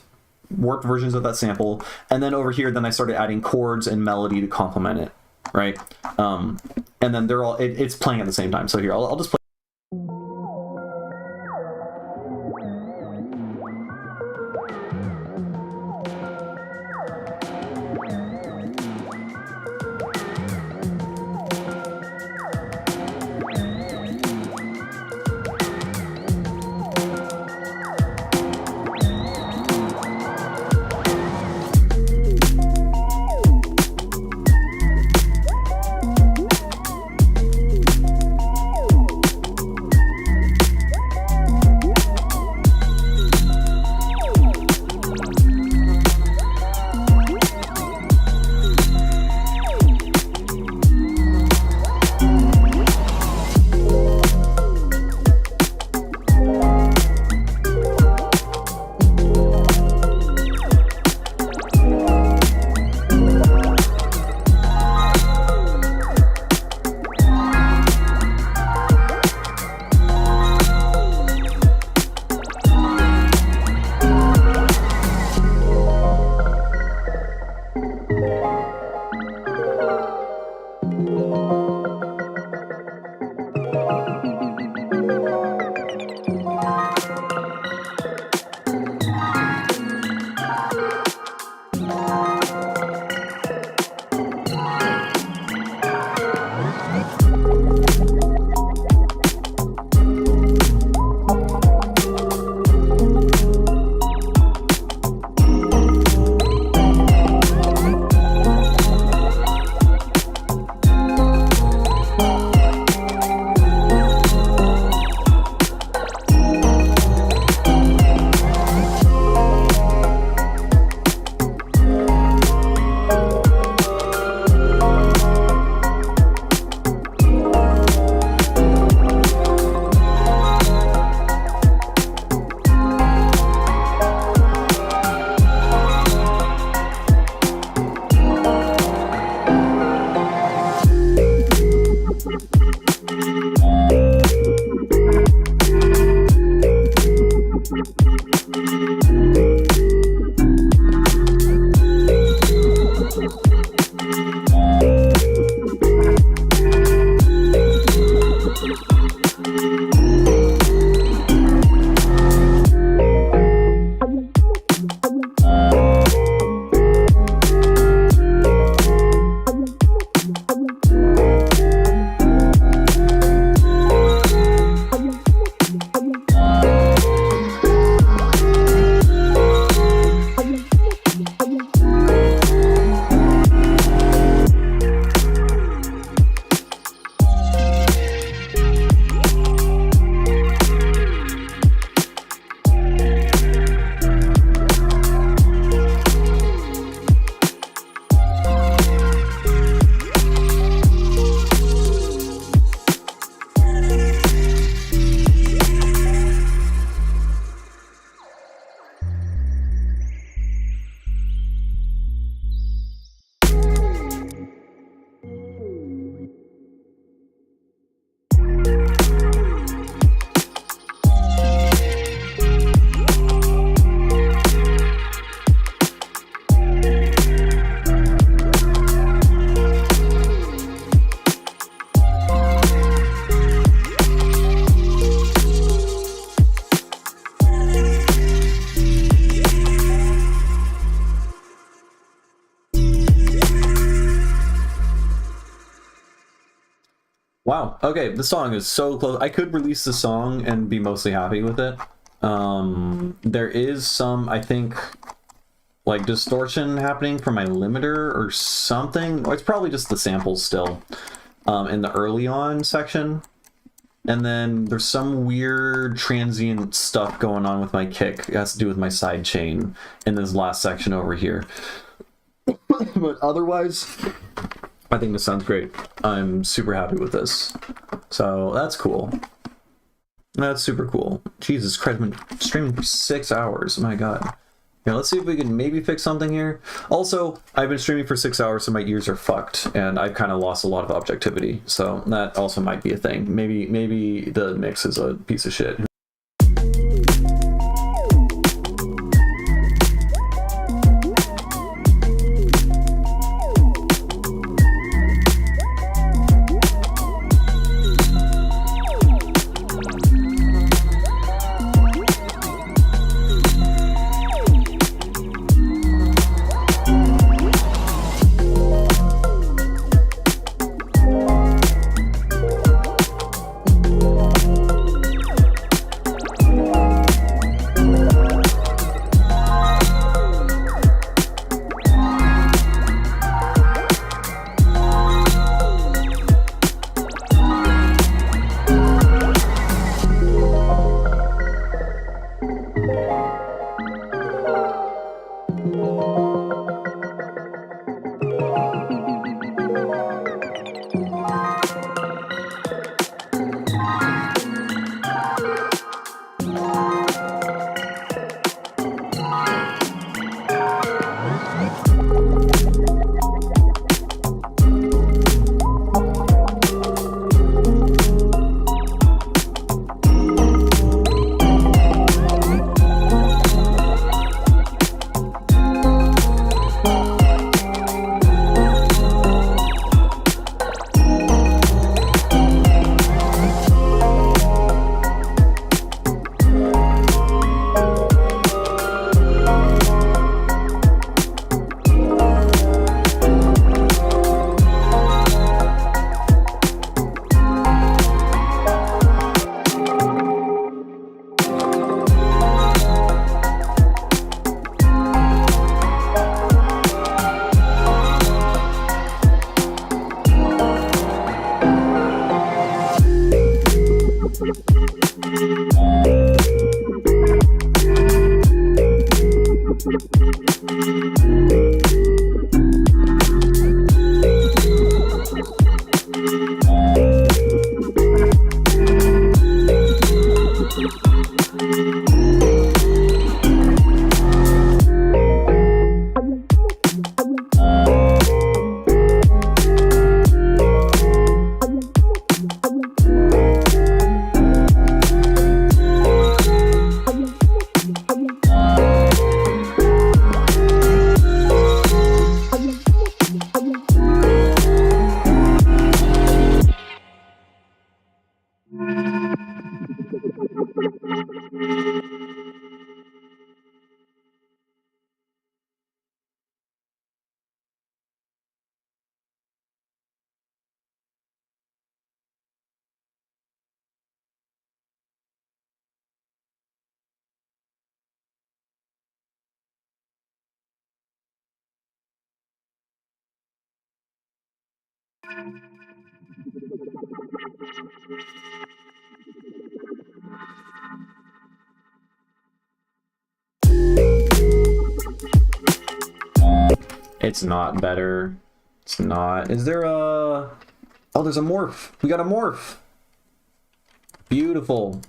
warped versions of that sample. And then over here, then I started adding chords and melody to complement it, right? And then they're all, it's playing at the same time. So here, I'll just play. Wow. Okay, the song is so close. I could release the song and be mostly happy with it. There is some, I think, like distortion happening from my limiter or something. Or it's probably just the samples still in the early on section. And then there's some weird transient stuff going on with my kick. It has to do with my side chain in this last section over here. But otherwise, I think this sounds great. I'm super happy with this. So that's cool. That's super cool. Jesus Christ, I've been streaming for 6 hours. My God. Yeah, let's see if we can maybe fix something here. Also, I've been streaming for 6 hours, so my ears are fucked, and I've kind of lost a lot of objectivity. So that also might be a thing. Maybe the mix is a piece of shit. It's not better. It's not. Is there a... Oh, there's a morph. We got a morph. Beautiful.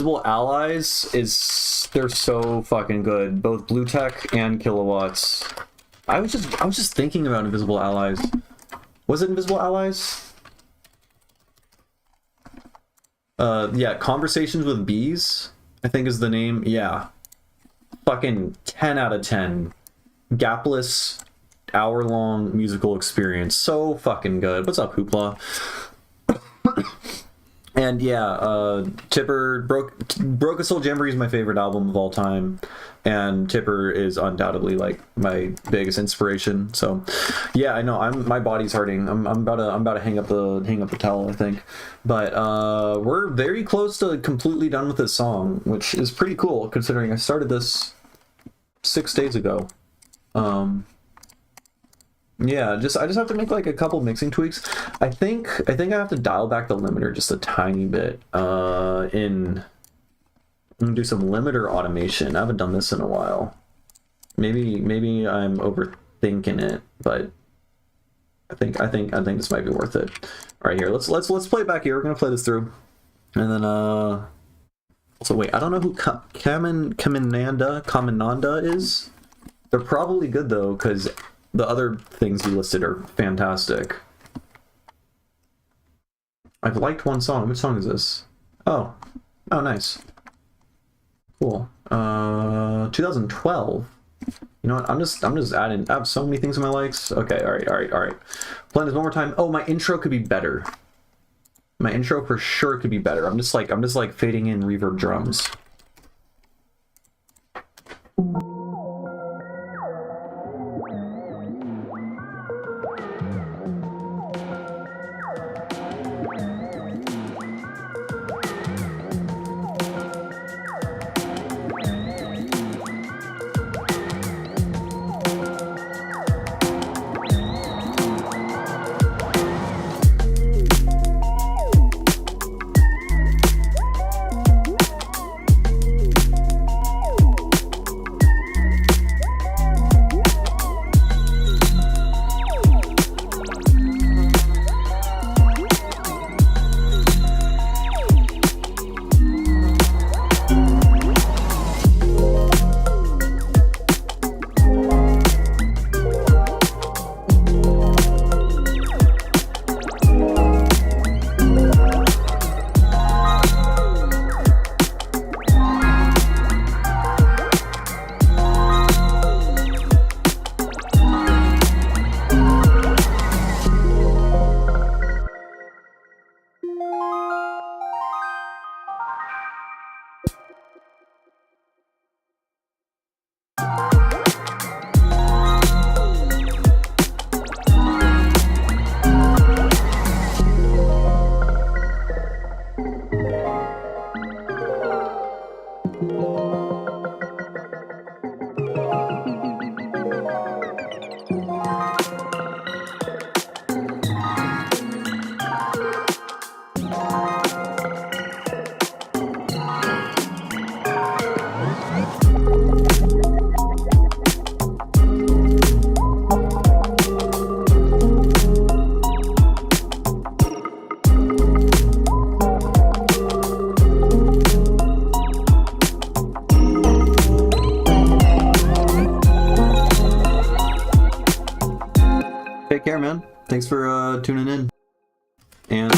Invisible Allies they're so fucking good. Both Blue Tech and Kilowatts. I was just thinking about Invisible Allies. Was it Invisible Allies? Yeah, Conversations with Bees, I think is the name. Yeah. Fucking 10 out of 10. Gapless, hour-long musical experience. So fucking good. What's up, Hoopla? And yeah, Tipper, Broke a Soul Jamboree is my favorite album of all time, and Tipper is undoubtedly like my biggest inspiration. So yeah, I know my body's hurting. I'm about to hang up the towel, I think. But we're very close to completely done with this song, which is pretty cool considering I started this 6 days ago. Yeah, I just have to make like a couple mixing tweaks. I think I have to dial back the limiter just a tiny bit. I'm gonna do some limiter automation. I haven't done this in a while. Maybe I'm overthinking it, but I think this might be worth it. All right, here, let's play it back here. We're gonna play this through, and then also wait, I don't know who Kaminanda is. They're probably good though, because the other things you listed are fantastic. I've liked one song. Which song is this? Oh, nice. Cool. 2012. You know what? I'm just adding. I have so many things in my likes. Okay. All right. Playing this one more time. Oh, my intro could be better. My intro for sure could be better. I'm just like fading in reverb drums. Take care, man. Thanks for tuning in. And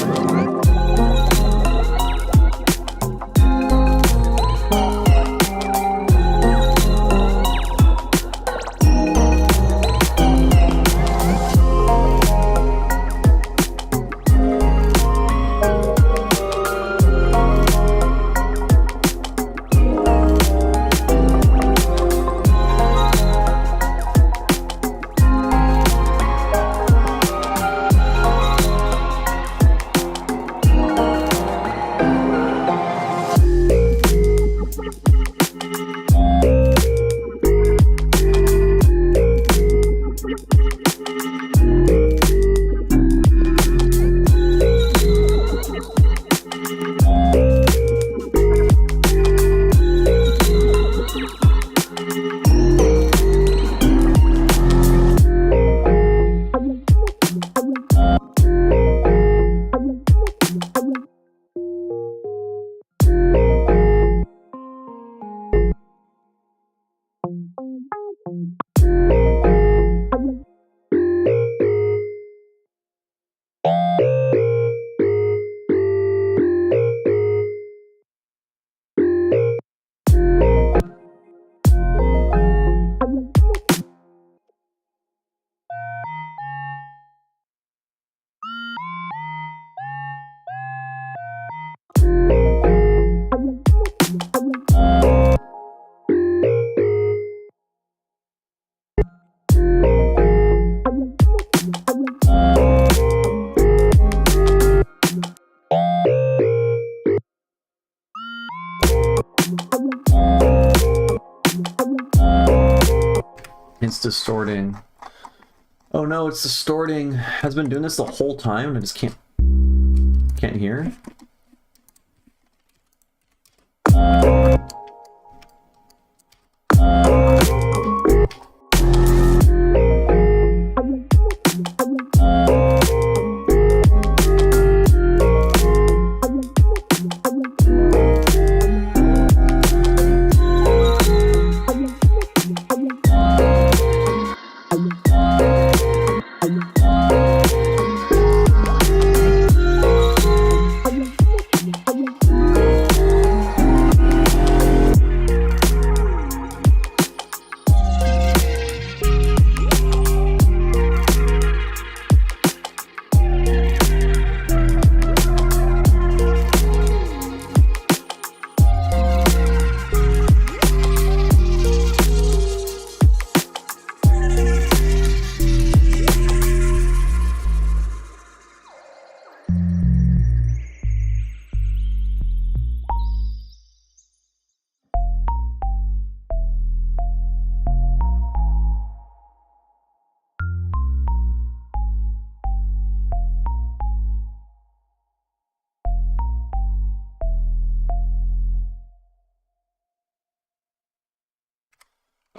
It's distorting. Oh no, it's distorting. Has been doing this the whole time and I just can't hear.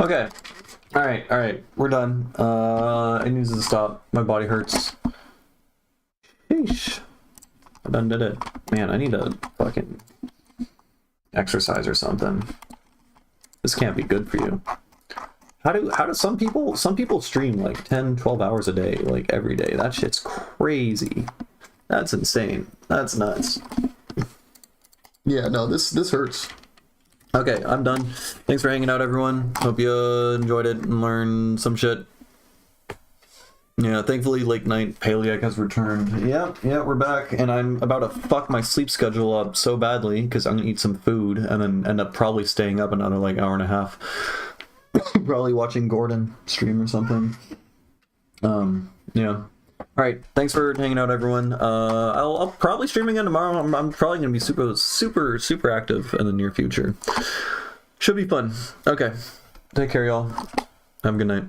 Okay. Alright. We're done. It needs to stop. My body hurts. Sheesh. I done did it. Man, I need to fucking exercise or something. This can't be good for you. How do some people stream like 10, 12 hours a day, like every day? That shit's crazy. That's insane. That's nuts. Yeah, no, this hurts. Okay, I'm done. Thanks for hanging out, everyone. Hope you enjoyed it and learned some shit. Yeah, thankfully late night Paleac has returned. Yeah, we're back, and I'm about to fuck my sleep schedule up so badly because I'm gonna eat some food and then end up probably staying up another like hour and a half. Probably watching Gordon stream or something. Yeah. Alright, thanks for hanging out, everyone. I'll probably stream again tomorrow. I'm probably gonna be super active in the near future. Should be fun. Okay. Take care, y'all. Have a good night.